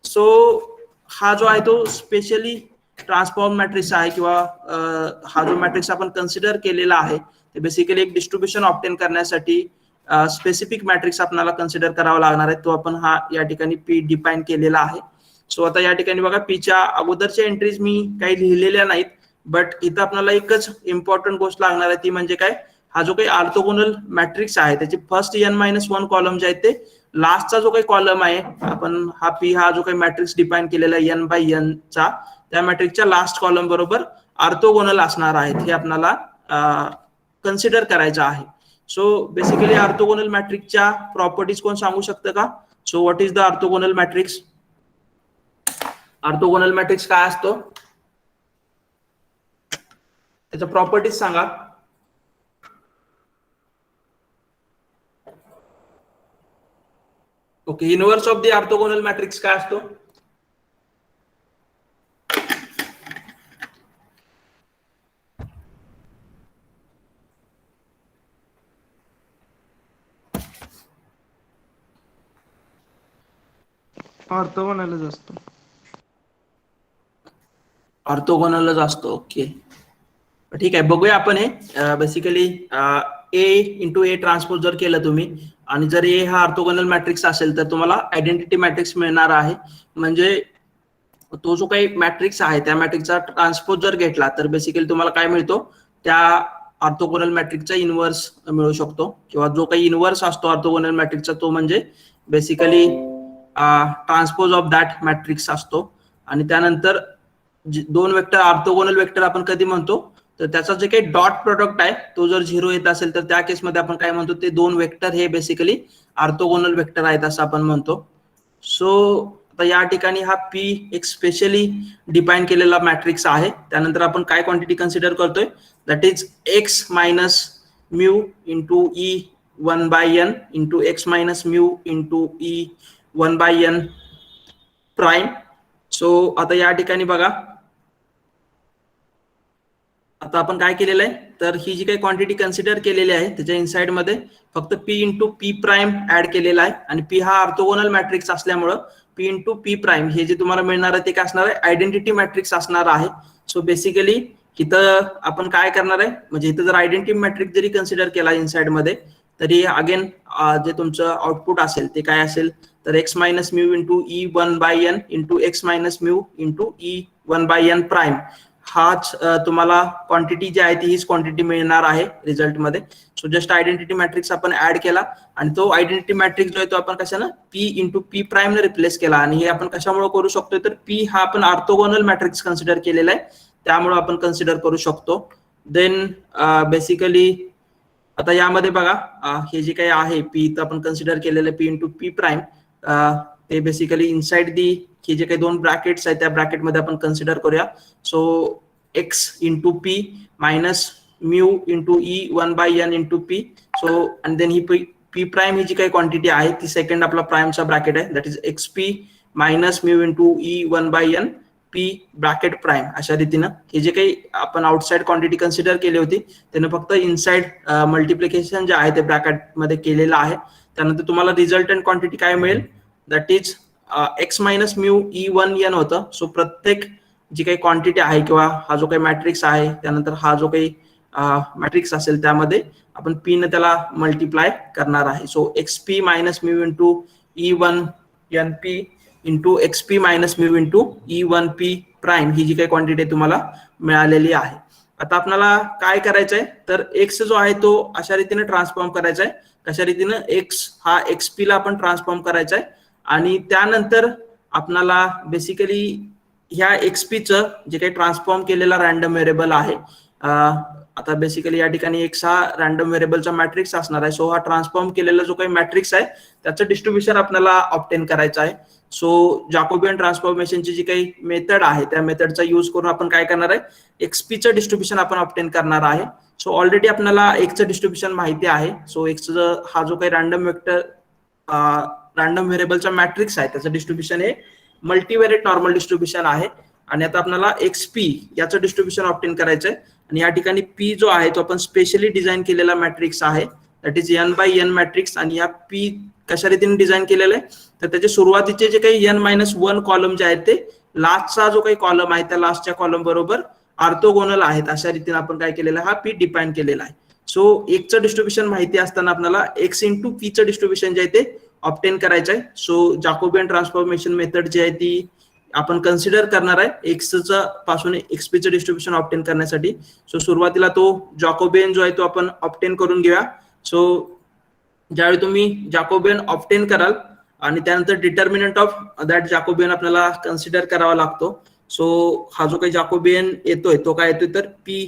सो हा जो आहे तो स्पेशली ट्रान्सफॉर्म मॅट्रिक्स आहे किंवा हा जो मॅट्रिक्स आपण कन्सिडर केलेला आहे ते बेसिकली एक डिस्ट्रीब्युशन ऑब्टेन करण्यासाठी स्पेसिफिक मॅट्रिक्स आपल्याला कन्सिडर करावा लागणार आहे, तो आपण हा या ठिकाणी पी डिफाईन केलेला आहे. सो आता या ठिकाणी बघा पीच्या अगोदरच्या एंट्रीज मी काही लिहिलेल्या नाहीत, बट इथं आपल्याला एकच इम्पॉर्टंट गोष्ट लागणार आहे ती म्हणजे काय, हा जो काही ऑर्थोगोनल मॅट्रिक्स आहे त्याचे फर्स्ट n-1 कॉलम जे आहेत ते लास्टचा जो काही कॉलम आहे, आपण हा पी हा जो काही मॅट्रिक्स डिफाईन केलेला आहे n/n चा, त्या मॅट्रिक्सच्या लास्ट कॉलम बरोबर ऑर्थोगोनल असणार आहेत हे आपल्याला कन्सिडर करायचं आहे. सो बेसिकली ऑर्थोगोनल मॅट्रिक्सच्या प्रॉपर्टीज कोण सांगू शकतं का? So what is the orthogonal matrix? Orthogonal matrix काय असतो, त्याच्या प्रॉपर्टीज सांगा. Okay, inverse of the orthogonal matrix काय असतो? ऑर्थोगोनलच असतो. ऑर्थोगोनलच असतो. ओके, ठीक आहे, बघूया आपण हे. बेसिकली ए इंटू ए ट्रान्सपोज जर केलं तुम्ही आणि जर ए हा ऑर्थोगोनल मॅट्रिक्स असेल तर तुम्हाला आयडेंटिटी मॅट्रिक्स मिळणार आहे. म्हणजे तो जो काही मॅट्रिक्स आहे त्या मॅट्रिक्सचा ट्रान्सपोज जर घेतला तर बेसिकली तुम्हाला काय मिळतो, त्या ऑर्थोगोनल मॅट्रिक्सचा इनव्हर्स मिळू शकतो किंवा जो काही इनव्हर्स असतो ऑर्थोगोनल मॅट्रिक्सचा तो म्हणजे basically transpose of that matrix असतो. आणि त्यानंतर दोन वेक्टर ऑर्थोगोनल वेक्टर आपण कधी म्हणतो, तर त्याचा जे काही डॉट प्रोडक्ट आहे तो जर 0 येत असेल तर त्या केसमध्ये आपण काय म्हणतो, ते दोन वेक्टर हे बेसिकली ऑर्थोगोनल वेक्टर आहेत असं आपण म्हणतो. सो आता या ठिकाणी हा पी एक स्पेशली डिफाईन केलेला मॅट्रिक्स आहे. त्यानंतर आपण काय क्वांटिटी कन्सिडर करतोय, that is x minus mu into E 1/n into x minus mu into E 1/n prime. So आता या ठिकाणी बघा, आता आपण काय केलेलं आहे, तर ही जी काही क्वांटिटी कन्सिडर केलेली आहे त्याच्या इनसाइड मध्ये फक्त p into p prime add केलेला आहे आणि पी हा ऑर्थोगोनल मॅट्रिक्स असल्यामुळं पी इंटू पी प्राईम हे जे तुम्हाला मिळणार आहे ते काय असणार आहे, आयडेंटिटी मॅट्रिक्स असणार आहे. सो बेसिकली इथं आपण काय करणार आहे, म्हणजे इथं जर आयडेंटिटी मॅट्रिक्स जरी कन्सिडर केला इनसाइड मध्ये तरी अगेन जे तुमचं आउटपुट असेल ते काय असेल, तर x minus mu into E 1/n into x minus mu into E 1/n prime हाच तुम्हाला क्वांटिटी जी आहे ती हीच क्वांटिटी मिळणार आहे रिझल्ट मध्ये. सो जस्ट आयडेंटिटी मॅट्रिक्स आपण ऍड केला आणि तो आयडेंटिटी मॅट्रिक्स जो आहे तो आपण कशानं पी इंटू पी प्राईम ने रिप्लेस केला. आणि हे आपण कशामुळे करू शकतो, तर पी हा आपण ऑर्थोगोनल मॅट्रिक्स कन्सिडर केलेला आहे त्यामुळे आपण कन्सिडर करू शकतो. देन बेसिकली आता यामध्ये बघा हे जे काही आहे पी तर आपण कन्सिडर केलेलं पी इंटू पी प्राईम, ते बेसिकली इनसाइड दी हे जे काही 2 ब्रॅकेट्स आहेत त्या ब्रॅकेटमध्ये आपण कन्सिडर करूया. So x into P minus mu into E 1/n into P. So आणि देन ही पी प्राइम ही जी काही क्वांटिटी आहे ती सेकंड आपला प्राइमचा ब्रॅकेट आहे, that is x p minus mu into E 1/n P bracket prime. अशा रीतीनं हे जे काही आपण आउटसाइड क्वांटिटी कन्सिडर केली होती त्यानं फक्त इनसाइड मल्टिप्लिकेशन जे आहे ते ब्रॅकेटमध्ये केलेलं आहे. त्यानंतर तुम्हाला रिझल्टंट क्वांटिटी काय मिळेल, that is x minus mu E 1n होतं. सो प्रत्येक जी काही क्वांटिटी आहे किंवा हा जो काही मॅट्रिक्स आहे त्यानंतर हा जो काही मॅट्रिक्स असेल त्यामध्ये आपण पी न त्याला मल्टिप्लाय करणार आहे. So x p minus mu into e 1n p into x p minus mu into e 1 p prime ही जी काही क्वांटिटी तुम्हाला मिळालेली आहे. आता आपल्याला काय करायचंय तर एक्स जो आहे तो अशा रीतीने ट्रान्सफॉर्म करायचा आहे. कशा रीतीनं एक्स हा एक्स पी ला आपण ट्रान्सफॉर्म करायचा आहे आणि त्यानंतर आपल्याला बेसिकली ह्या एक्सपीचं जे काही ट्रान्सफॉर्म केलेला रॅन्डम व्हेरिएबल आहे, आता बेसिकली या ठिकाणी एक्स हा रॅन्डम व्हेरिएबलचा मॅट्रिक्स असणार आहे. सो हा ट्रान्सफॉर्म केलेला जो काही मॅट्रिक्स आहे त्याचं डिस्ट्रीब्युशन आपल्याला ऑब्टेन करायचं आहे. सो जॅकोबियन ट्रान्सफॉर्मेशनची जी काही मेथड आहे त्या मेथडचा यूज करून आपण काय करणार आहे, एक्सपीचं डिस्ट्रीब्युशन आपण ऑब्टेन करणार आहे. सो ऑलरेडी आपल्याला एक्सचं डिस्ट्रीब्युशन माहिती आहे. सो एक्सचं हा जो काही रॅन्डम व्हेरिएबलचा मॅट्रिक्स आहे त्याचं डिस्ट्रीब्युशन हे मल्टीव्हेरिएट नॉर्मल डिस्ट्रीब्युशन आहे. आणि आता आपल्याला एक्स पी याचं डिस्ट्रीब्युशन ऑब्टेन करायचं आहे. आणि या ठिकाणी पी जो आहे तो आपण स्पेशली डिझाईन केलेला मॅट्रिक्स आहे, दॅट इज n/n मॅट्रिक्स. आणि या पी कशा रीतीने डिझाईन केलेलं आहे तर त्याचे सुरुवातीचे जे काही n-1 कॉलम जे आहेत ते लास्टचा जो काही कॉलम आहे त्या लास्टच्या कॉलम बरोबर ऑर्थोगोनल आहेत. अशा रीतीने आपण काय केलेलं हा पी डिफाईन केलेला आहे. सो एक्सचं डिस्ट्रीब्युशन माहिती असताना आपल्याला एक्स इंटू पीचं डिस्ट्रीब्युशन जे आहे ते ऑब्टेन करायचं आहे. सो जॅकोबियन ट्रान्सफॉर्मेशन मेथड जी आहे ती आपण कन्सिडर करणार आहे एक्सचं पासून एक्सपीचं डिस्ट्रीब्युशन ऑब्टेन करण्यासाठी. सो सुरुवातीला तो जॅकोबियन जो आहे तो आपण ऑब्टेन करून घेऊया. सो ज्यावेळी तुम्ही जॅकोबियन ऑब्टेन कराल आणि त्यानंतर डिटर्मिनंट ऑफ दॅट जॅकोबियन आपल्याला कन्सिडर करावा लागतो. सो हा जो काही जॅकोबियन येतोय तो काय येतोय तर पी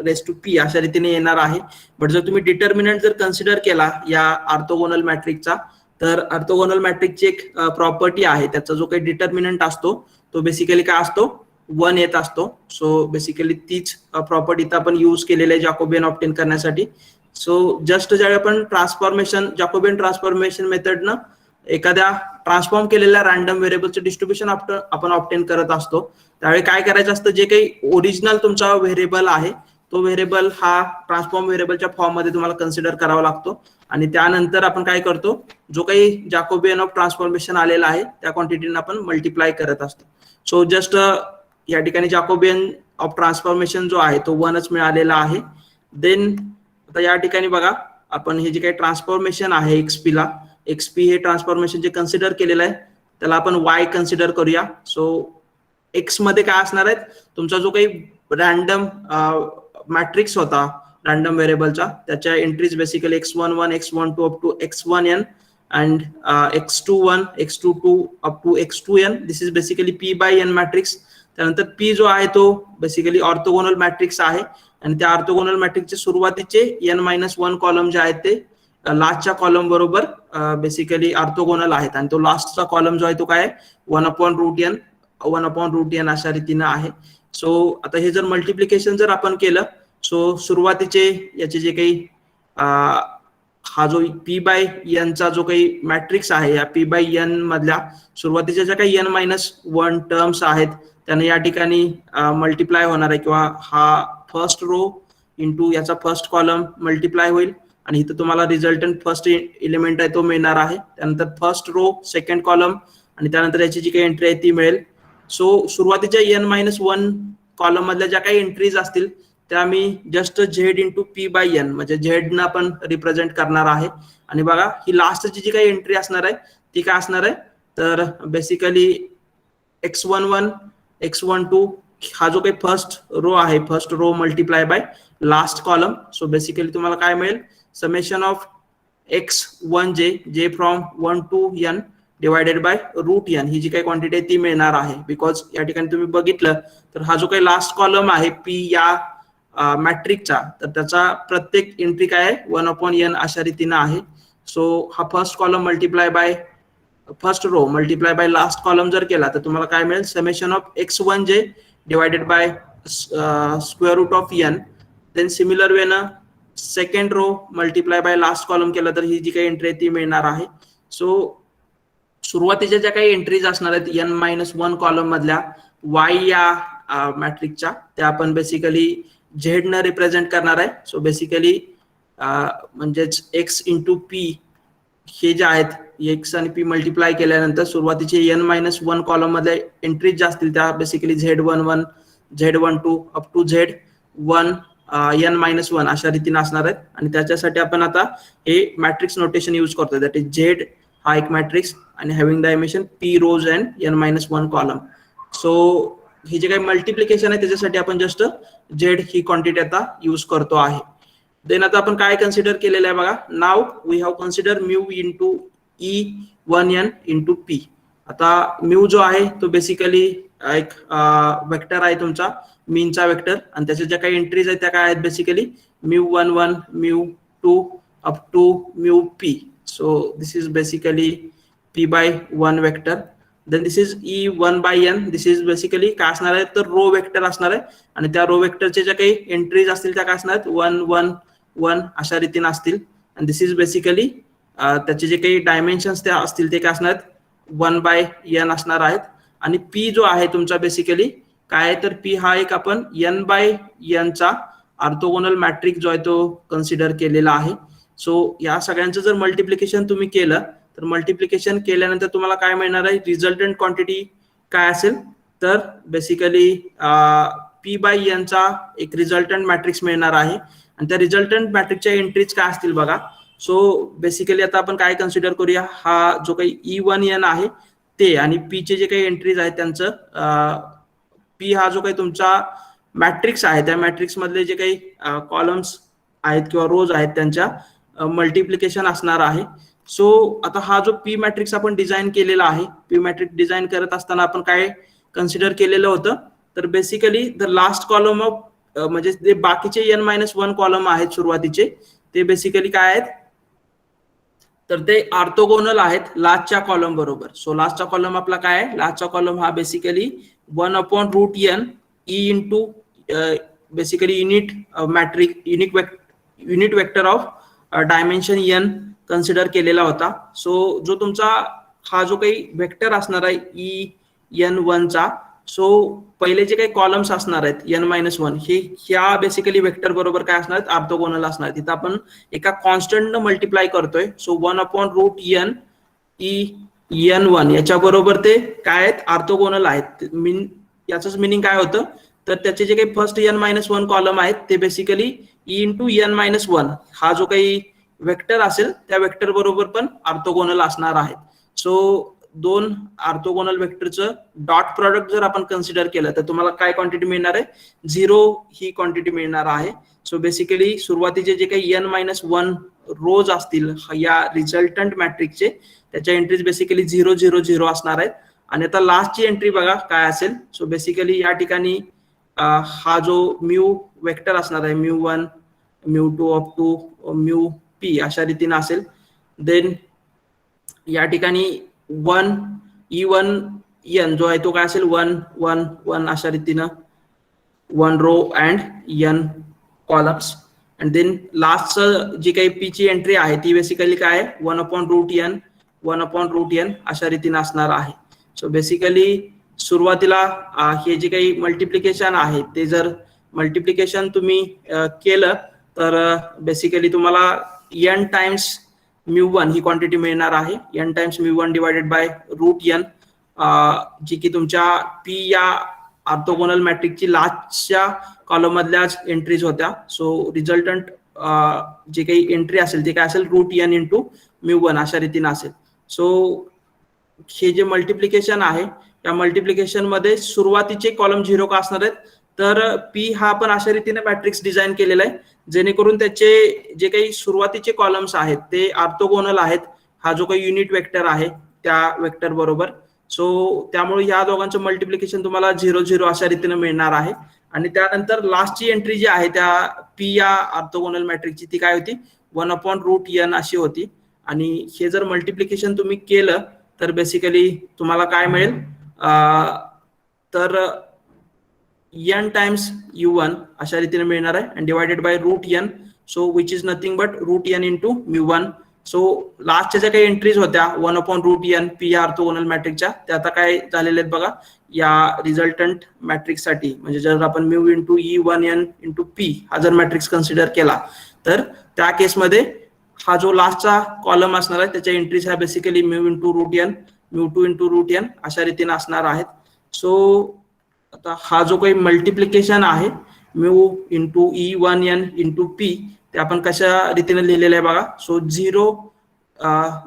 रेस टू पी अशा रीतीने येणार आहे. बट जर तुम्ही डिटर्मिनंट जर कन्सिडर केला या ऑर्थोगोनल मॅट्रिक्सचा तर ऑर्थोगोनल मॅट्रिक्सची एक प्रॉपर्टी आहे, त्याचा जो काही डिटर्मिनंट असतो तो बेसिकली काय असतो 1 येत असतो. सो बेसिकली तीच प्रॉपर्टी आपण यूज केलेली आहे जॅकोबियन ऑब्टेन करण्यासाठी. सो जस्ट ज्यावेळी आपण जॅकोबियन ट्रान्सफॉर्मेशन मेथडनं एखाद्या ट्रान्सफॉर्म केलेल्या रॅन्डम व्हेरिएबलचं डिस्ट्रीब्युशन आपण ऑब्टेन करत असतो त्यावेळी काय करायचं असतं, जे काही ओरिजिनल तुमचा व्हेरिएबल आहे तो व्हेरिएबल हा ट्रान्सफॉर्म व्हेरिएबलच्या फॉर्म मध्ये तुम्हाला कन्सिडर करावा लागतो. आणि त्यानंतर आपण काय करतो, जो काही जॅकोबियन ऑफ ट्रान्सफॉर्मेशन आलेला आहे त्या क्वांटिटीने आपण मल्टिप्लाय करत असतो. सो जस्ट या ठिकाणी जॅकोबियन ऑफ ट्रान्सफॉर्मेशन जो आहे तो 1च मिळालेला आहे. देन आता या ठिकाणी बघा आपण हे जे काही ट्रान्सफॉर्मेशन आहे एक्सपी हे ट्रान्सफॉर्मेशन जे कन्सिडर केलेलं आहे त्याला आपण वाय कन्सिडर करूया. सो एक्स मध्ये काय असणार आहेत, तुमचा जो काही रॅन्डम मॅट्रिक्स होता रॅन्डम व्हेरिएबलचा त्याच्या entries basically x11 x12 up to x1n and x21 x22 up to x2n. This is basically p/n matrix. त्यानंतर p जो आहे तो बेसिकली ऑर्थोगोनल मॅट्रिक्स आहे आणि त्या ऑर्थोगोनल मॅट्रिक्सचे सुरुवातीचे n-1 कॉलम जे आहेत ते लास्टच्या कॉलम बरोबर बेसिकली ऑर्थोगोनल आहेत आणि तो लास्टचा कॉलम जो आहे तो काय 1/√n अशा रीतीनं आहे. सो आता हे जर मल्टिप्लिकेशन जर आपण केलं सो सुरुवातीचे याचे जे काही हा जो p/n चा जो काही मॅट्रिक्स आहे या p/n मधल्या सुरुवातीच्या ज्या काही n-1 टर्म्स आहेत त्याने या ठिकाणी मल्टिप्लाय होणार आहे किंवा हा फर्स्ट रो इंटू याचा फर्स्ट कॉलम मल्टिप्लाय होईल आणि इथं तुम्हाला रिझल्टंट फर्स्ट एलिमेंट आहे तो मिळणार आहे. त्यानंतर फर्स्ट रो सेकंड कॉलम आणि त्यानंतर याची जी काही एंट्री आहे ती मिळेल. सो सुरुवातीच्या n-1 कॉलम मधल्या ज्या काही एंट्रीज असतील त्या मी जस्ट झेड इंटू p/n म्हणजे झेड न आपण रिप्रेझेंट करणार आहे. आणि बघा ही लास्टची जी काही एंट्री असणार आहे ती काय असणार आहे तर बेसिकली x11 x12 हा जो काही फर्स्ट रो आहे first row multiply by last column. So basically तुम्हाला काय मिळेल summation of x1j from 1 to n divided by √n ही जी काही क्वांटिटी आहे ती मिळणार आहे. बिकॉज या ठिकाणी तुम्ही बघितलं तर हा जो काही लास्ट कॉलम आहे p या मॅट्रिकचा तर त्याचा प्रत्येक एंट्री काय आहे 1/n अशा रीतीनं आहे. सो हा first column multiply by first row multiply by last column जर केला तर तुम्हाला काय मिळेल, summation of x1j divided by square root of n. Then similar way ना second row multiply by last column केला तर ही जी काही एंट्री आहे ती मिळणार आहे. सो सुरुवातीच्या ज्या काही एंट्रीज असणार आहेत n-1 कॉलम मधल्या y या मॅट्रिक्सच्या, त्या आपण बेसिकली z न रिप्रेझेंट करणार आहे. सो बेसिकली म्हणजेच x इंटू पी हे जे आहेत x आणि p मल्टिप्लाय केल्यानंतर सुरुवातीचे n-1 कॉलम मधल्या एंट्रीज ज्या असतील त्या basically z11 z12 up to z1 n-1 अशा रीतीने असणार आहेत. आणि त्याच्यासाठी आपण आता हे मॅट्रिक्स नोटेशन यूज करतोय, दॅट इज z हा एक मॅट्रिक्स आणि having dimension p rows and n-1 column. So हे जे काही मल्टिप्लिकेशन आहे त्याच्यासाठी आपण जस्ट z ही क्वांटिटी आता यूज करतो आहे. देन आता आपण काय कन्सिडर केलेलं आहे बघा, now we have consider mu into e1n into p. आता म्यू जो आहे तो बेसिकली एक वेक्टर आहे तुमचा मीनचा वेक्टर, आणि त्याच्या ज्या काही एंट्रीज आहेत त्या काय आहेत basically μ11 μ2 up to μp. So this is basically p by 1 vector. Then this is e1 by n. This is basically काय असणार आहे तर रो वेक्टर असणार आहे, आणि त्या रो वेक्टरचे ज्या काही एंट्रीज असतील त्या काय असणार आहेत 1 1 1 अशा रीतीने असतील. आणि दिस इज बेसिकली त्याचे जे काही डायमेन्शन्स त्या असतील ते काय असणार आहेत 1 by n असणार आहेत. आणि p जो आहे तुमचा बेसिकली काय आहे तर p हा एक आपण n by n चा ऑर्थोगोनल मॅट्रिक्स जो आहे तो कन्सिडर केलेला आहे. सो या सगळ्यांचं जर मल्टिप्लिकेशन तुम्ही केलं तर मल्टिप्लिकेशन केल्यानंतर तुम्हाला काय मिळणार आहे, रिझल्टंट क्वांटिटी काय असेल तर बेसिकली p बाय n चा एक रिझल्टंट मॅट्रिक्स मिळणार आहे. आणि त्या रिझल्टंट मॅट्रिक्सच्या एंट्रीज काय असतील बघा. सो बेसिकली आता आपण काय कन्सिडर करूया, हा जो काही e1n आहे ते आणि p चे जे काही एंट्रीज आहेत त्यांचं p हा जो काही तुमचा मॅट्रिक्स आहे त्या मॅट्रिक्स मधले जे काही कॉलम्स आहेत किंवा रोज आहेत त्यांच्या मल्टिप्लिकेशन असणार आहे. सो आता हा जो p मॅट्रिक्स आपण डिझाइन केलेला आहे, p मॅट्रिक्स डिझाइन करत असताना आपण काय कन्सिडर केलेलं होतं तर basically the last column of म्हणजे जे बाकीचे n-1 कॉलम आहेत सुरुवातीचे ते बेसिकली काय आहेत तर ते ऑर्थोगोनल आहेत लास्टच्या कॉलम बरोबर. सो लास्टचा कॉलम आपला काय आहे, लास्टचा कॉलम हा basically 1/√n e into basically unit matrix unit vector of dimension n consider केलेला होता. सो जो तुमचा हा जो काही वेक्टर असणार आहे en1 चा, सो पहिले जे काही कॉलम्स असणार आहेत n-1 हे ह्या बेसिकली वेक्टर बरोबर काय असणार आहेत ऑर्थोगोनल असणार. तिथं आपण एका कॉन्स्टंट न मल्टिप्लाय करतोय. सो 1/√n en1 याच्या बरोबर ते काय आहेत ऑर्थोगोनल आहेत. याचंच मिनिंग काय होतं तर त्याचे जे काही फर्स्ट n-1 कॉलम आहेत ते बेसिकली e इंटू n-1 हा जो काही वेक्टर असेल त्या वेक्टर बरोबर पण ऑर्थोगोनल असणार आहेत. सो दोन ऑर्थोगोनल वेक्टरचं डॉट प्रॉडक्ट जर आपण कन्सिडर केलं तर तुम्हाला काय क्वांटिटी मिळणार आहे, 0 ही क्वांटिटी मिळणार आहे. सो बेसिकली सुरुवातीचे जे काही n-1 रोज असतील या रिझल्टंट मॅट्रिक्सचे त्याच्या एंट्रीज बेसिकली 0 0 0 असणार आहेत. आणि आता लास्टची एंट्री बघा काय असेल. सो बेसिकली या ठिकाणी हा जो म्यू वेक्टर असणार आहे μ1 μ2 अप टू μp अशा रीतीने असेल. देन या ठिकाणी 1 e1n जो आहे तो काय असेल 1 1 1 अशा रीतीनं 1 row and n columns. And then लास्टचं जी काही p ची एंट्री आहे ती बेसिकली काय आहे 1/√n अशा रीतीने असणार आहे. सो बेसिकली सुरुवातीला हे जे काही मल्टिप्लिकेशन आहे ते जर मल्टिप्लिकेशन तुम्ही केलं तर बेसिकली तुम्हाला n टाइम्स μ1 ही क्वांटिटी मिळणार आहे. n times μ1 divided by √n जी की तुमच्या p या ऑर्थोगोनल मॅट्रिक्सची लास्टच्या कॉलम मधल्याच एंट्रीज होत्या. सो रिझल्टंट जे काही एंट्री असेल ते काय असेल √n इंटू μ1 अशा रीतीने असेल. सो हे जे मल्टिप्लिकेशन आहे या मल्टिप्लिकेशन मध्ये सुरुवातीचे कॉलम 0 का असणार आहेत तर p हा आपण अशा रीतीने मॅट्रिक्स डिझाइन केलेला आहे जेणेकरून त्याचे जे काही सुरुवातीचे कॉलम्स आहेत ते ऑर्थोगोनल आहेत हा जो काही युनिट वेक्टर आहे त्या वेक्टर बरोबर. सो त्यामुळे या दोघांचं मल्टिप्लिकेशन तुम्हाला 0 0 अशा रीतीने मिळणार आहे. आणि त्यानंतर लास्टची एंट्री जी आहे त्या p या ऑर्थोगोनल मॅट्रिक्सची ती काय होती 1/√n अशी होती. आणि हे जर मल्टिप्लिकेशन तुम्ही केलं तर बेसिकली तुम्हाला काय मिळेल, तर n टाइम्स u1 अशा रीतीने मिळणार आहे आणि divided by root n, so which is nothing but root n into μ1. So लास्टच्या ज्या काही एंट्रीज होत्या 1/√n पी ऑर्थोगोनल मॅट्रिक्सच्या, त्या आता काय झालेल्या आहेत बघा या रिझल्टंट मॅट्रिक्स साठी. म्हणजे जर आपण μ इंटू e1n इंटू p हा जर मॅट्रिक्स कन्सिडर केला तर त्या केसमध्ये हा जो लास्टचा कॉलम असणार आहे त्याच्या एंट्रीज ह्या basically μ into root n, μ2 into root n अशा रीतीने असणार आहेत. सो आता हा जो काही मल्टिप्लिकेशन आहे μ इंटू e1n इंटू p ते आपण कशा रीतीने लिहिलेलं आहे बघा. सो 0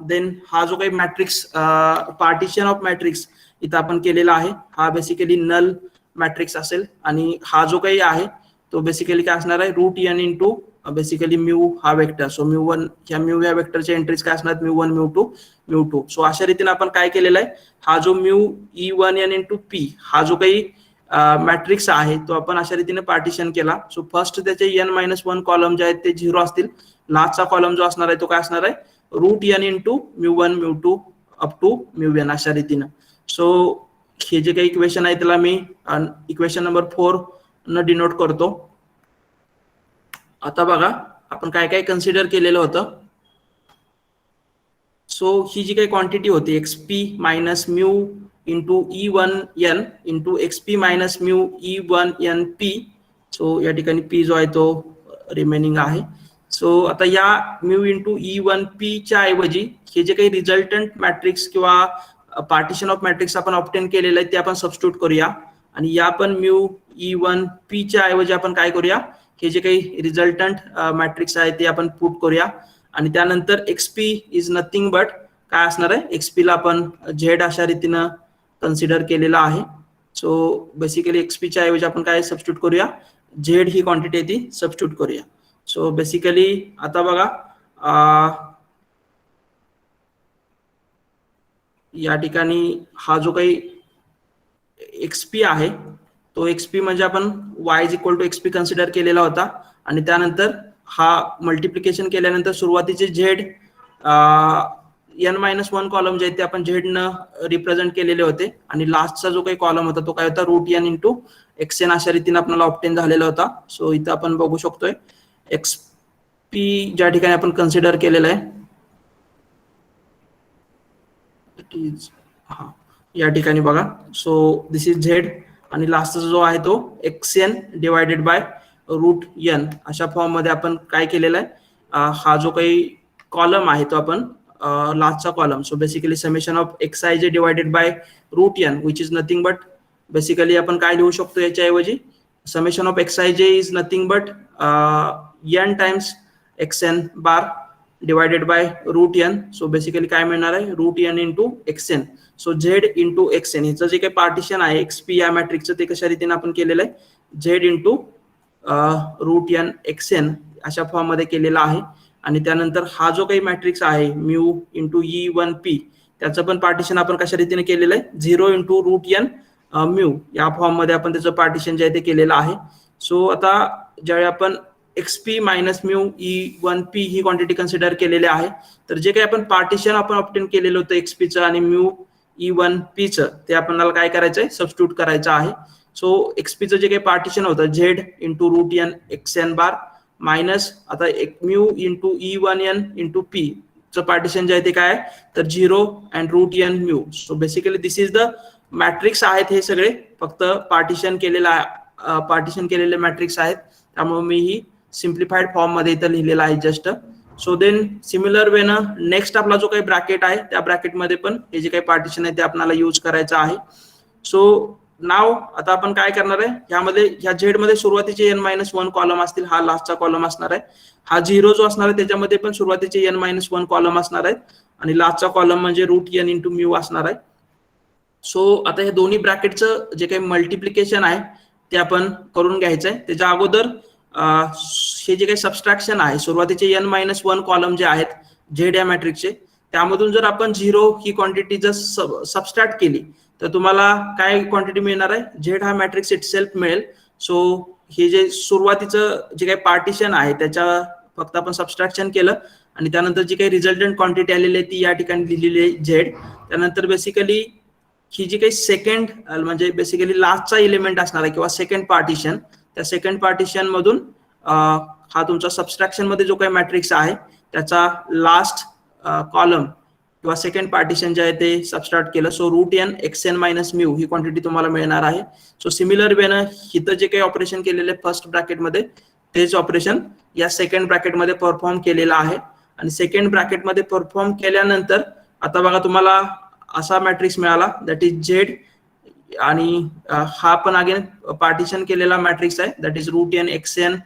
देन हा जो काही मॅट्रिक्स पार्टिशन ऑफ मॅट्रिक्स इथं आपण केलेला आहे हा बेसिकली नल मॅट्रिक्स असेल आणि हा जो काही आहे तो बेसिकली काय असणार आहे root n into basically mu हा वेक्टर. सो μ1 ह्या म्यू या वेक्टरच्या एंट्रीज काय असणार μ1 μ2 μ2. सो अशा रीतीने आपण काय केलेलं आहे हा जो म्यू e1n इंटू p हा जो काही मॅट्रिक्स आहे तो आपण अशा रीतीने पार्टिशन केला. सो फर्स्ट त्याचे n-1 कॉलम जे आहेत ते 0 असतील. लास्टचा कॉलम जो असणार आहे तो काय असणार आहे root n into μ1 μ2 up to μn अशा रीतीनं. सो हे जे काही इक्वेशन आहे त्याला मी इक्वेशन नंबर 4 न डिनोट करतो. आता बघा आपण काय काय कन्सिडर केलेलं होतं. सो ही जी काही क्वांटिटी होती XP minus mu into e1n into x p minus mu e1np. So या ठिकाणी p जो आहे तो रिमेनिंग आहे. सो आता या म्यू इंटू e1p च्या ऐवजी हे जे काही रिझल्टंट मॅट्रिक्स किंवा पार्टिशन ऑफ मॅट्रिक्स आपण ऑब्टेन केलेलं आहे ते आपण सबस्टिट्यूट करूया आणि या पण म्यू e1p च्या ऐवजी आपण काय करूया हे जे काही रिझल्टंट मॅट्रिक्स आहे ते आपण पुट करूया आणि त्यानंतर एक्सपी इज नथिंग बट काय असणार आहे एक्सपी ला आपण झेड अशा रीतीनं कन्सिडर केलेला आहे. सो बेसिकली एक्सपीच्या ऐवजी आपण काय सबस्टिट्यूट करूया झेड ही क्वांटिटी आहे ती सबस्टिट्यूट करूया. सो बेसिकली आता बघा या ठिकाणी हा जो काही एक्सपी आहे तो एक्सपी म्हणजे आपण y is equal to x p consider केलेला होता आणि त्यानंतर हा मल्टिप्लिकेशन केल्यानंतर सुरुवातीचे झेड n-1 कॉलम जे आहेत ते आपण झेड न रिप्रेझेंट केलेले होते आणि लास्टचा जो काही कॉलम होता तो काय होता रूट n इंटू xn अशा रीतीने आपल्याला ऑब्टेन झालेला होता. सो इथं आपण बघू शकतोय एक्सपी ज्या ठिकाणी आपण कन्सिडर केलेलं आहे हा या ठिकाणी बघा. सो दिस इज झेड आणि लास्टचा जो आहे तो xn divided by root n अशा फॉर्म मध्ये आपण काय केलेलं आहे हा जो काही कॉलम आहे तो आपण लास्टचा column. So basically summation of xij divided by root n which is nothing but basically आपण काय लिहू शकतो याच्याऐवजी summation of xij is nothing but n times xn bar divided by root n. So basically काय मिळणार आहे root n into xn. So z into xn हिचं जे काही पार्टिशन आहे एक्सपी या मॅट्रिक्सचं ते कशा रीतीने आपण केलेलं आहे z into root n xn अशा फॉर्म मध्ये केलेला आहे आणि त्यानंतर हा जो काही मॅट्रिक्स आहे म्यू इंटू e1p त्याचं पण पार्टिशन आपण कशा रीतीने केलेलं आहे 0 इंटू रूट n म्यू या फॉर्म मध्ये आपण त्याचं पार्टिशन जे आहे ते केलेलं आहे. सो आता ज्यावेळी आपण एक्सपी मायनस म्यू e1p ही क्वांटिटी कन्सिडर केलेली आहे तर जे काही आपण पार्टिशन आपण ऑब्टेन केलेलं होतं एक्सपीचं आणि म्यू e1pचं ते आपल्याला काय करायचंय सबस्टिट्यूट करायचं आहे. सो एक्सपीचं जे काही पार्टिशन होतं z into root n xn bar minus आता mu into e1n into p चं पार्टिशन जे आहे ते काय तर 0 and root n mu. So basically this is the matrix आहेत हे सगळे फक्त पार्टिशन केलेले मॅट्रिक्स आहेत त्यामुळे मी ही सिम्प्लिफाईड फॉर्म मध्ये इथं लिहिलेला आहे just. So then similar when next आपला जो काही ब्रॅकेट आहे त्या ब्रॅकेटमध्ये पण हे जे काही पार्टिशन आहे ते आपल्याला यूज करायचं आहे. सो नाव आता आपण काय करणार आहे ह्यामध्ये ह्या झेड मध्ये सुरुवातीचे n-1 कॉलम असतील हा लास्टचा कॉलम असणार आहे. हा 0 जो असणार आहे त्याच्यामध्ये पण सुरुवातीचे n-1 कॉलम असणार आहेत आणि लास्टचा कॉलम म्हणजे रूट n इंटू म्यू असणार आहे. सो आता हे दोन्ही ब्रॅकेटचं जे काही मल्टिप्लिकेशन आहे ते आपण करून घ्यायचं आहे. त्याच्या अगोदर हे जे काही सबस्ट्रॅक्शन आहे सुरुवातीचे n-1 कॉलम जे आहेत झेड या मॅट्रिक्सचे त्यामधून जर आपण 0 ही क्वांटिटी जर सबस्ट्रॅक्ट केली तर तुम्हाला काय क्वांटिटी मिळणार आहे झेड हा मॅट्रिक्स इटसेल्फ मिळेल. सो हे जे सुरुवातीचं जे काही पार्टिशन आहे त्याच्या फक्त आपण सबस्ट्रॅक्शन केलं आणि त्यानंतर जी काही रिझल्टंट क्वांटिटी आलेली आहे ती या ठिकाणी लिहिलेली आहे झेड. त्यानंतर बेसिकली ही जी काही सेकंड म्हणजे बेसिकली लास्टचा एलिमेंट असणार आहे किंवा सेकंड पार्टिशन, त्या सेकंड पार्टिशन मधून हा तुमचा सबस्ट्रॅक्शन मध्ये जो काही मॅट्रिक्स आहे त्याचा लास्ट कॉलम किंवा सेकंड पार्टिशन जे आहे ते सबस्ट्रॅक्ट केलं. So root n x n minus mu ही क्वांटिटी तुम्हाला मिळणार आहे. सो सिमिलर वेनं इथं जे काही ऑपरेशन केलेले फर्स्ट ब्रॅकेटमध्ये तेच ऑपरेशन या सेकंड ब्रॅकेटमध्ये परफॉर्म केलेलं आहे. आणि सेकंड ब्रॅकेटमध्ये परफॉर्म केल्यानंतर आता बघा तुम्हाला असा मॅट्रिक्स मिळाला दॅट इज झेड आणि हा पण अगेन पार्टिशन केलेला मॅट्रिक्स आहे that is root n x n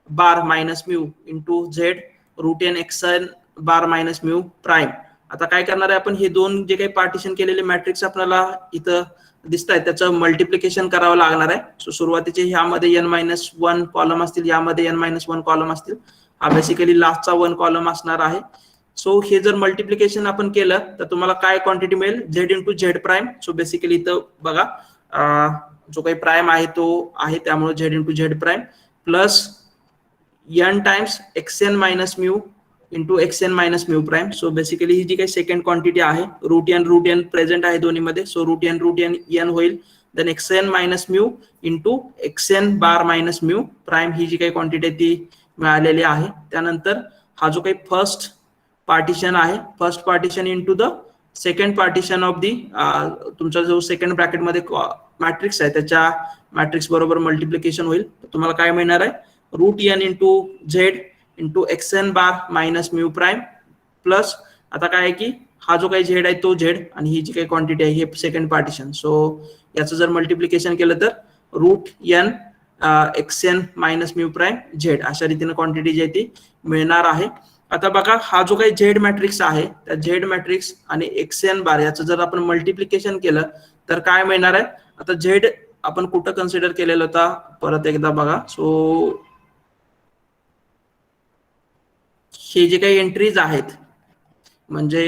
bar minus mu into z root n x n bar minus mu prime. आता काय करणार आहे आपण हे दोन जे काही पार्टिशन केलेले मॅट्रिक्स आपल्याला इथं दिसत आहेत त्याचं मल्टिप्लिकेशन करावं लागणार आहे. सो सुरुवातीचे ह्यामध्ये एन मायनस वन कॉलम असतील, यामध्ये एन मायनस वन कॉलम असतील, हा बेसिकली लास्टचा वन कॉलम असणार आहे. सो हे जर मल्टिप्लिकेशन आपण केलं तर तुम्हाला काय क्वांटिटी मिळेल z into z prime. So basically इथं बघा जो काही प्राईम आहे तो आहे त्यामुळे z into z prime plus n times x n minus mu into x n minus mu prime. So basically ही जी काही सेकंड क्वांटिटी आहे रूट एन प्रेझेंट आहे दोन्हीमध्ये. सो रूट एन एन होईल then x n minus mu into x n bar minus mu prime ही जी काही क्वांटिटी आहे ती मिळालेली आहे. त्यानंतर हा जो काही फर्स्ट पार्टिशन आहे first partition into the second partition of the तुमचा जो सेकंड ब्रॅकेटमध्ये मॅट्रिक्स आहे त्याच्या मॅट्रिक्स बरोबर मल्टिप्लिकेशन होईल. तुम्हाला काय मिळणार आहे root n into z into x n bar minus mu prime plus आता काय आहे की हा जो काही झेड आहे तो झेड आणि ही जी काही क्वांटिटी आहे हे सेकंड पार्टिशन. सो याचं जर मल्टिप्लिकेशन केलं तर root n x n minus mu prime z अशा रीतीने क्वांटिटी जी आहे ती मिळणार आहे. आता बघा हा जो काही झेड मॅट्रिक्स आहे त्या झेड मॅट्रिक्स आणि एक्स एन बार याचं जर आपण मल्टिप्लिकेशन केलं तर काय मिळणार आहे. आता झेड आपण कुठं कन्सिडर केलेलं होता परत एकदा बघा. सो हे जे काही एंट्रीज आहेत म्हणजे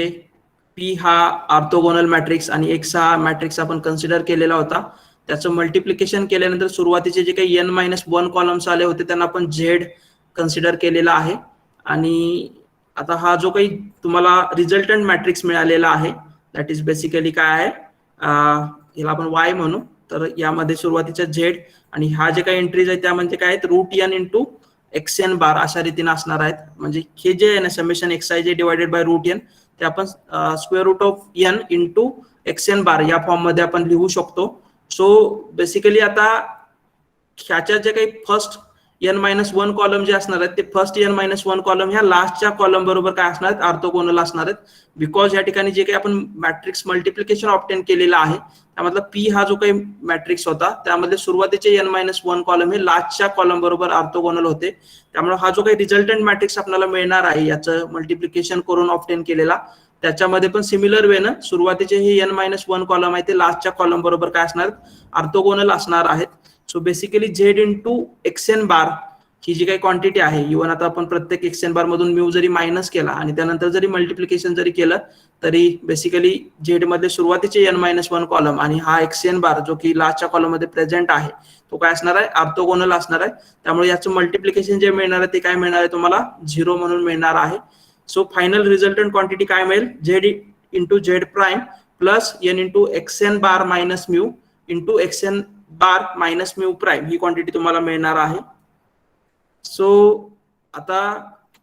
पी हा ऑर्थोगोनल मॅट्रिक्स आणि एक्स हा मॅट्रिक्स आपण कन्सिडर केलेला होता त्याचं मल्टिप्लिकेशन केल्यानंतर सुरुवातीचे जे काही एन मायनस वन कॉलम्स आले होते त्यांना आपण झेड कन्सिडर केलेला आहे. आणि आता हा जो काही तुम्हाला रिझल्टंट मॅट्रिक्स मिळालेला आहे दॅट इज बेसिकली काय आहे याला आपण वाय म्हणू. तर यामध्ये सुरुवातीच्या झेड आणि हा जे काही एंट्रीज आहे त्या म्हणजे काय आहेत root n into x n bar अशा रीतीने असणार आहेत. म्हणजे हे जे आहे ना summation x i j divided by root n ते आपण square root of n into x n bar या फॉर्म मध्ये आपण लिहू शकतो. सो बेसिकली आता ह्याच्या जे काही first n minus one column जे असणार आहेत ते first n minus one column ह्या लास्टच्या कॉलम बरोबर काय असणार आहेत ऑर्थोगोनल असणार आहेत. बिकॉज या ठिकाणी जे काही आपण मॅट्रिक्स मल्टिप्लिकेशन ऑब्टेन केलेलं आहे त्यामधला पी हा जो काही मॅट्रिक्स होता त्यामध्ये सुरुवातीचे एन मायनस वन कॉलम हे लास्टच्या कॉलम बरोबर ऑर्थोगोनल होते. त्यामुळे हा जो काही रिझल्टंट मॅट्रिक्स आपल्याला मिळणार आहे याचं मल्टिप्लिकेशन करून ऑब्टेन केलेला त्याच्यामध्ये पण सिमिलर वेनं सुरुवातीचे हे एन मायनस वन कॉलम आहे ते लास्टच्या कॉलम बरोबर काय असणार ऑर्थोगोनल असणार आहेत. So basically z into x n bar ही जी काही क्वांटिटी आहे इव्हन आता आपण प्रत्येक एक्स एन बार मधून म्यू जरी मायनस केला आणि त्यानंतर जरी मल्टिप्लिकेशन जरी केलं तरी बेसिकली झेड मध्ये सुरुवातीचे एन मायनस वन कॉलम आणि हा एक्स एन बार जो की लास्टच्या कॉलम मध्ये प्रेझेंट आहे तो काय असणार आहे ऑर्थोगोनल असणार आहे. त्यामुळे याचं मल्टिप्लिकेशन जे मिळणार आहे ते काय मिळणार आहे तुम्हाला 0 म्हणून मिळणार आहे. सो फायनल रिझल्टंट क्वांटिटी काय मिळेल z into z prime plus n into x n bar minus mu into x n bar minus mu prime ही क्वांटिटी तुम्हाला मिळणार आहे. सो आता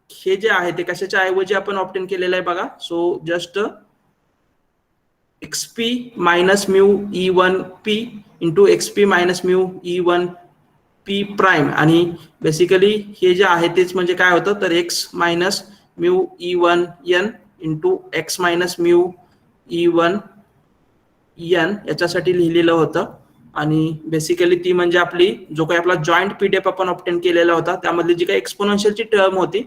हे जे आहे ते कशाच्या ऐवजी आपण ऑब्टेन केलेलं आहे बघा. So just x p minus mu e one p into x p minus mu e one p prime आणि बेसिकली हे जे आहे तेच म्हणजे काय होतं तर x minus mu e one n into x minus mu e one n याच्यासाठी लिहिलेलं होतं. आणि बेसिकली ती म्हणजे आपली जो काही आपला जॉईंट पीडीएफ आपण ऑब्टेन केलेला होता त्यामधली जी काही एक्सपोनेन्शियलची टर्म होती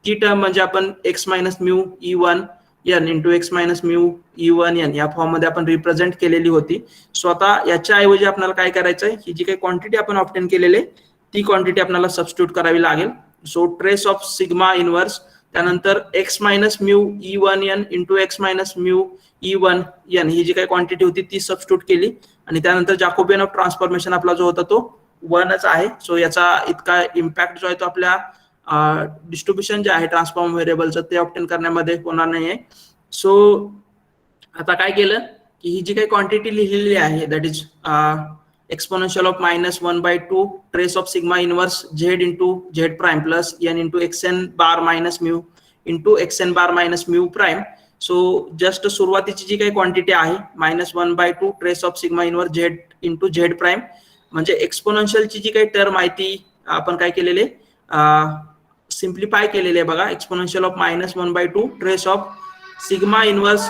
ती टर्म म्हणजे आपण x minus mu e one n into x minus mu e one n या फॉर्म मध्ये आपण रिप्रेझेंट केलेली होती. सो आता याच्या ऐवजी आपल्याला काय करायचं आहे ही जी काही क्वांटिटी आपण ऑब्टेन केलेली ती क्वांटिटी आपल्याला सबस्टिट्यूट करावी लागेल. So trace of sigma inverse त्यानंतर x minus mu e one n into x minus mu e one n ही जी काही क्वांटिटी होती ती सबस्टिट्यूट केली आणि त्यानंतर जॅकोबियन ऑफ ट्रान्सफॉर्मेशन आपला जो होता तो 1च आहे. सो याचा इतका इम्पॅक्ट जो आहे तो आपल्या डिस्ट्रीब्युशन जे आहे ट्रान्सफॉर्म व्हेरिएबलचं ते ऑप्टेन करण्यामध्ये होणार नाहीये. सो आता काय केलं की ही जी काही क्वांटिटी लिहिलेली आहे that is exponential of -1/2 trace of sigma inverse z into z prime plus n into x n bar minus mu into x n bar minus mu prime. So just सुरुवातीची जी काही क्वांटिटी आहे -1/2 trace of sigma inverse z into z prime, म्हणजे एक्सपोनेन्शियलची जी काही term आहे ती आपण काय केलेले सिम्प्लिफाय केलेले बघा. Exponential of -1/2 trace of sigma inverse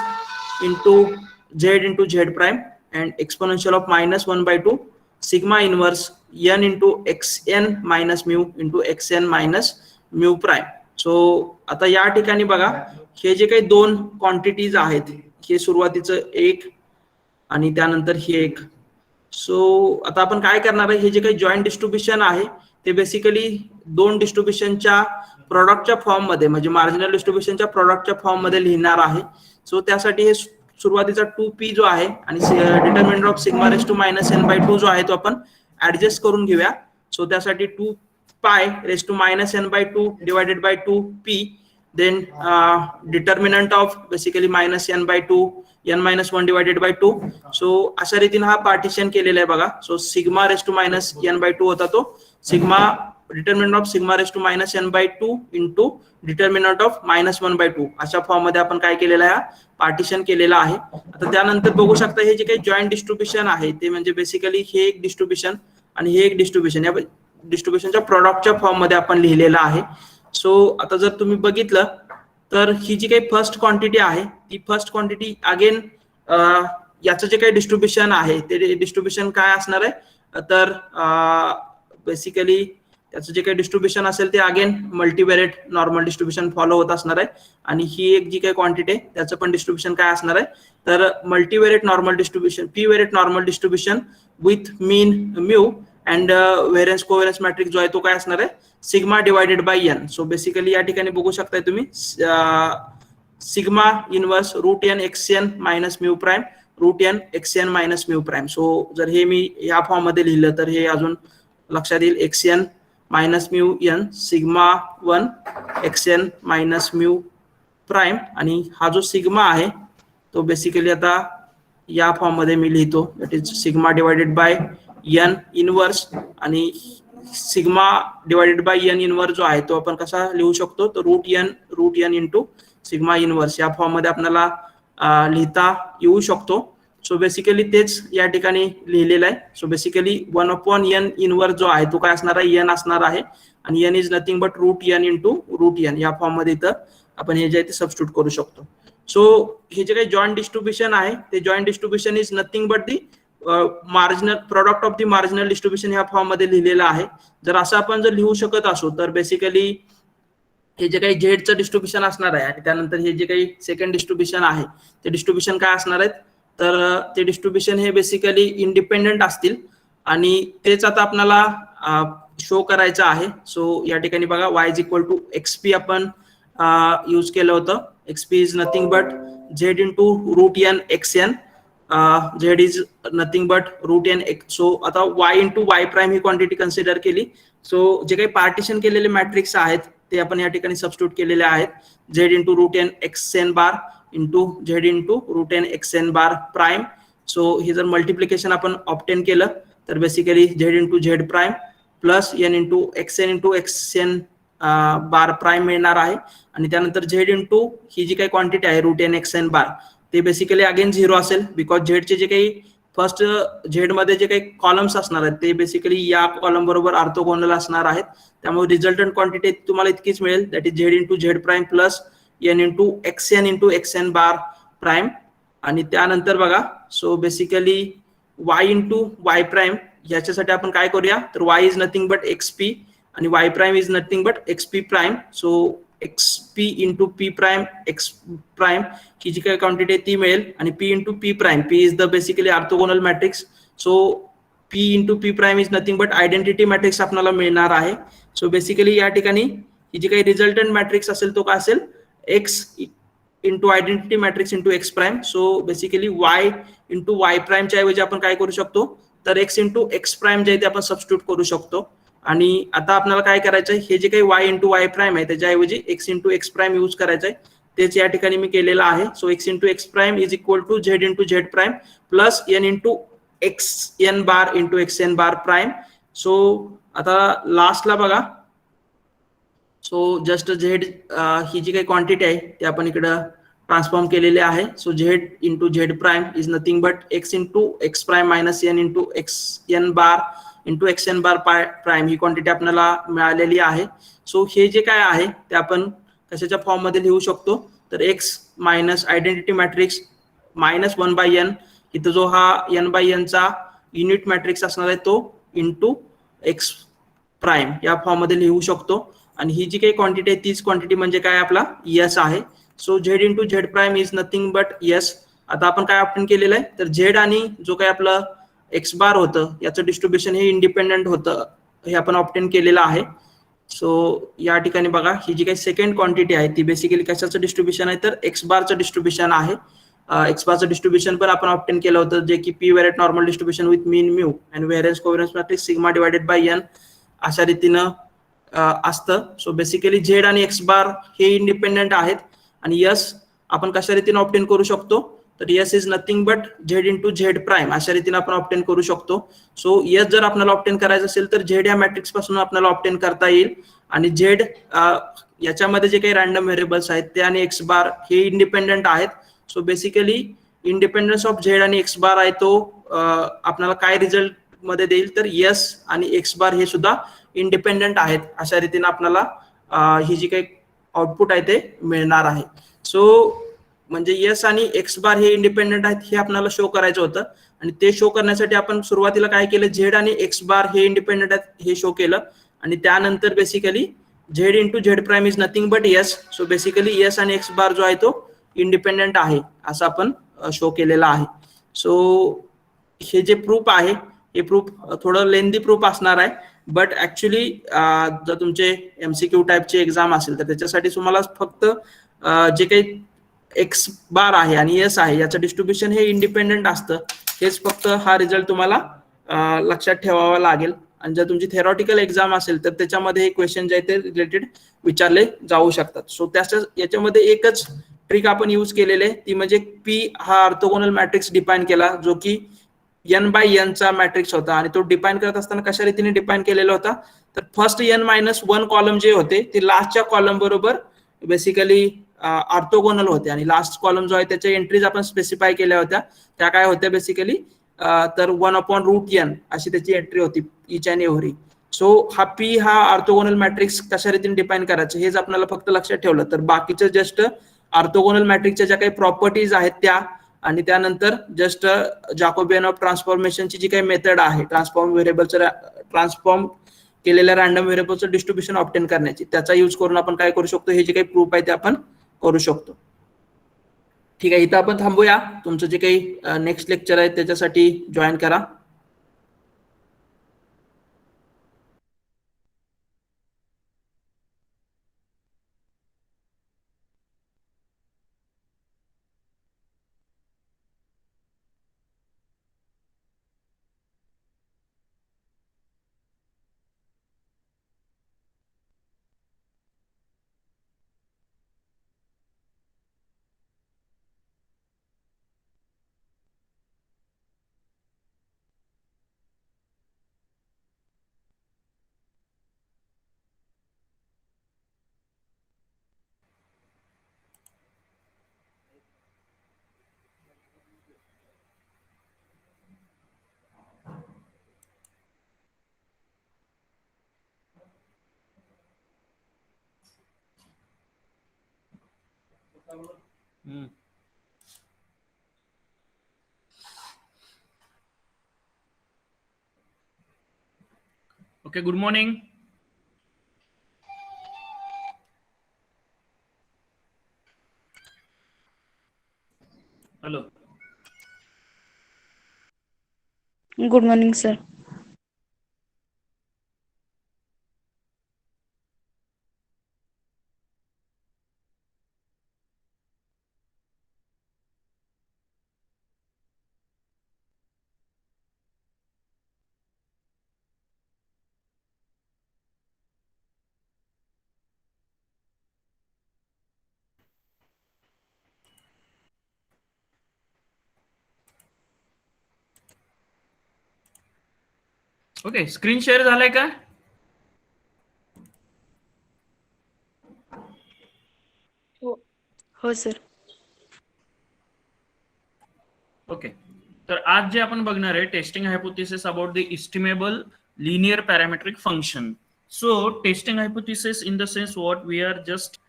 into z into z prime and exponential of -1/2 sigma inverse n into xn minus mu into xn minus mu prime. So आता या ठिकाणी बघा हे जे काही दोन क्वांटिटीज आहेत हे सुरुवातीचं एक आणि त्यानंतर हे एक. सो आता आपण काय करणार आहे, हे जे काही जॉईंट डिस्ट्रीब्युशन आहे ते बेसिकली दोन डिस्ट्रीब्युशनच्या प्रॉडक्टच्या फॉर्म मध्ये म्हणजे मार्जिनल डिस्ट्रीब्युशनच्या प्रॉडक्टच्या फॉर्म मध्ये लिहिणार आहे. सो त्यासाठी हे सुरुवातीचा 2p जो आहे आणि determinant of sigma raise to -n/2 जो आहे तो आपण ऍडजस्ट करून घेऊया. सो त्यासाठी 2π raise to -n/2 divided by 2p then determinant of basically -n/2 n-1 divided by 2. So अशा रीतीने हा पार्टिशन केलेला आहे बघा. So sigma raise to -n/2 होता तो sigma determinant of sigma raise to -n/2 into determinant of -1/2 अशा form मध्ये आपण काय केलेला आहे पार्टिशन केलेला आहे. आता त्यानंतर बघू शकता हे जे काही जॉईंट डिस्ट्रीब्युशन आहे ते म्हणजे बेसिकली हे एक डिस्ट्रीब्युशन आणि हे एक डिस्ट्रीब्युशन या डिस्ट्रीब्युशनच्या प्रॉडक्टच्या फॉर्म मध्ये आपण लिहिलेलं आहे. सो आता जर तुम्ही बघितलं तर ही जी काही फर्स्ट क्वांटिटी आहे ती फर्स्ट क्वांटिटी अगेन याचं जे काही डिस्ट्रीब्युशन आहे ते डिस्ट्रीब्युशन काय असणार आहे तर बेसिकली त्याचं जे काही डिस्ट्रीब्युशन असेल ते again multivariate normal distribution follow होत असणार आहे. आणि ही एक जी काही क्वांटिटी आहे त्याचं पण डिस्ट्रीब्युशन काय असणार आहे तर multivariate normal distribution p variate normal distribution with mean mu and variance covariance matrix जो आहे तो काय असणार आहे sigma divided by N. So basically या ठिकाणी बघू शकताय तुम्ही sigma inverse root n x n minus mu prime root n x n minus mu prime. So जर हे मी या फॉर्म मध्ये लिहिलं तर हे अजून लक्षात येईल x n minus mu n sigma 1 x n minus mu prime आणि हा जो सिग्मा आहे तो बेसिकली आता या फॉर्म मध्ये मी लिहितो that is sigma divided by n inverse आणि sigma divided by n inverse जो आहे तो आपण कसा लिहू शकतो तर root n into sigma inverse या फॉर्म मध्ये आपल्याला लिहिता येऊ शकतो. सो बेसिकली तेच या ठिकाणी लिहिलेलं आहे. सो बेसिकली 1/n इनवर्स जो आहे तो काय असणार आहे एन असणार आहे आणि n is nothing but root n into root n या फॉर्म मध्ये इथं आपण हे जे आहे ते सबस्टिट्यूट करू शकतो. सो हे जे काही जॉईंट डिस्ट्रीब्युशन आहे ते joint distribution is nothing but the marginal product of the marginal distribution ह्या फॉर्म मध्ये लिहिलेलं आहे. जर असं आपण जर लिहू शकत असो तर बेसिकली हे जे काही झेडचं डिस्ट्रीब्युशन असणार आहे आणि त्यानंतर हे जे काही सेकंड डिस्ट्रीब्युशन आहे ते डिस्ट्रीब्युशन काय असणार आहेत तर ते डिस्ट्रीब्युशन हे बेसिकली इंडिपेंडेंट असतील आणि तेच आता आपल्याला शो करायचं आहे. सो या ठिकाणी बघा y is equal to x p आपण यूज केलं होतं. X p is nothing but z into root n x n z is nothing but root n x. So आता y इंटू वाय प्राइम ही क्वांटिटी कन्सिडर केली. So जे काही partition केलेले matrix आहेत ते आपण या ठिकाणी सबस्टिट्यूट केलेले आहेत z into root n x n bar into z into root n x n bar prime. So हे जर मल्टिप्लिकेशन आपण ऑप्टेन केलं तर basically z into z prime plus n into x n bar prime मिळणार आहे आणि त्यानंतर Z into ही जी काही क्वांटिटी आहे रूट एन एक्स एन बार ते बेसिकली अगेन 0 असेल बिकॉज झेडचे जे काही फर्स्ट झेड मध्ये जे काही कॉलम्स असणार आहेत ते बेसिकली या कॉलम बरोबर ऑर्थोगोनल असणार आहेत. त्यामुळे रिझल्टंट क्वांटिटी तुम्हाला इतकीच मिळेल that is z into z prime plus n into x n bar prime. आणि त्यानंतर बघा so basically y into y prime याच्यासाठी आपण काय करूया तर y is nothing but x p आणि y prime is nothing but x p prime. So x p into p prime x prime ही जी काही क्वांटिटी आहे ती मिळेल आणि p into p prime p is the basically orthogonal matrix. So P into p prime is nothing but identity matrix आपल्याला मिळणार आहे. सो बेसिकली या ठिकाणी ही जी काही रिझल्टंट मॅट्रिक्स असेल तो काय असेल x into identity matrix into x prime. So basically y into y प्राइमच्या ऐवजी आपण काय करू शकतो तर एक्स इंटू एक्स प्राइम जे आहे ते आपण सबस्टिट्यूट करू शकतो आणि आता आपल्याला काय करायचं आहे, हे जे काही y इंटू वाय प्राईम आहे त्याच्याऐवजी x into x prime use करायचं आहे. तेच या ठिकाणी मी केलेलं आहे. So x into x prime is equal to z into z prime plus n into x n bar into x n bar prime. So आता लास्टला बघा, सो जस्ट झेड ही जी काही क्वांटिटी आहे ती आपण इकडं ट्रान्सफॉर्म केलेले आहे. So z into z prime is nothing but x into x prime minus N into x n bar into x n bar prime ही क्वांटिटी आपल्याला मिळालेली आहे. सो हे जे काय आहे ते आपण कशाच्या फॉर्म मध्ये लिहू शकतो, तर x minus identity matrix minus 1/n, इथं जो हा n बाय n चा युनिट मॅट्रिक्स असणार आहे तो इंटू एक्स प्राईम या फॉर्म मध्ये लिहू शकतो. आणि ही जी काही क्वांटिटी आहे तीच क्वांटिटी म्हणजे काय आपला यस आहे. So z into z prime is nothing but yes. आता आपण काय ऑप्शन केलेलं आहे, तर झेड आणि जो काही आपलं एक्स बार होतं याचं डिस्ट्रीब्युशन हे इंडिपेंडेंट होतं हे आपण ऑप्टेन केलेलं आहे. सो या ठिकाणी बघा, ही जी काही सेकंड क्वांटिटी आहे ती बेसिकली कशाचं डिस्ट्रीब्युशन आहे, तर एक्स बारचं डिस्ट्रीब्युशन आहे. एक्स बारचं डिस्ट्रीब्युशन पण आपण ऑप्टेन केलं होतं, जे की p variant normal distribution with mean mu and variance covariance matrix sigma divided by n अशा रीतीनं असतं. सो बेसिकली झेड आणि एक्स बार हे इंडिपेंडेंट आहेत आणि यस आपण कशा रीतीने ऑप्टेन करू शकतो, तर yes is nothing but z into z prime अशा रीतीने आपण ऑप्टेन करू शकतो. सो यस जर आपल्याला ऑप्टेन करायचं असेल तर झेड या मॅट्रिक्स पासून आपल्याला ऑप्टेन करता येईल आणि झेड याच्यामध्ये जे काही रॅन्डम व्हेरिएबल्स आहेत ते आणि एक्स बार हे इंडिपेंडेंट आहेत. So basically independence of Z आणि एक्स बार आहे तो आपल्याला काय रिझल्ट मध्ये देईल, तर यस आणि एक्स बार हे सुद्धा इंडिपेंडेंट आहेत अशा रीतीने आपल्याला ही जी काही आउटपुट आहे ते मिळणार आहे. सो म्हणजे यस आणि एक्स बार हे इंडिपेंडेंट आहेत हे आपल्याला शो करायचं होतं आणि ते शो करण्यासाठी आपण सुरुवातीला काय केलं, झेड आणि एक्स बार हे इंडिपेंडेंट आहेत हे शो केलं आणि त्यानंतर basically z into z prime is nothing but S. So basically yes आणि एक्स बार जो आहे तो इंडिपेंडेंट आहे असं आपण शो केलेला आहे. सो हे जे प्रूफ आहे हे प्रूफ थोडं लेंदी प्रूफ असणार आहे, बट ऍक्च्युली जर तुमचे एमसीक्यू टाईपचे एक्झाम असेल तर त्याच्यासाठी तुम्हाला फक्त जे काही एक्स बार आहे आणि एस आहे याचं डिस्ट्रीब्युशन हे इंडिपेंडेंट असतं, हेच फक्त हा रिझल्ट तुम्हाला लक्षात ठेवावा लागेल. आणि जर तुमची थेरॉटिकल एक्झाम असेल तर त्याच्यामध्ये हे क्वेश्चन जे आहेत ते रिलेटेड विचारले जाऊ शकतात. सो त्याच्या याच्यामध्ये एकच ट्रिक आपण यूज केलेले ती म्हणजे पी हा ऑर्थोगोनल मॅट्रिक्स डिफाईन केला जो की एन बाय एन चा मॅट्रिक्स होता आणि तो डिफाईन करत असताना कशा रीतीने डिफाईन केलेला होता, तर first n minus one column जे होते ते लास्टच्या कॉलम बरोबर बेसिकली ऑर्थोगोनल होते आणि लास्ट कॉलम जो आहे त्याच्या एंट्रीज आपण स्पेसिफाय केल्या होत्या, त्या काय होत्या बेसिकली, तर 1/√n अशी त्याची एंट्री होती इच अँड एव्हरी. सो हा पी हा ऑर्थोगोनल मॅट्रिक्स कशा रीतीने डिफाईन करायचं हेच आपल्याला फक्त लक्षात ठेवलं तर बाकीचं जस्ट ऑर्थोगोनल मॅट्रिक्सच्या ज्या काही प्रॉपर्टीज आहेत त्या आणि त्यानंतर जस्ट जॅकोबियन ऑफ ट्रान्सफॉर्मेशनची जी काही मेथड आहे ट्रान्सफॉर्म केलेल्या रॅन्डम व्हेरिएबलचं डिस्ट्रीब्युशन ऑप्टेन करण्याची, त्याचा यूज करून आपण काय करू शकतो, हे जे काही प्रूफ आहे ते आपण करू शकतो. ठीक आहे, इथं आपण थांबूया. तुमचं जे काही नेक्स्ट लेक्चर आहे त्याच्यासाठी जॉईन करा. Okay, good morning. Hello, good morning sir. Okay, screen share झालाय का? हो सर. ओके, तर आज जे आपण बघणार आहे testing hypothesis about the estimable linear parametric function. So testing hypothesis in the sense what we are just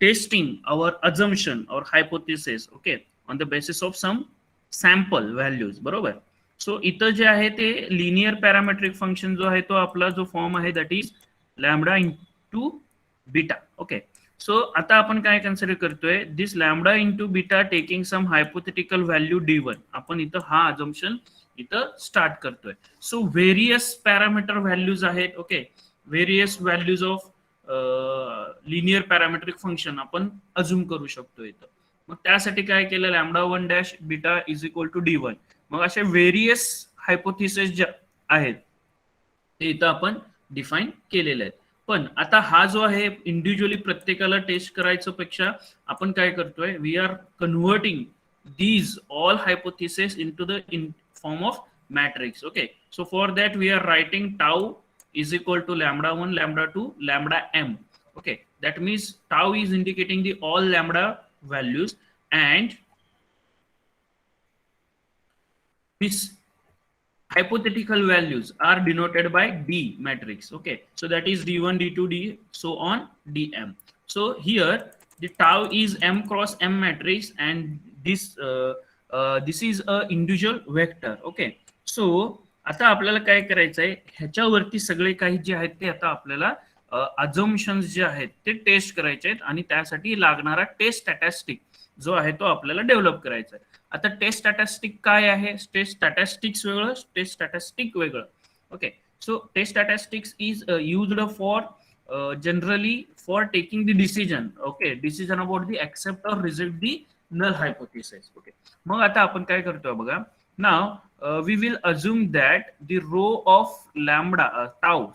testing our assumption or hypothesis, okay, on the basis of some sample values, बरोबर. So इथं जे आहे ते linear parametric function जो आहे तो आपला जो फॉर्म आहे that is lambda into beta. Okay, so आता आपण काय कन्सिडर करतोय, this lambda into beta taking some hypothetical value D1. आपण इथं हा अजम्पशन इथं स्टार्ट करतोय. सो व्हेरियस पॅरामीटर व्हॅल्यूज आहेत. Okay, various values of linear parametric function आपण अज्युम करू शकतो इथं. मग त्यासाठी काय केलं, lambda 1 dash beta is equal to D1. मग असे व्हेरियस हायपोथेसिस जे आहेत ते इथं आपण डिफाईन केलेले आहेत. पण आता हा जो आहे इंडिव्हिज्युअली प्रत्येकाला टेस्ट करायचं पेक्षा आपण काय करतोय, we are converting these all hypotheses into the form of matrix. Okay, so for that we are writing tau is equal to lambda 1 lambda 2 lambda m. Okay, that means tau is indicating the all lambda values and this hypothetical values are denoted by D matrix. Okay, so that is D1 D2 D so on Dm. So here the tau is m cross m matrix and this is a individual vector. Okay, so आता आपल्याला काय करायचं आहे, ह्याच्यावरती सगळे काही जे आहेत ते आता आपल्याला अजम्पशन्स जे आहेत ते टेस्ट करायचे आहेत आणि त्यासाठी लागणारा टेस्ट स्टॅटिस्टिक जो आहे तो आपल्याला डेव्हलप करायचा आहे. आता टेस्ट स्टॅटिस्टिक काय आहे, टेस्ट स्टॅटिस्टिक्स वेगळं, टेस्ट स्टॅटिस्टिक वेगळं. Okay, so test statistics is used for generally for taking the decision. Okay, decision about the accept or reject the null hypothesis. Okay, मग आता आपण काय करतोय बघा. Now we will assume that the row of lambda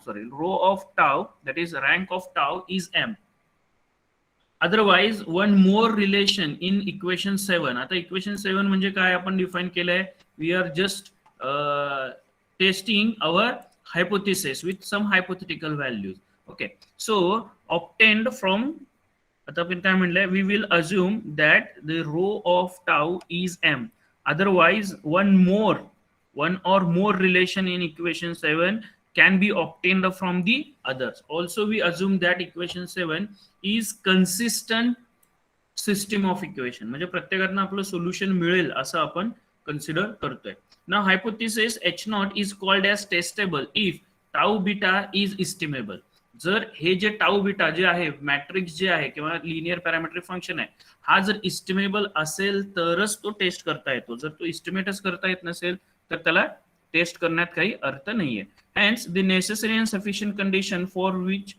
row of tau that is rank of tau is m. Otherwise one more relation in equation 7. आता equation 7 म्हणजे काय आपण डिफाईन केलंय, we are just testing our hypothesis with some hypothetical values. Okay, so obtained from, आता आपण काय म्हणलंय, we will assume that the row of tau is m. Otherwise one or more relation in equation 7 can be obtained from the others. Also we assume that equation 7 is consistent system of equation, म्हणजे प्रत्येकातना आपलं solution मिळेल असं आपण consider करतोय. Now hypothesis H0 is called as testable if tau beta is estimable. जर हे जे tau beta जे आहे मॅट्रिक्स जे आहे किंवा लिनियर पॅरामेट्रिक फंक्शन आहे हा जर इस्टिमेबल असेल तरच तो टेस्ट करता येतो. जर तो इस्टिमेटच करता येत नसेल तर त्याला टेस्ट करण्यात काही अर्थ नाहीये. Hence the necessary and sufficient condition for which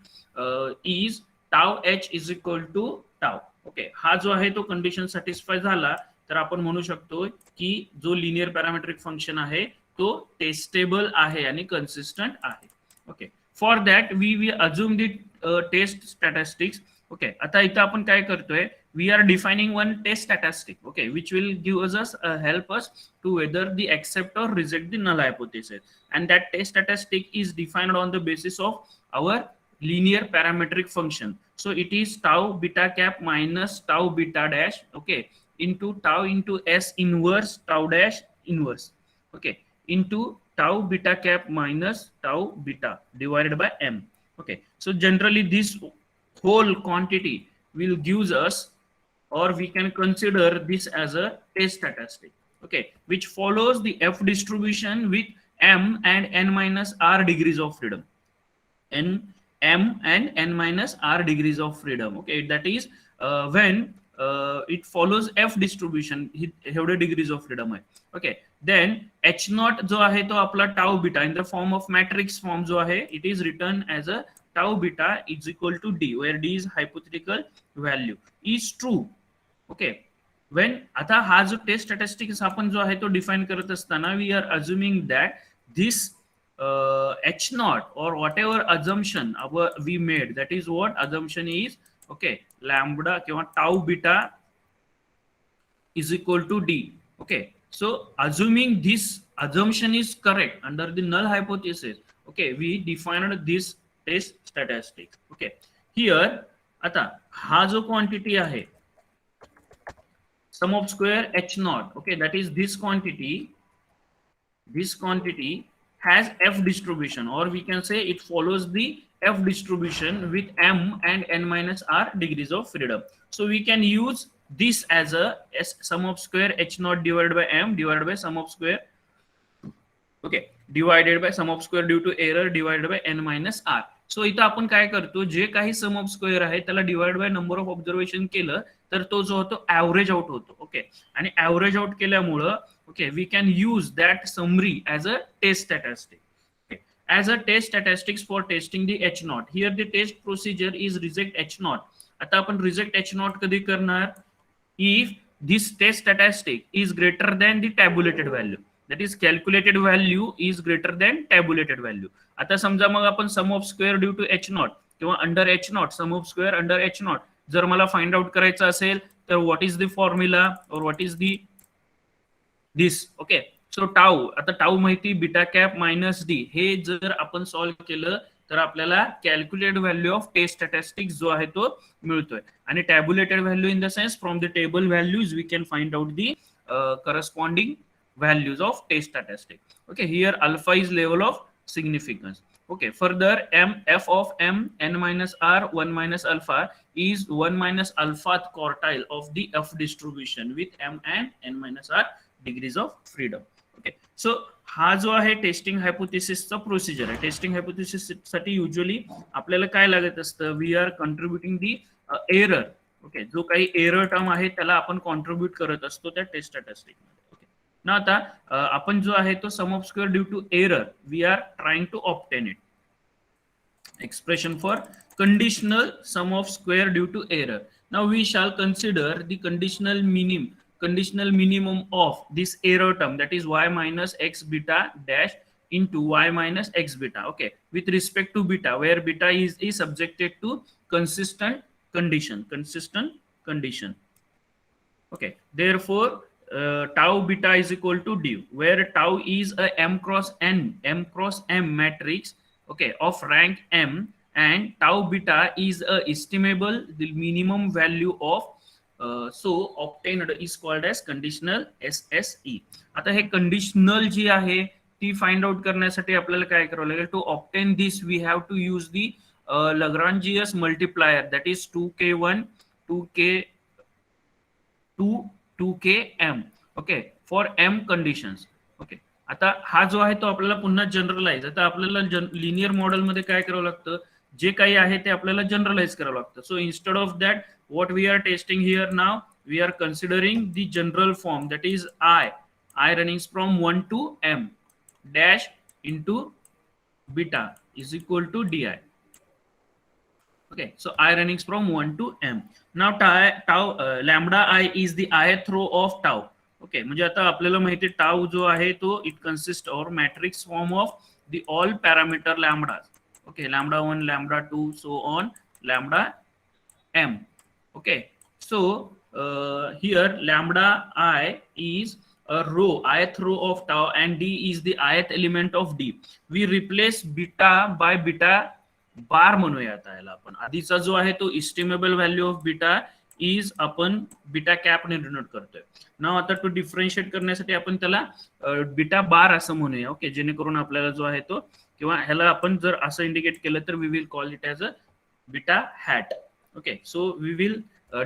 is tau h is equal to tau. Okay, हा जो आहे तो कंडिशन सॅटिस्फाय झाला तर आपण म्हणू शकतो की जो लिनियर पॅरामेट्रिक फंक्शन आहे तो टेस्टेबल आहे आणि कन्सिस्टंट आहे. Okay, for that we will assume the test statistics. Okay, आता इथं आपण काय करतोय, we are defining one test statistic. Okay, which will give us help us to whether the accept or reject the null hypothesis and that test statistic is defined on the basis of our linear parametric function. So it is tau beta cap minus tau beta dash, okay, into tau into s inverse tau dash inverse, okay, into tau beta cap minus tau beta divided by m. Okay, so generally this whole quantity will gives us, or we can consider this as a test statistic. Okay, which follows the f distribution with m and n minus r degrees of freedom. M and n minus r degrees of freedom. Okay, that is when it follows f distribution एवढे degrees of freedom आहे. Okay, then h naught जो आहे तो आपला tau beta in the form of matrix form जो आहे it is written as a tau beta is equal to d, where d is hypothetical value is true. Okay, when आता हा जो taste statistics आपण जो आहे तो डिफाइन करत असताना we are assuming that this h naught or whatever assumption we made, that is what assumption is. Okay, lambda किंवा tau beta is equal to d. Okay, so assuming this assumption is correct under the null hypothesis, okay, we defined this test statistic. Okay, here आता हा जो quantity आहे sum of square h naught, okay, that is this quantity has f distribution, or we can say it follows the f distribution with m and n minus r degrees of freedom. So we can use this as a sum of square h naught divided by m divided by sum of square, okay, divided by sum of square due to error divided by n minus r. So इथं आपण काय करतो, जे काही सम of square आहे त्याला divide by number of observation केलं तर तो जो होतो ऍव्हरेज आउट होतो. ओके, आणि ऍव्हरेज आउट केल्यामुळं okay, we can use that summary as a test statistic. Okay. As a test statistics for testing the h naught. Here the test procedure is reject h naught. आता आपण reject h naught कधी करणार? If this test statistic is greater than the tabulated value. That is calculated value is greater than tabulated value. आता समजा मग आपण sum of square due to h naught किंवा under h naught, sum of square under h naught जर मला find out करायचं असेल तर what is the formula or what is the this. Okay, so tau, आता टाऊ माहिती beta cap minus d, हे जर आपण सॉल्व्ह केलं तर आपल्याला calculated value of test statistics जो आहे तो मिळतोय. आणि tabulated value in the sense from the table values we can find out the corresponding values of test statistic. Okay, here alpha is level of significance. Okay, further f of m n minus r 1 minus alpha is 1 minus alphath quartile of the f distribution with m and n minus r degrees of freedom. Okay, so हा जो आहे testing हायपोथेसिसचा procedure आहे. Testing hypothesis साठी usually आपल्याला काय लागत असतं, we are contributing the error. Okay, जो काही एरर टर्म आहे त्याला आपण कॉन्ट्रीब्युट करत असतो त्या टेस्ट स्टॅटिस्टिक मध्ये. ओके, ना आता आपण जो आहे तो sum of square due to error we are trying to obtain it. Expression for conditional sum of square due to error. Now we shall consider the conditional minimum of this error term, that is y minus x beta dash into y minus x beta. Okay, with respect to beta, where beta is subjected to consistent condition. Okay, therefore tau beta is equal to d, where tau is a m cross m matrix, okay, of rank m, and tau beta is a estimable the minimum value of so obtained is called as conditional SSE. आता हे conditional जी आहे ती find out करण्यासाठी आपल्याला काय करावं लागेल, to obtain this we have to use the Lagrangian's multiplier, that is 2k1 2km, okay, for m conditions. Okay, आता हा जो आहे तो आपल्याला पुन्हा जनरलाइज, आता आपल्याला लिनियर मॉडेल मध्ये काय करावं लागतं, जे काही आहे ते आपल्याला जनरलाइज करावं लागतं. So instead of that what we are testing here now, we are considering the general form, that is I running from 1 to m dash into beta is equal to di. Okay, so I running from 1 to m. Now tau lambda I is the ith row of tau. Okay, म्हणजे आता आपल्याला माहिती आहे tau जो आहे तो it consist or matrix form of the all parameter lambdas. Okay, lambda 1 lambda 2 so on lambda m. Okay, so here lambda I is a row, ith row of tau, and d is the ith element of d. We replace beta by beta बार म्हणूया. आता याला आपण आधीचा जो आहे तो इस्टिमेबल value of beta is आपण beta cap ने डिनोट करतोय. नाव आता टू डिफरन्शिएट करण्यासाठी आपण त्याला बीटा बार असं म्हणूया. ओके, जेणेकरून आपल्याला जो आहे तो, किंवा ह्याला आपण जर असं इंडिकेट केलं तर we will call it as a beta hat. Okay, so we will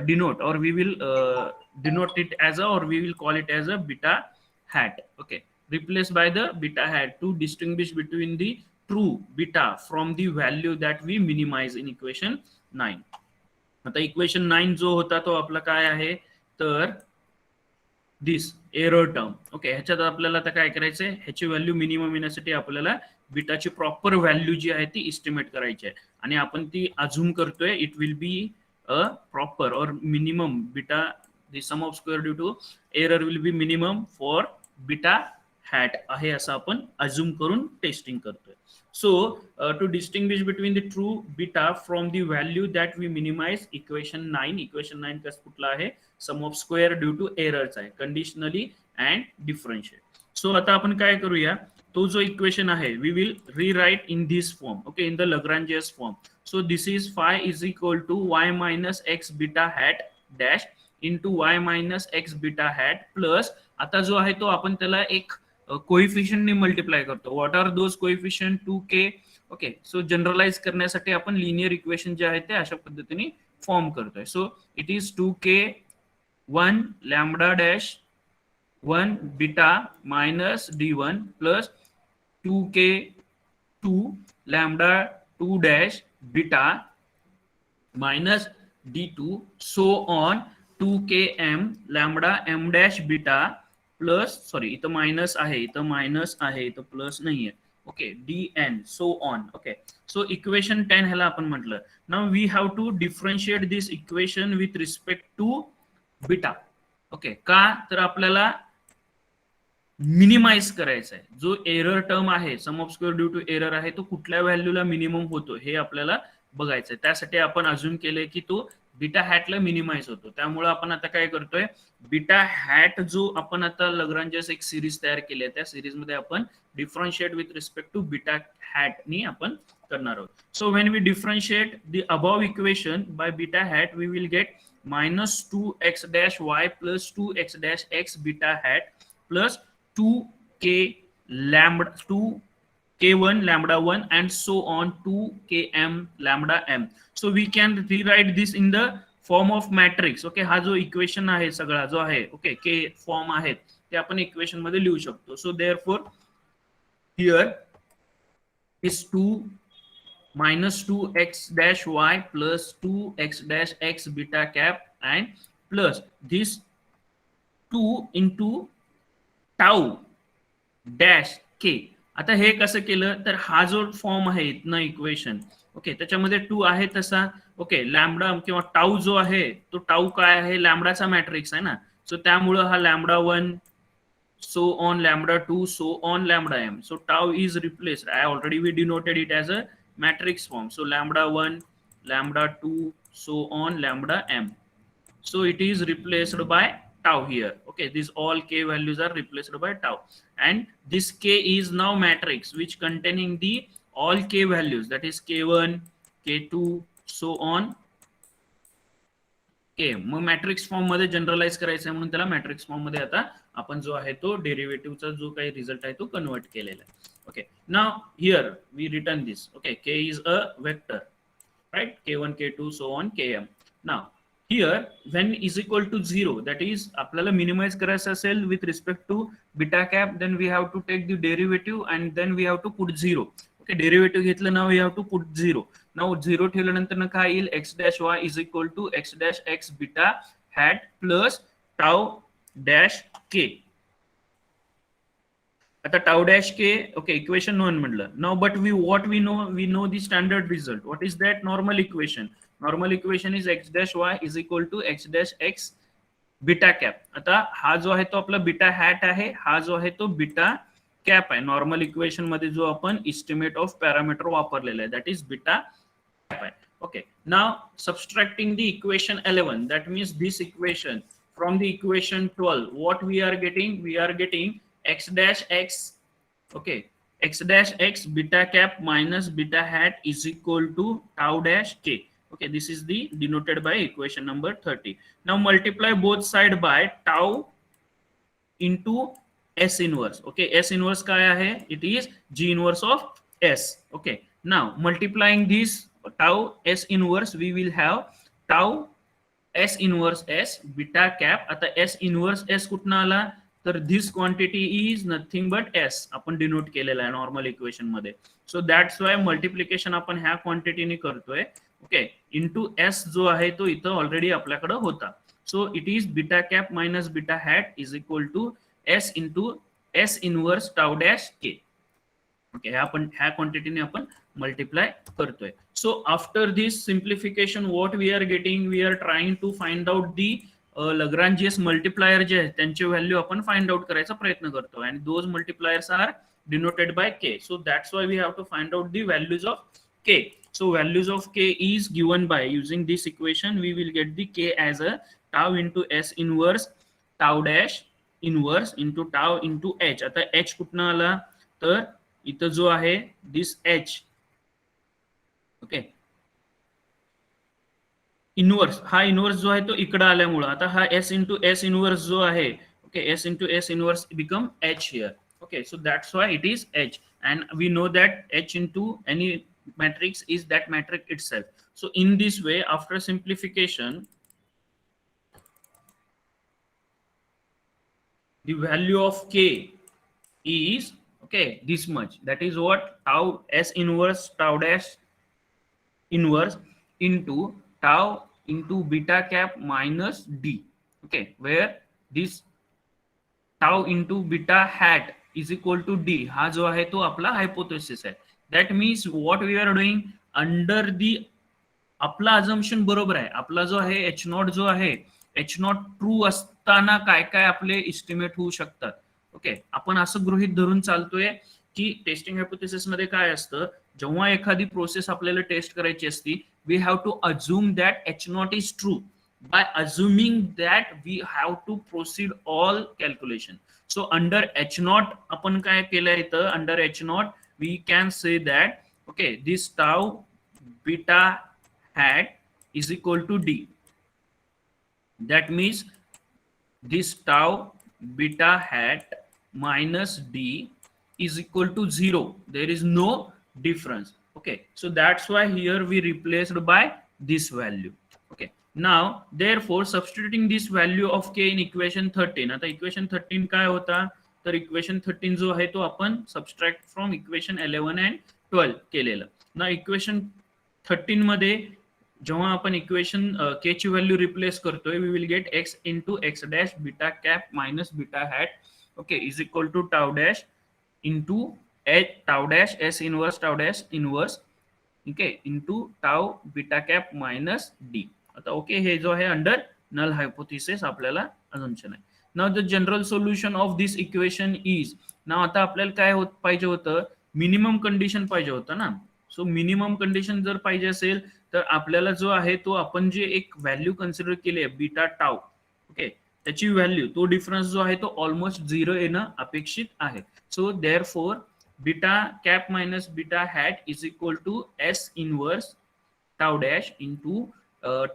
denote or we will denote it as a, or we will call it as a beta hat. Okay, replaced by the beta hat to distinguish between the true beta from the value that we minimize in equation 9. आता equation 9 जो होता तो आपला काय आहे तर दिस error term. Okay, ह्याच्यात आपल्याला आता काय करायचंय, ह्याची व्हॅल्यू मिनिमम येण्यासाठी आपल्याला बीटाची प्रॉपर व्हॅल्यू जी आहे ती इस्टिमेट करायची आहे, आणि आपण ती अझूम करतोय it will be a proper or minimum beta, the sum of square due to error will be minimum for beta hat आहे असं आपण अझूम करून टेस्टिंग करतोय. So to distinguish between the true beta from the value that we minimize, equation 9 कसं कुठला आहे, sum of square due to errors आहे, conditionally and differentiate. So आता आपण काय करूया, तो जो इक्वेशन आहे we will rewrite in this form, okay, in the Lagrangian's form. So this is phi is equal to y minus x beta hat dash into y minus x beta hat plus, आता जो आहे तो आपण त्याला एक कोइफिशियंटने multiply करतो. What are those coefficient? 2k. Okay, so generalize करण्यासाठी आपण लिनियर इक्वेशन जे आहे ते अशा पद्धतीने फॉर्म करतोय. So it is 2k1 lambda dash 1 beta minus d1 plus 2k2 lambda 2 dash beta minus d2 so on 2km lambda m dash beta plus, sorry इथं minus आहे, इथं मायनस आहे, इथं प्लस नाहीये. Okay, dn so on. Okay, so equation 10 ह्याला आपण म्हटलं. Now we have to differentiate this equation with respect to beta. Okay, का तर आपल्याला मिनिमाइज करायचा आहे. जो एरर टर्म आहे, sum of square due to error आहे, तो कुठल्या व्हॅल्यूला मिनिमम होतो हे आपल्याला बघायचंय. त्यासाठी आपण अजून केलंय की तो बीटा हॅटला मिनिमाइज होतो. त्यामुळे आपण आता काय करतोय, बीटा हॅट जो आपण आता लग्रांजियस एक सिरीज तयार केली आहे, त्या सिरीज मध्ये आपण differentiate with respect to beta hat नी आपण करणार आहोत. So when we differentiate the above equation by beta hat we will get minus 2x dash Y plus 2x dash X beta hat plus 2k lambda 2k1 lambda 1 and so on 2km lambda m. So we can rewrite this in the form of matrix. Okay, हा जो equation आहे सगळा जो आहे, okay, k form आहेत ते आपण equation मध्ये लिहू शकतो. So therefore here is 2 minus 2x dash y plus 2x dash x beta cap and plus this 2 into tau dash k. आता हे कसं केलं तर हा जो फॉर्म आहे ना इक्वेशन, ओके, त्याच्यामध्ये 2 आहे तसा, ओके, लॅम्बडा किंवा टाउ जो आहे तो टाउ काय आहे, लॅम्बडाचा मॅट्रिक्स आहे ना. सो त्यामुळं हा lambda 1 so on lambda 2 so on lambda m. So tau is replaced. I already we denoted it as a matrix form. So lambda 1 lambda 2 so on lambda m. So it is replaced by tau here. Okay, these all k values are replaced by tau, and this k is now matrix which containing the all k values, that is k1 k2 so on k. मग matrix form मध्ये generalise करायचं आहे म्हणून त्याला matrix form मध्ये आता आपण जो आहे तो डेरिव्हेटिव्हचा जो काही रिझल्ट आहे तो कन्वर्ट केलेला आहे. Okay, now here we return this. Okay, k is a vector, right? k1 k2 so on km. Now here when is equal to 0, that is आपल्याला मिनिमाइज करायचं असेल with respect to beta cap, then we have to take the derivative and then we have to put 0. Okay, derivative घेतलं, now we have to put 0. now 0 ठेवल्यानंतर काय येईल, x dash y is equal to x dash x beta hat plus tau dash k. आता tau dash k, okay, equation 1 म्हटलं. now but we know the standard result. what is that? normal equation. Normal equation is x dash y is equal to x dash x beta cap. आता हा जो आहे तो आपला beta hat आहे, हा जो आहे तो बीटा कॅप आहे. नॉर्मल इक्वेशन मध्ये जो आपण इस्टिमेट ऑफ पॅरामीटर वापरलेला आहे दॅट इज बीटा कॅप आहे. Okay, now subtracting the equation 11, that means this equation from the equation 12, what we are getting x dash x, okay, x dash x beta cap minus beta hat is equal to tau dash k. Okay, this is the denoted by equation number 30. now multiply both side by tau into s inverse. Okay, s inverse काय आहे, it is g inverse of s. Okay, now multiplying this tau s inverse we will have tau s inverse s beta cap. आता s inverse s कुठनं आला तर this quantity is nothing but s आपण denote केलेला आहे normal equation मध्ये. So that's Y multiplication आपण ह्या क्वांटिटीने करतोय. ओके, इंटू एस जो आहे तो इथं ऑलरेडी आपल्याकडे होता. So it is beta cap minus beta hat is equal to s into s inverse tau dash k. Okay, ह्या क्वांटिटीने आपण मल्टिप्लाय करतोय. So after this simplification what we are getting, we are trying to find out the Lagrangian's multiplier जे आहेत त्यांची value आपण find out करायचा प्रयत्न करतो. And those multipliers are denoted by K. So that's why we have to find out the values of k. So values of k is given by using this equation. We will get the k as a tau into s inverse tau dash inverse into tau into h. आता h कुठनं आला तर इथं जो आहे this h, okay, inverse, हा inverse जो आहे तो इकडे आल्यामुळे आता हा एस इंटू एस इनवर्स जो आहे, okay, S into s inverse become H here. Okay, so that's why it is H, and we know that H into any matrix is that matrix itself. So in this way, after simplification, the value of K is, okay, this much. That is what tau S inverse tau dash inverse into tau into beta cap minus D. Okay, where this tau into beta hat is equal to D हा जो आहे तो आपला hypothesis आहे. That means what we are doing under the, आपला assumption बरोबर आहे. आपला जो आहे एच नॉट जो आहे, एच नॉट ट्रू असताना काय काय आपले इस्टिमेट होऊ शकतात. ओके, आपण असं गृहीत धरून चालतोय की टेस्टिंग हायपोथेसिस मध्ये काय असतं, जेव्हा एखादी प्रोसेस आपल्याला टेस्ट करायची असती, we have to assume that H naught is true. By assuming that we have to proceed all calculation. So under H naught आपण काय केलं इथं, under H naught we can say that, okay, this tau beta hat is equal to D. That means this tau beta hat minus D is equal to 0. There is no difference. Okay, so that's why here we replaced by this value. Okay, now therefore substituting this value of K in equation 13. आता equation 13 काय होता, तर equation 13 जो आहे तो आपण subtract from equation 11 and 12 केलेलं. ना equation 13 मध्ये जेव्हा आपण इक्वेशन के ची व्हॅल्यू रिप्लेस करतोय, we will get X into X dash beta cap minus beta hat, okay, is equal to tau dash into H tau dash S inverse tau dash inverse, okay, into tau beta cap minus D. आता okay, हे जो आहे under null hypothesis आपल्याला assumption आहे. Now the general solution of this equation is, now आता आपल्याला काय पाहिजे होतं, मिनिमम कंडिशन पाहिजे होतं ना. सो मिनिमम कंडिशन जर पाहिजे असेल तर आपल्याला जो आहे तो आपण जे एक व्हॅल्यू कन्सिडर केली आहे बीटा टाउ, ओके, त्याची व्हॅल्यू, तो डिफरन्स जो आहे तो ऑलमोस्ट 0 येणं अपेक्षित आहे. So therefore beta cap minus beta hat is equal to S inverse tau dash into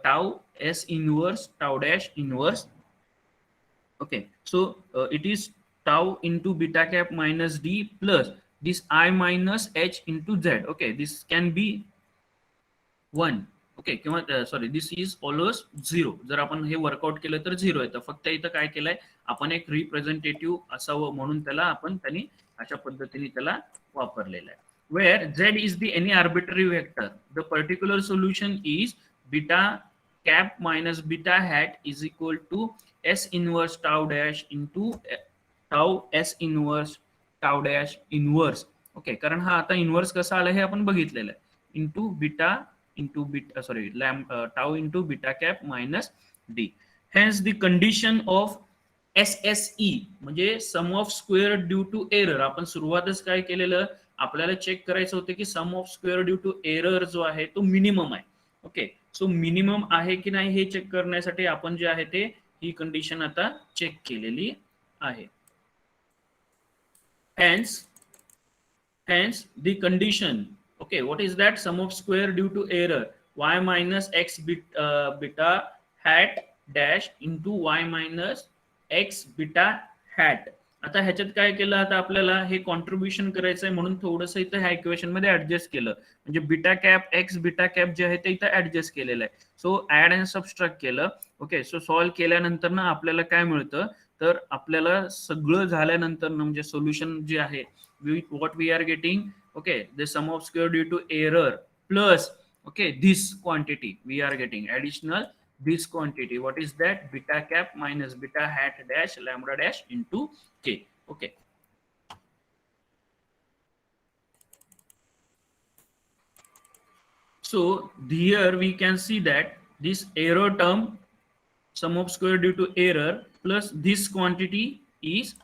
tau S inverse tau dash inverse. Okay, so it is tau into beta cap minus D plus this I minus H into Z. Okay, this can be 1. Okay, किंवा sorry this is always 0. जर आपण हे workout केलं तर 0 येतं. फक्त इथं काय केलंय आपण, एक रिप्रेझेंटेटिव्ह असावं म्हणून त्याला आपण त्यांनी अशा पद्धतीने त्याला वापरलेलं आहे. Where Z is the any arbitrary vector, the particular solution is beta cap minus beta hat is equal to S inverse tau dash into tau S inverse tau dash inverse. Okay, कारण हा आता inverse कसा आला हे आपण बघितलेलं आहे, into beta sorry tau into beta cap minus D. Hence the condition of SSE म्हणजे sum of square due to error. आपण सुरुवातच काय केलेलं, आपल्याला चेक करायचं होतं की sum of square due to error जो आहे तो मिनिमम आहे. ओके, सो मिनिमम आहे की नाही हे चेक करण्यासाठी आपण जे आहे ते ही कंडिशन आता चेक केलेली आहे. hence the condition, okay, what is that, sum of square due to error y minus x beta hat dash into y minus x beta hat. आता ह्याच्यात काय केलं, आता आपल्याला हे कॉन्ट्रीब्युशन करायचं आहे म्हणून थोडंसं इथं ह्या इक्वेशन मध्ये ऍडजस्ट केलं, म्हणजे beta cap x beta cap जे आहे ते इथं ऍडजस्ट केलेलं आहे. सो ऍड अँड सबस्ट्रॅक्ट केलं. ओके, सो सॉल्व्ह केल्यानंतर ना आपल्याला काय मिळतं, तर आपल्याला सगळं झाल्यानंतर म्हणजे सोल्युशन जे आहे, what we are getting, okay, the sum of square due to error plus, okay, this quantity we are getting additional this quantity. What is that, beta cap minus beta hat dash lambda dash into K. Okay, so here we can see that this error term, sum of square due to error plus this quantity is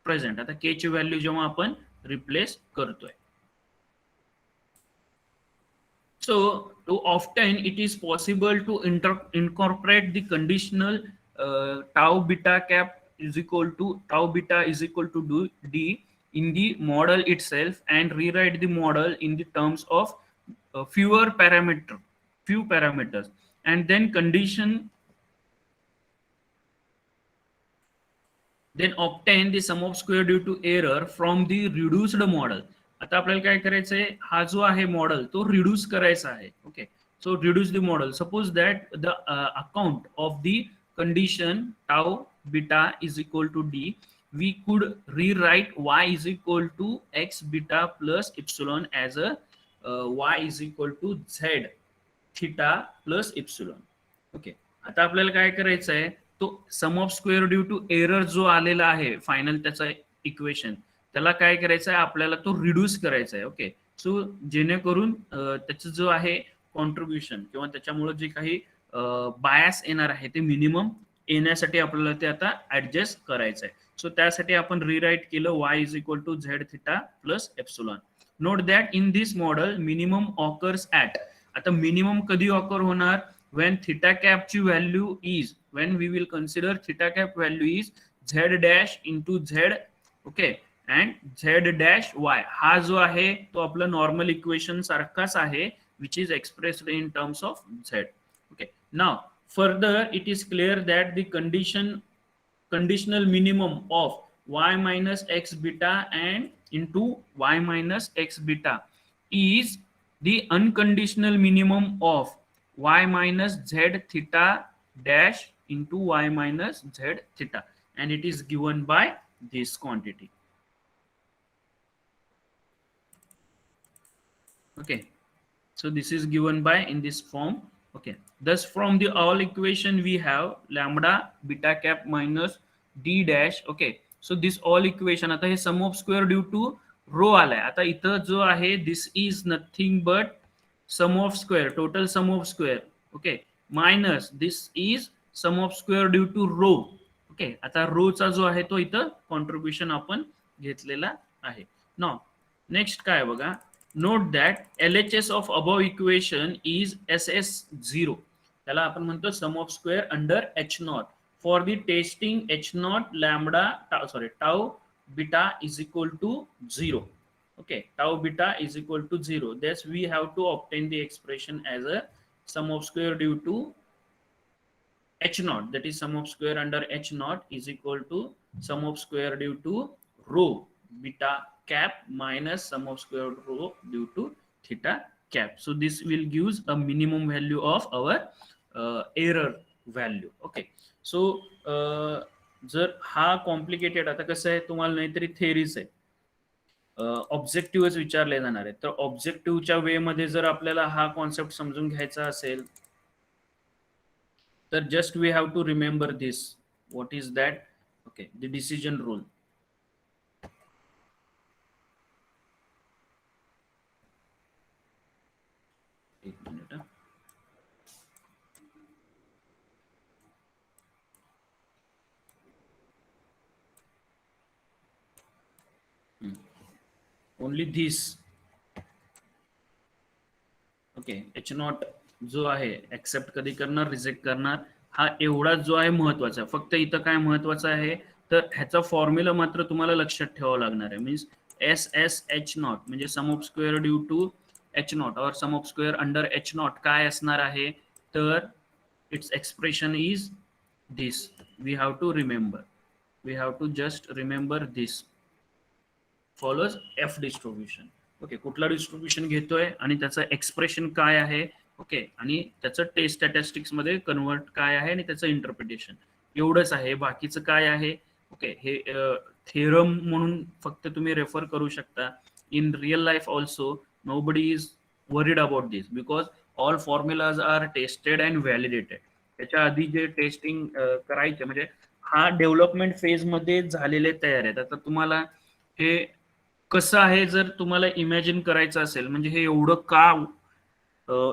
present. आता K ची value जेव्हा आपण replace करतोय. So to often it is possible to incorporate the conditional tau beta cap is equal to tau beta is equal to d in the model itself and rewrite the model in the terms of few parameters, and then obtain the sum of square due to error from the reduced model. आता आपल्याला काय करायचंय, हा जो आहे model तो reduce करायचा आहे. Okay, so reduce the model. Suppose that the account of the condition tau beta is equal to d, we could rewrite y is equal to x beta plus epsilon as a y is equal to z theta plus epsilon. Okay, आता आपल्याला काय करायचं आहे, तो sum of square due to error जो आलेला आहे final त्याचा इक्वेशन, त्याला काय करायचं आहे, आपल्याला तो रिड्यूस करायचा आहे. ओके, सो जेणेकरून त्याचं जो आहे कॉन्ट्रीब्युशन किंवा त्याच्यामुळे जे काही बायस येणार आहे ते मिनिमम येण्यासाठी आपल्याला ते आता ऍडजस्ट करायचं आहे. सो त्यासाठी आपण रिराईट केलं y is equal to Z theta plus epsilon. Note that in this model minimum occurs at, आता मिनिमम कधी ऑकर होणार, when theta cap ची value is, when we will consider theta cap value is z dash into z, okay, and z dash y. हा जो आहे तो आपला normal equation सारखाच आहे which is expressed in terms of z. Okay, now further it is clear that the conditional minimum of y minus x beta and into y minus x beta is the unconditional minimum of y minus z theta dash into y minus z theta, and it is given by this quantity. Okay, so this is given by in this form. Okay, thus from the all equation we have lambda beta cap minus d dash. Okay, so this all equation, आता हे sum of square due to rho आलाय. आता इथं जो आहे this is nothing but sum of square, total sum of square. Okay, minus this is sum of square due to rho. Okay, आता row चा जो आहे तो इथं कॉन्ट्रीब्युशन आपण घेतलेला आहे. नाउ नेक्स्ट काय बघा, note that LHS of above equation is SS0. त्याला आपण म्हणतो sum of square under H0 for the testing H0 lambda tau beta is equal to 0. Okay, tau beta is equal to 0. Thus we have to obtain the expression as a sum of square due to H0, that is sum of square under H0 is equal to sum of square due to rho beta cap minus sum of square rho due to theta cap. So this will gives a minimum value of our error value. Okay, so जर हा complicated, आता कसं आहे तुम्हाला नाहीतरी theories आहे, ऑब्जेक्टिव्हच विचारले जाणार आहे, तर ऑब्जेक्टिव्हच्या वे मध्ये जर आपल्याला हा कॉन्सेप्ट समजून घ्यायचा असेल तर just we have to remember this. What is that? Okay, the decision rule. एक minute. Only this. Okay, H0 जो आहे ऍक्सेप्ट कधी करणार, रिजेक्ट करणार, हा एवढाच जो आहे महत्वाचा. फक्त इथं काय महत्वाचं आहे तर ह्याचा फॉर्म्युला मात्र तुम्हाला लक्षात ठेवावा लागणार आहे. मीन्स SSH0 म्हणजे sum of square due to H0 or some of square under H0 काय असणार आहे तर it's expression is this. We have to remember, we have to just remember this follows F distribution. Okay, कुठला distribution घेतोय आणि त्याचं expression काय आहे. ओके, आणि त्याचं टेस्ट स्टॅटिस्टिक्स मध्ये कन्वर्ट काय आहे आणि त्याचं इंटरप्रिटेशन, एवढंच आहे. बाकीचं काय आहे ओके हे थेरम म्हणून फक्त तुम्ही रेफर करू शकता. In real life also nobody is worried about this because all formulas are tested and validated. त्याच्या आधी जे टेस्टिंग करायचे म्हणजे हा डेव्हलपमेंट फेज मध्ये झालेले तयार आहेत. आता तुम्हाला हे कसं आहे जर तुम्हाला इमॅजिन करायचं असेल म्हणजे हे एवढं का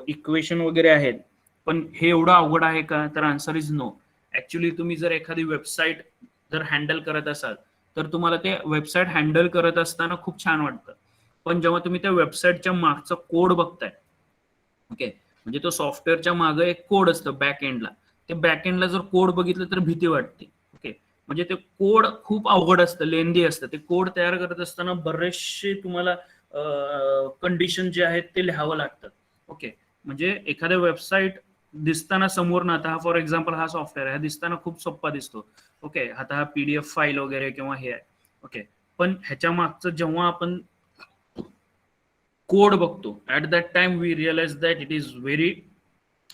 इक्वेशन वगैरे आहेत पण हे एवढं अवघड आहे का, तर आन्सर इज नो. ऍक्च्युली तुम्ही जर एखादी वेबसाईट जर हँडल करत असाल तर तुम्हाला ते वेबसाईट हँडल करत असताना खूप छान वाटतं, पण जेव्हा तुम्ही त्या वेबसाईटच्या मागचा कोड बघताय ओके म्हणजे तो सॉफ्टवेअरच्या मागे एक कोड असतं बॅक एंडला, ते बॅक एंडला जर कोड बघितलं तर भीती वाटते. ओके, म्हणजे ते कोड खूप अवघड असतं, लेंदी असतं. ते कोड तयार करत असताना बरेचसे तुम्हाला कंडिशन जे आहेत ते लिहावं लागतं. ओके, म्हणजे एखाद्या वेबसाईट दिसताना समोर ना, आता फॉर एक्झाम्पल हा सॉफ्टवेअर आहे, दिसताना खूप सोप्पा दिसतो. ओके, आता हा PDF फाईल वगैरे किंवा हे आहे. ओके, पण ह्याच्या मागचं जेव्हा आपण कोड बघतो, at that time we realize that it is very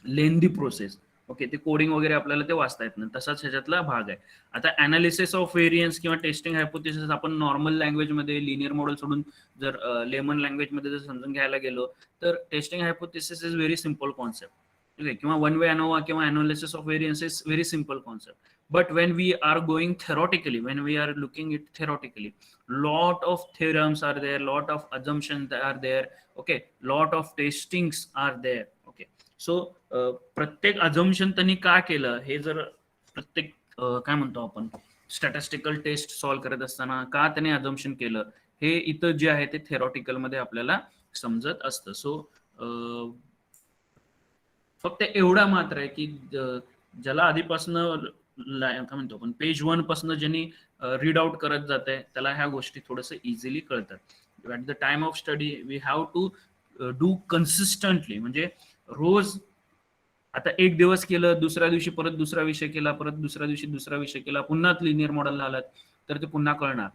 lengthy process. Okay, ते कोडिंग वगैरे आपल्याला ते वाचता येत नाही. तसाच ह्याच्यातला भाग आहे. आता अनालिसिस ऑफ व्हेरियन्स किंवा टेस्टिंग हायपोथेसिस आपण नॉर्मल लँग्वेजमध्ये लिनियर मॉडेल सोडून जर लेमन लँग्वेजमध्ये जर समजून घ्यायला गेलो, तर testing hypothesis is very simple concept. ठीक आहे, किंवा वन वे अनोवा किंवा analysis of variance is very simple concept. But when we are going theoretically, when we are looking at theoretically, lot of theorems are there, lot of assumptions are there. Okay, lot of testings are there. Okay, so प्रत्येक assumption त्यांनी का केलं हे जर प्रत्येक काय म्हणतो आपण स्टॅटिस्टिकल टेस्ट सॉल्व्ह करत असताना का त्याने अजम्पशन केलं हे इथं जे आहे ते थेरॉटिकल मध्ये आपल्याला समजत असतं. सो फक्त एवढा मात्र आहे की ज्याला आधीपासनं काय म्हणतो आपण पेज 1 पासून ज्यांनी रीड आउट करत जाते त्याला ह्या गोष्टी थोडंसं इझिली कळतात. At the time of study we have to do consistently, म्हणजे रोज आता एक दिवस केलं, दुसऱ्या दिवशी परत दुसरा विषय केला, परत दुसऱ्या दिवशी दुसरा विषय केला, पुन्हा लिनियर मॉडेल आलात तर ते पुन्हा कळणार.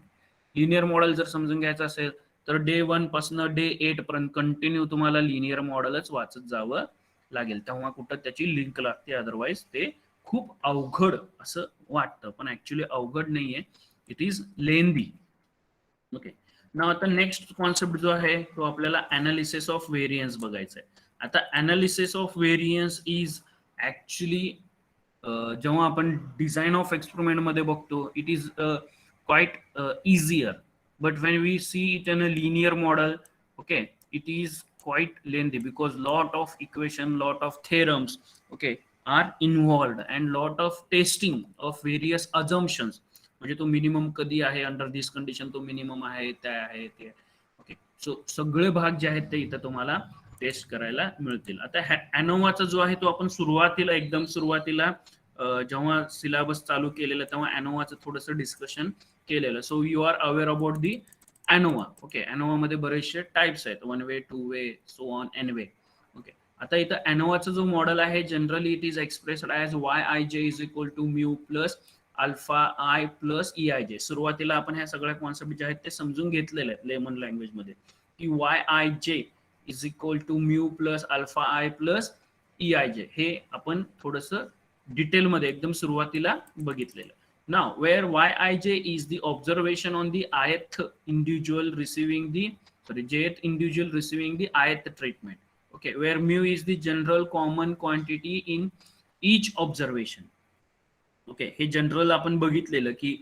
लिनियर मॉडेल जर समजून घ्यायचं असेल तर डे 1 पासून डे 8 पर्यंत कंटिन्यू तुम्हाला लिनियर मॉडेलच वाचत जावं लागेल, तेव्हा कुठं त्याची लिंक लागते. अदरवाईज ते खूप अवघड असं वाटतं, पण ऍक्च्युली अवघड नाहीये, it is lengthy. Okay, now आता नेक्स्ट कॉन्सेप्ट जो आहे तो आपल्याला अनालिसिस ऑफ व्हेरियन्स बघायचा आहे. आता analysis of variance is actually जेव्हा आपण डिझाइन ऑफ एक्सपेरिमेंट मध्ये बघतो it is quite easier, but when we see it in a linear model, okay, it is quite lengthy because lot of equation, lot of theorems, okay, are involved and lot of testing of various assumptions. म्हणजे तो minimum कधी आहे, under दिस condition तो minimum आहे, त्या आहे ते. Okay, so सगळे भाग जे आहेत ते इथं तुम्हाला टेस्ट करायला मिळतील. आता अॅनोवाचा जो आहे तो आपण सुरुवातीला एकदम सुरुवातीला जेव्हा सिलेबस चालू केलेला तेव्हा अॅनोवाचं थोडंसं डिस्कशन केलेलं. So you are aware about the ANOVA. Okay, ANOVA मध्ये बरेचसे टाइप्स आहेत, 1 way, 2 way, so on n way. Okay, आता इथं अॅनोवाचा जो मॉडेल आहे generally it is expressed as YIJ is equal to mu plus alpha I plus EIJ. सुरुवातीला आपण ह्या सगळ्या कॉन्सेप्ट जे आहेत ते समजून घेतलेले आहेत लेमन लँग्वेज मध्ये की YIJ is equal to mu plus alpha I plus EIJ. हे आपण थोडंसं डिटेलमध्ये एकदम सुरुवातीला बघितलेलं. Now, where Yij is the observation on the ith individual receiving the jth individual receiving the ith treatment. Okay, where mu is the general common quantity in each observation. Okay, हे general आपण बघितलेलं की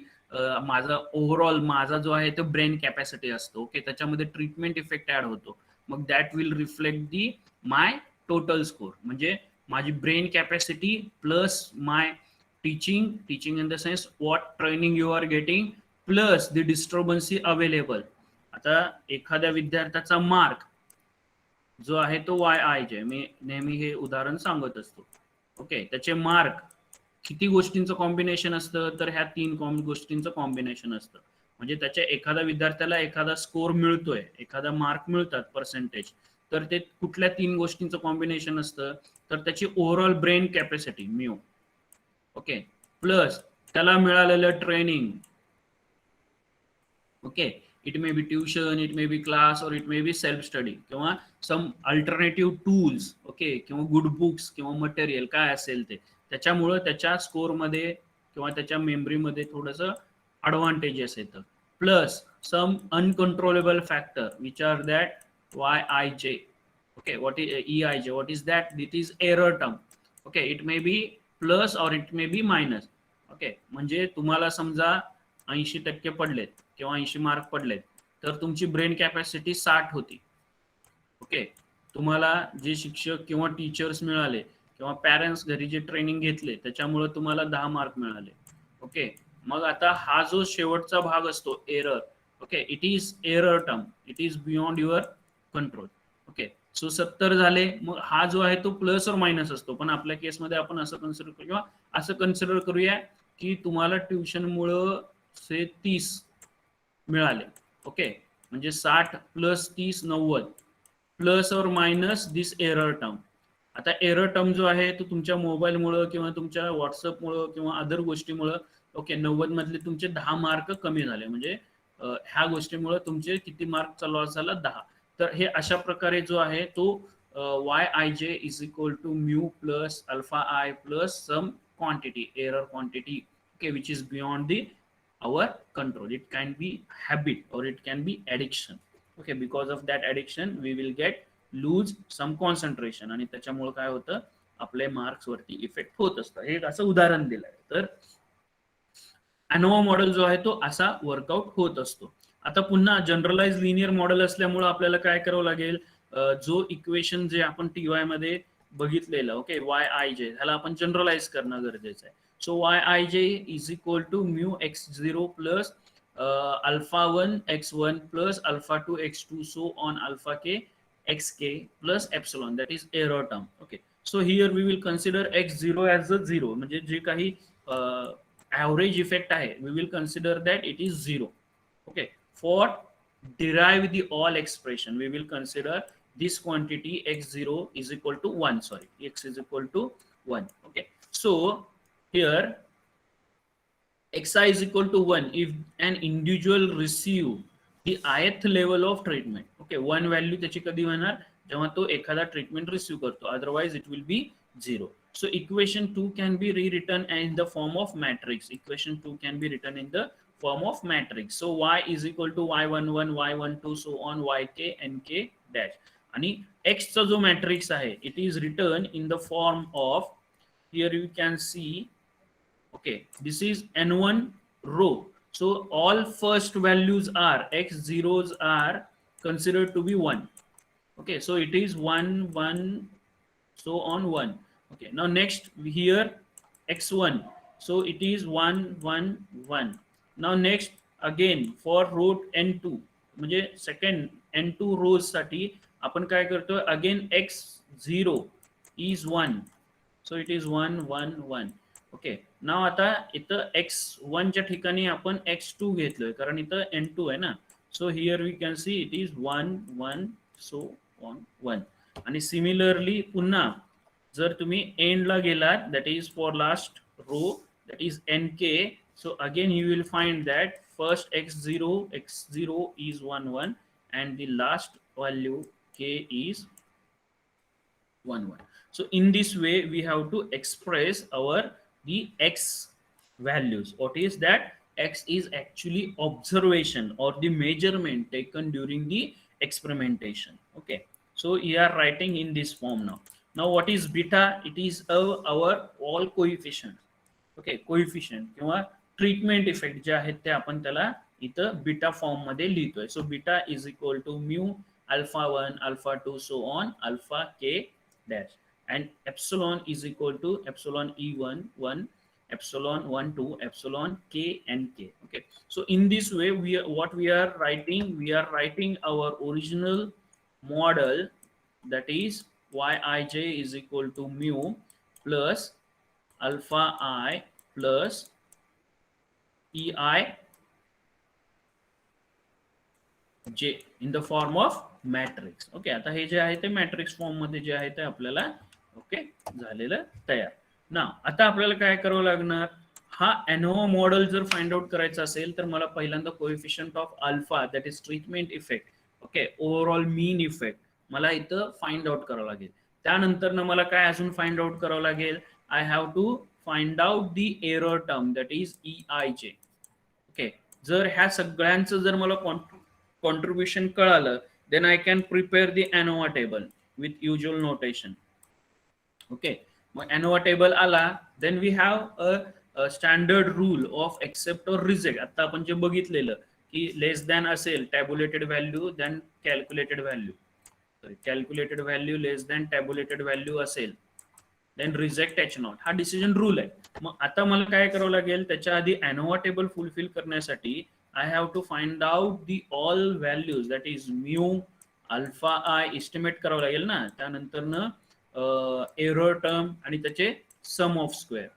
माझा overall माझा जो आहे तो brain capacity असतो. ओके, त्याच्यामध्ये ट्रीटमेंट इफेक्ट ऍड होतो, मग that will reflect the my total score. म्हणजे माझी brain capacity plus my teaching in the sense what training you are getting plus the disturbancy available. आता एखाद्या विद्यार्थ्याचा मार्क जो आहे तो YIJ, मी नेहमी हे उदाहरण सांगत असतो. ओके, त्याचे मार्क किती गोष्टींचं कॉम्बिनेशन असतं तर ह्या 3 गोष्टींचं कॉम्बिनेशन असतं. म्हणजे त्याच्या एखाद्या विद्यार्थ्याला एखादा स्कोर मिळतोय, एखादा मार्क मिळतात पर्सेंटेज, तर ते कुठल्या 3 गोष्टींचं कॉम्बिनेशन असतं तर त्याची overall brain capacity mu, okay, plus त्याला मिळालेलं training. Okay, it may be tuition, it may be class, or it may be self study किंवा सम अल्टरनेटिव्ह टूल्स. ओके, किंवा गुड बुक्स किंवा मटेरियल काय असेल ते, त्याच्यामुळं त्याच्या स्कोरमध्ये किंवा त्याच्या मेमरीमध्ये थोडंसं ॲडव्हान्टेजेस येतं. Plus some uncontrollable factor which are that YIJ. Okay, what is EIJ, what is that, it is error term. Okay, it may be plus or it may be minus. Okay, म्हणजे तुम्हाला समजा 80% पडलेत किंवा 80 mark पडलेत तर तुमची brain capacity 60 होती. Okay, तुम्हाला जे शिक्षक किंवा टीचर्स मिळाले किंवा पॅरेंट्स घरी जे ट्रेनिंग घेतले त्याच्यामुळे तुम्हाला 10 मार्क मिळाले. ओके, मग आता हा जो शेवटचा भाग असतो error, okay, it is error term, it is beyond your control. Okay, so 70 झाले, मग हा जो आहे तो प्लस और मायनस असतो, पण आपल्या केसमध्ये आपण असं कन्सिडर करू किंवा असं कन्सिडर करूया की तुम्हाला ट्युशनमुळं से 30 मिळाले. ओके, म्हणजे 60 plus 30 90 plus or minus this error term. आता एरर टर्म जो आहे तो तुमच्या मोबाईलमुळं किंवा तुमच्या व्हॉट्सअपमुळं किंवा अदर गोष्टीमुळं ओके 90 मधले तुमचे 10 मार्क कमी झाले. म्हणजे ह्या गोष्टीमुळे तुमचे किती मार्कचा लॉस झाला 10. तर हे अशा प्रकारे जो आहे तो yij is equal to mu plus alpha I plus some quantity error quantity okay which is beyond the our control. It can be habit or it can be addiction. Okay, because of that addiction we will get lose some concentration आणि त्याच्यामुळे काय होतं आपले marks वरती effect होत असतं. एक असं उदाहरण दिलंय. तर अनोवा मॉडेल जो आहे तो असा वर्कआउट होत असतो. आता पुन्हा जनरलाइज लिनियर मॉडेल असल्यामुळे आपल्याला काय करावं लागेल, जो इक्वेशन जे आपण टीवाय मध्ये बघितलेलं ओके वाय आय जे ह्याला आपण जनरलाइज करणं गरजेचं आहे. So Y I J is equal to mu X zero plus alpha one X one plus alpha two X two so on alpha K X K plus epsilon that is error term. Okay, so here we will consider X zero as a zero, म्हणजे जे काही average effect आहे we will consider that it is 0. okay, for derive the all expression we will consider this quantity x0 is equal to 1, sorry x is equal to 1. okay, so here xi is equal to 1 if an individual receive the ith level of treatment. okay, 1 value त्याची कधी होणार जेव्हा तो एखादा treatment receive करतो, otherwise it will be 0. So equation 2 can be rewritten in the form of matrix. Equation 2 can be written in the form of matrix. So y is equal to y11 y12 so on yk nk dash. आणि x चा जो matrix आहे it is written in the form of, here you can see okay this is n1 row. So all first values are x zeros are considered to be 1. okay, so it is 1 1 so on 1. okay, now next here x1 so it is 1 1 1. now next again for row n2 म्हणजे second n2 रोज साठी आपण काय करतो again x0 is 1 so it is 1 1 1. Okay, now आता इथं x1 च्या ठिकाणी आपण x2 घेतलोय कारण इथं n2 आहे ना. So here we can see it is 1 1 so on 1. आणि सिमिलरली पुन्हा जर तुम्ही एंडला गेलात that is for last row that is nk. So again you will find that first x0 is 1 1 and the last value k is 1 1. So in this way we have to express our the x values. What is that? X is actually observation or the measurement taken during the experimentation. okay, so we are writing in this form now. Now what is beta? It is our all coefficient. okay, coefficient किंवा treatment effect जे आहेत ते आपण त्याला इथं beta form मध्ये लिहितोय. So beta is equal to mu alpha 1 alpha 2 so on alpha K dash and epsilon is equal to epsilon e1 1 epsilon 1 2 epsilon k and k. okay, so in this way we are writing our original model, that is yij is equal to mu plus alpha I plus ei j in the form of matrix. Okay, आता हे जे आहे ते matrix form मध्ये जे आहे ते आपल्याला ओके झालेलं तयार. ना आता आपल्याला काय करावं लागणार, हा एनोवा मॉडेल जर फाइंड आउट करायचा असेल तर मला पहिल्यांदा coefficient of alpha that is treatment effect okay overall mean effect मला इथं फाइंड आउट करावं लागेल. त्यानंतर ना मला काय अजून फाइंड आउट करावं लागेल, I have to find out the error term that is EIJ. Okay, जर ह्या सगळ्यांचं जर मला कॉन्ट्रीब्युशन कळालं then I can prepare the ANOVA table with usual notation. okay, मग ANOVA table आला then we have a standard rule of accept or reject. आता आपण जे बघितलेलं की लेस दॅन असेल tabulated value than calculated value, calculated value less than tabulated value असेल then reject H0. हा डिसिजन रूल आहे. मग आता मला काय करावं लागेल, त्याच्या आधी ANOVA टेबल फुलफिल करण्यासाठी I have to find out the all values that is mu alpha I estimate करावं लागेल ना. त्यानंतर एरर टर्म आणि त्याचे सम ऑफ स्क्वेअर.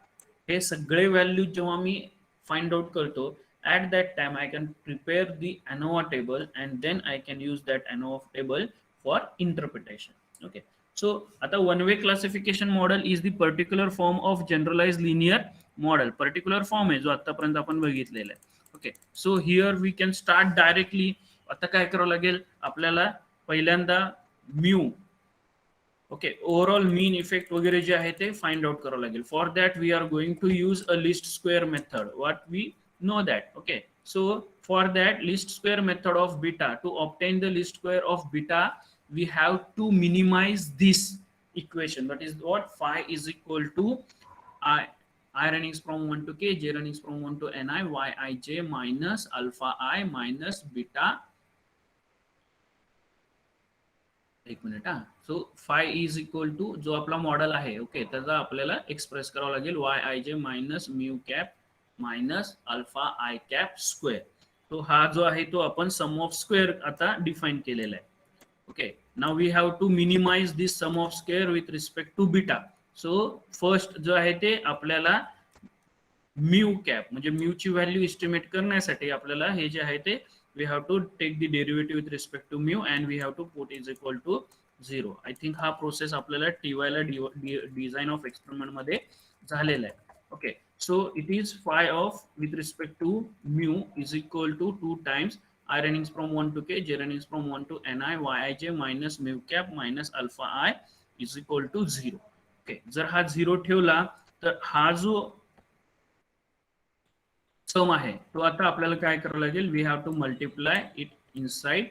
हे सगळे व्हॅल्यू जेव्हा मी फाइंड आउट करतो, at that time I can prepare the ANOVA table and then I can use that ANOVA table for interpretation. Okay, so आता one way classification model is the particular form of generalized linear model. particular form आहे जो आतापर्यंत आपण बघितलेला आहे. Okay, so here we can start directly. आता काय करावं लागेल आपल्याला, पहिल्यांदा mu, okay, overall mean effect वगैरे जे आहे ते फाइंड आउट करावं लागेल. For that we are going to use a least square method. What we know that. Okay, so for that least square method of beta, to obtain the least square of beta, we have to minimize this equation. That is what phi is equal to I runnings from 1 to k, j runnings from 1 to ni, yij minus alpha I minus beta. एक minute हा. So phi is equal to जो आपला model आहे, okay, त्याचा आपल्याला express करावं लागेल Y I जे minus mu cap minus alpha I cap square. तो हा जो आहे तो आपण सम ऑफ स्क्वेअर आता डिफाईन केलेला आहे. Okay, now we have to minimize this sum of square with respect to beta. So first जो आहे ते आपल्याला म्यू कॅप म्हणजे म्यूची व्हॅल्यू इस्टिमेट करण्यासाठी आपल्याला हे जे आहे ते we have to take the derivative with respect to mu and we have to put is equal to 0. I think हा प्रोसेस आपल्याला TY ला डिझाइन ऑफ एक्सपेरिमेंट मध्ये झालेला आहे. Okay, so it is phi of with respect to mu is equal to 2 times I runnings from 1 to k, j runnings from 1 to ni, yij minus mu cap minus alpha I is equal to 0. Okay, जर हा 0 ठेवला तर हा जो सम आहे तो आता आपल्याला काय करावं लागेल, we have to multiply it inside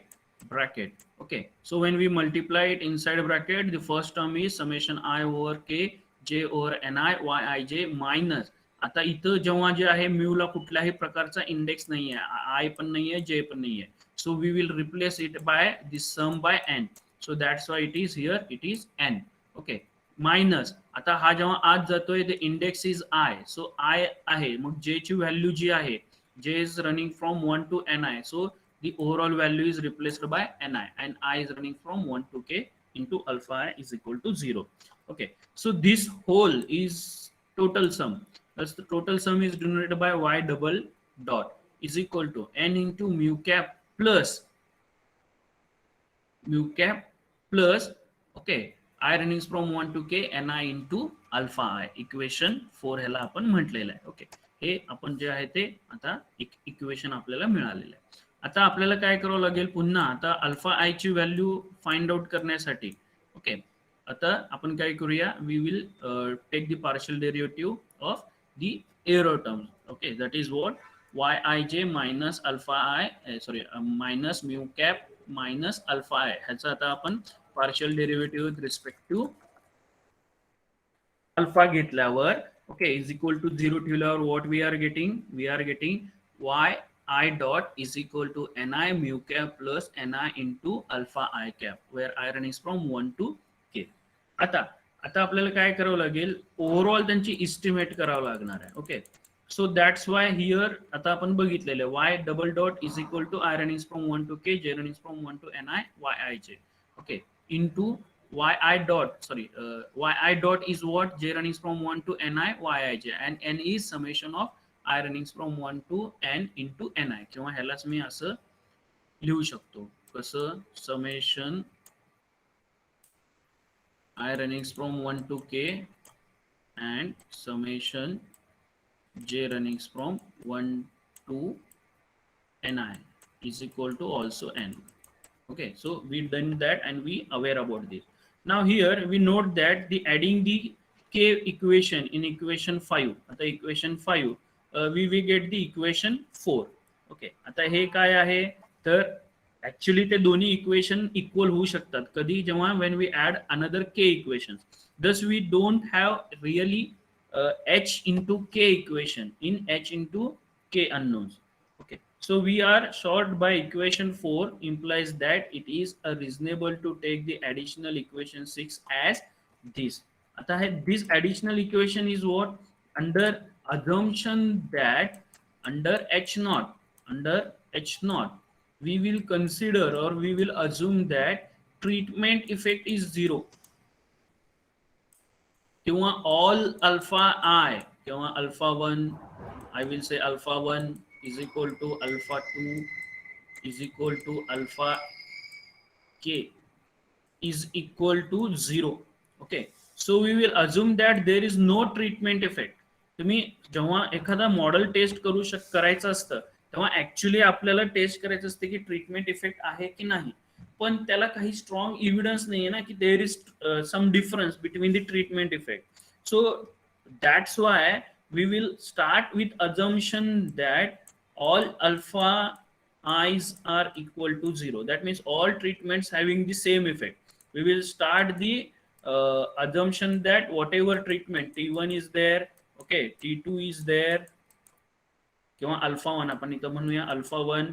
bracket. Okay, so when we multiply it inside bracket, the first term is summation i over k j over n I Y I जे मायनस. आता इथं जेव्हा जे आहे म्यूला कुठल्याही प्रकारचा इंडेक्स नाही आहे, आय पण नाही आहे, जे पण नाही आहे. So we will replace it by this sum by N. So that's why it is here it is N. Okay, minus आता हा जेव्हा आत जातोय the index is I, so I आहे, मग जे ची व्हॅल्यू जी आहे, J is running from 1 to N I, so the overall value is replaced by N I and I is running from 1 to K into alpha I is equal to 0. Okay, so this whole is total sum. Thus the total sum is denoted by y double dot is equal to n into mu cap plus okay I runnings from 1 to k ni into alpha I. Equation 4 ह्याला आपण म्हटलेलं आहे. Okay, हे आपण जे आहे ते आता इक्वेशन आपल्याला मिळालेलं आहे. आता आपल्याला काय करावं लागेल, पुन्हा आता अल्फा आय ची व्हॅल्यू फाइंड आउट करण्यासाठी, ओके, आता आपण काय करूया, we will take the partial derivative of the error terms. Okay, that is what Y I जे minus alpha I sorry minus mu cap minus alpha I ह्याचा आता आपण partial derivative with respect to alpha घेतल्यावर, okay, is equal to 0 ठेवल्यावर what we are getting Y I dot is equal to ni mu cap plus ni into alpha I cap where I runnings from 1 to k. आता आपल्याला काय करावं लागेल, overall त्यांची estimate करावं लागणार आहे. Okay, so that's why here आता आपण बघितलेलं आहे Y double dot is equal to I runnings from 1 to K J runnings from 1 to N I Y I J. Okay, into y I dot y I dot is what j runnings from 1 to ni y I j and n is summation of I runnings from 1 to n into ni. किंवा ह्यालाच मी असं लिहू शकतो, कसं, summation I runnings from 1 to k and summation j runnings from 1 to ni is equal to also n. Okay, so we done that and we aware about this. Now here we note that the adding the k equation in equation 5, आता equation 5 we get the equation 4. Okay, आता हे काय आहे तर actually ते दोन्ही equation equal होऊ शकतात कधी, जेव्हा when we add another k equations. Thus we don't have really h into k equation in h into k unknowns. Okay, so we are short by equation 4 implies that it is a reasonable to take the additional equation 6 as this. आता है this additional equation is what under assumption that under h naught we will consider or we will assume that treatment effect is 0 किंवा all alpha I किंवा alpha 1, I will say alpha 1 is equal to alpha 2 is equal to alpha k is equal to 0. Okay, so we will assume that there is no treatment effect. तुम्ही जेव्हा एखादा model taste करायचं असतं तेव्हा actually आपल्याला taste करायचं असते की ट्रीटमेंट इफेक्ट आहे की नाही, पण त्याला काही स्ट्रॉंग इव्हिडन्स नाहीये ना की there is some difference between the treatment effect. So that's why we will start with assumption that all alpha i's are equal to 0. That means all treatments having the same effect. We will start the assumption that whatever treatment T1 is there, okay, T2 is there, किंवा alpha 1 आपण इथं म्हणूया alpha 1,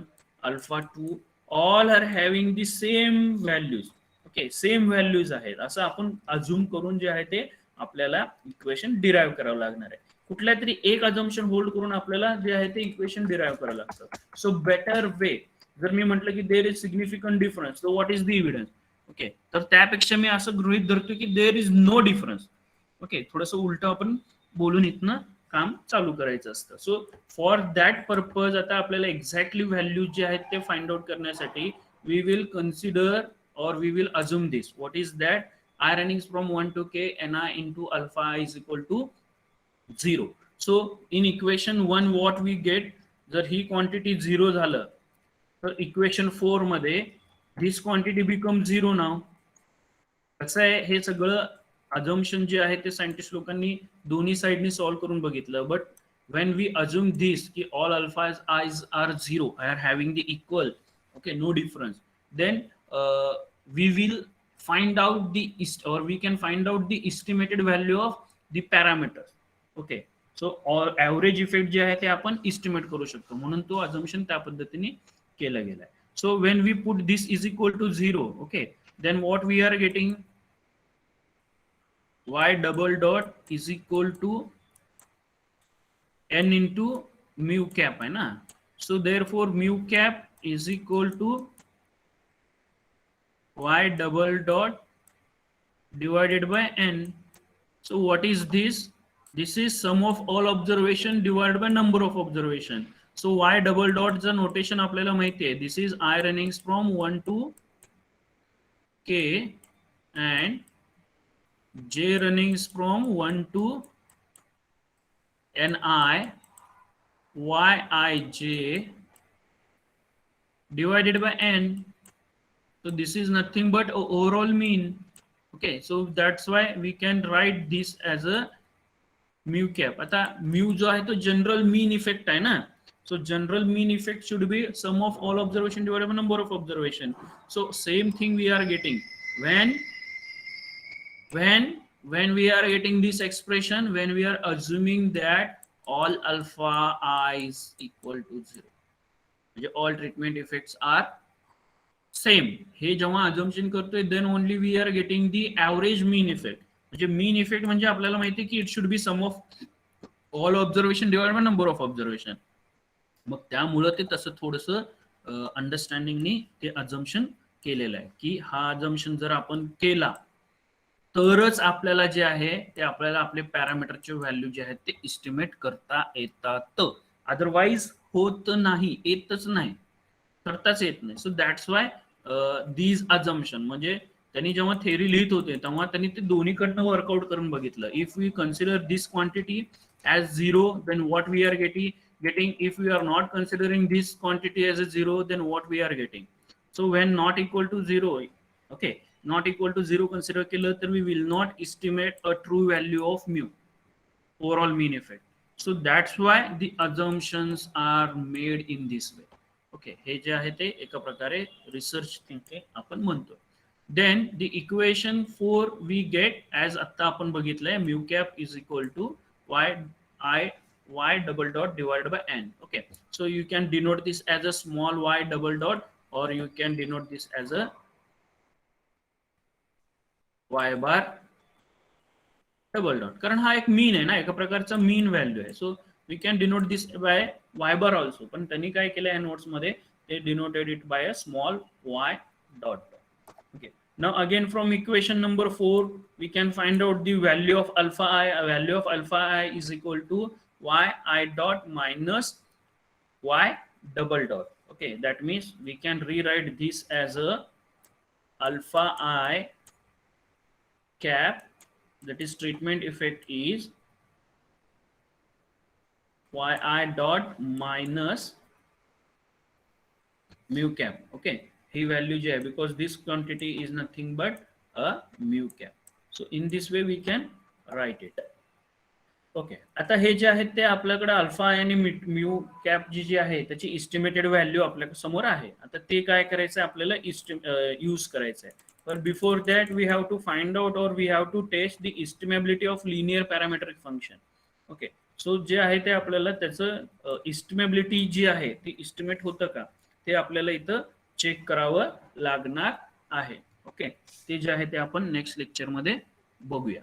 alpha 2 all are having the same values. Okay, same values आहेत असं आपण assume करून जे आहे ते आपल्याला इक्वेशन डिराईव्ह करावं लागणार आहे. कुठल्या तरी एक अजम्पशन होल्ड करून आपल्याला जे आहे ते इक्वेशन डिराईव्ह करावं लागतं. सो बेटर वे, जर मी म्हटलं की there is significant difference, so what is the evidence. Okay, तर त्यापेक्षा मी असं गृहीत धरतो की there is no difference. Okay, थोडंसं उलट आपण बोलून इथनं काम चालू करायचं असतं. सो फॉर दॅट पर्पज आता आपल्याला एक्झॅक्टली व्हॅल्यूज जे आहेत ते फाइंड आउट करण्यासाठी we will consider or we will assume this. What is that? I runnings from 1 to k ni into alpha I is equal to 0. So in equation 1 what we get, जर ही quantity 0 झालं तर equation 4 मध्ये this quantity becomes 0 now. कसं आहे, हे सगळं assumption जे आहे ते सायंटिस्ट लोकांनी दोन्ही साइडनी सॉल्व्ह करून बघितलं. But when we assume this ki all alpha i's are 0, are having the equal, okay, no difference, then we will find out we can find out the estimated value of the parameters. Okay, so or average effect जे आहे ते आपण estimate करू शकतो, म्हणून तो assumption त्या पद्धतीने केला गेलाय. So when we put this is equal to 0, okay, then what we are getting, y double dot is equal to n into mu cap है ना. So therefore mu cap is equal to y double dot divided by n. So what is this? This is sum of all observation divided by number of observation. So y double dot चा notation आपल्याला माहिती आहे. This is I runnings from 1 to k and j runnings from 1 to ni yij divided by n. So this is nothing but overall mean. Okay, so that's why we can write this as a mu cap. आता mu जो आहे तो general मीन effect आहे ना. So general mean effect should be sum of all observation divided by number of observation. So same thing we are getting when we are getting this expression, when we are assuming that all alpha I is equal to 0, all treatment effects are same. हे जेव्हा assumption करतोय then only we are getting the average mean effect. म्हणजे mean effect म्हणजे आपल्याला माहिती आहे की it should be sum of all observation divided by number of observation. मग त्यामुळं ते तसं थोडंसं अंडरस्टँडिंगनी ते assumption केलेलं आहे की हा assumption जर आपण केला तरच आपल्याला जे आहे ते आपल्याला आपले पॅरामीटरचे व्हॅल्यू जे आहेत ते इस्टिमेट करता येतात. अदरवाईज होत नाही, येतच नाही, करताच येत नाही. So that's Y these assumption, म्हणजे त्यांनी जेव्हा थेरी लिहित होते तेव्हा त्यांनी ते दोन्हीकडनं वर्कआउट करून बघितलं. If we consider this quantity as 0 then what we are getting. If we are not considering this quantity as a 0, then what we are getting. So when not equal to 0, okay, not equal to 0 consider केलं तर we will not estimate a true value of mu, overall mean effect. So that's why the assumptions are made in this way. Okay, हे जे आहे ते एका प्रकारे research thinking आपण म्हणतो. Then the equation 4 we get as आता आपण बघितलंय mu cap is equal to y double dot divided by n. Okay, so you can denote this as a small y double dot or you can denote this as a y bar double dot, कारण हा एक मीन आहे ना, एका प्रकारचा mean value आहे. So we can denote this by y bar also, पण त्यांनी काय केलं या नोट्स मध्ये ते denoted it by a small y dot. Okay, Now again from equation number 4 we can find out the value of alpha I. Value of alpha I is equal to yi dot minus y double dot. Okay, that means we can rewrite this as a alpha I cap, that is treatment effect is yi dot minus mu cap. Okay, he value जे आहे, because this quantity is nothing but a mu cap. So in this way we can write it. Okay, आता हे जे आहेत ते आपल्याकडे alpha आणि mu cap जी आहे त्याची इस्टिमेटेड व्हॅल्यू आपल्या समोर आहे. आता ते काय करायचं आपल्याला यूज करायचं आहे. पण before that we have to find out or we have to test the estimability of linear parametric function. Okay, so J आहे ते आपल्याला त्याचं इस्टिमेबिलिटी जी आहे ती इस्टिमेट होतं का ते आपल्याला इथं चेक करावं लागणार आहे. ओके, ते जे आहे ते आपण नेक्स्ट लेक्चर मध्ये बघूया.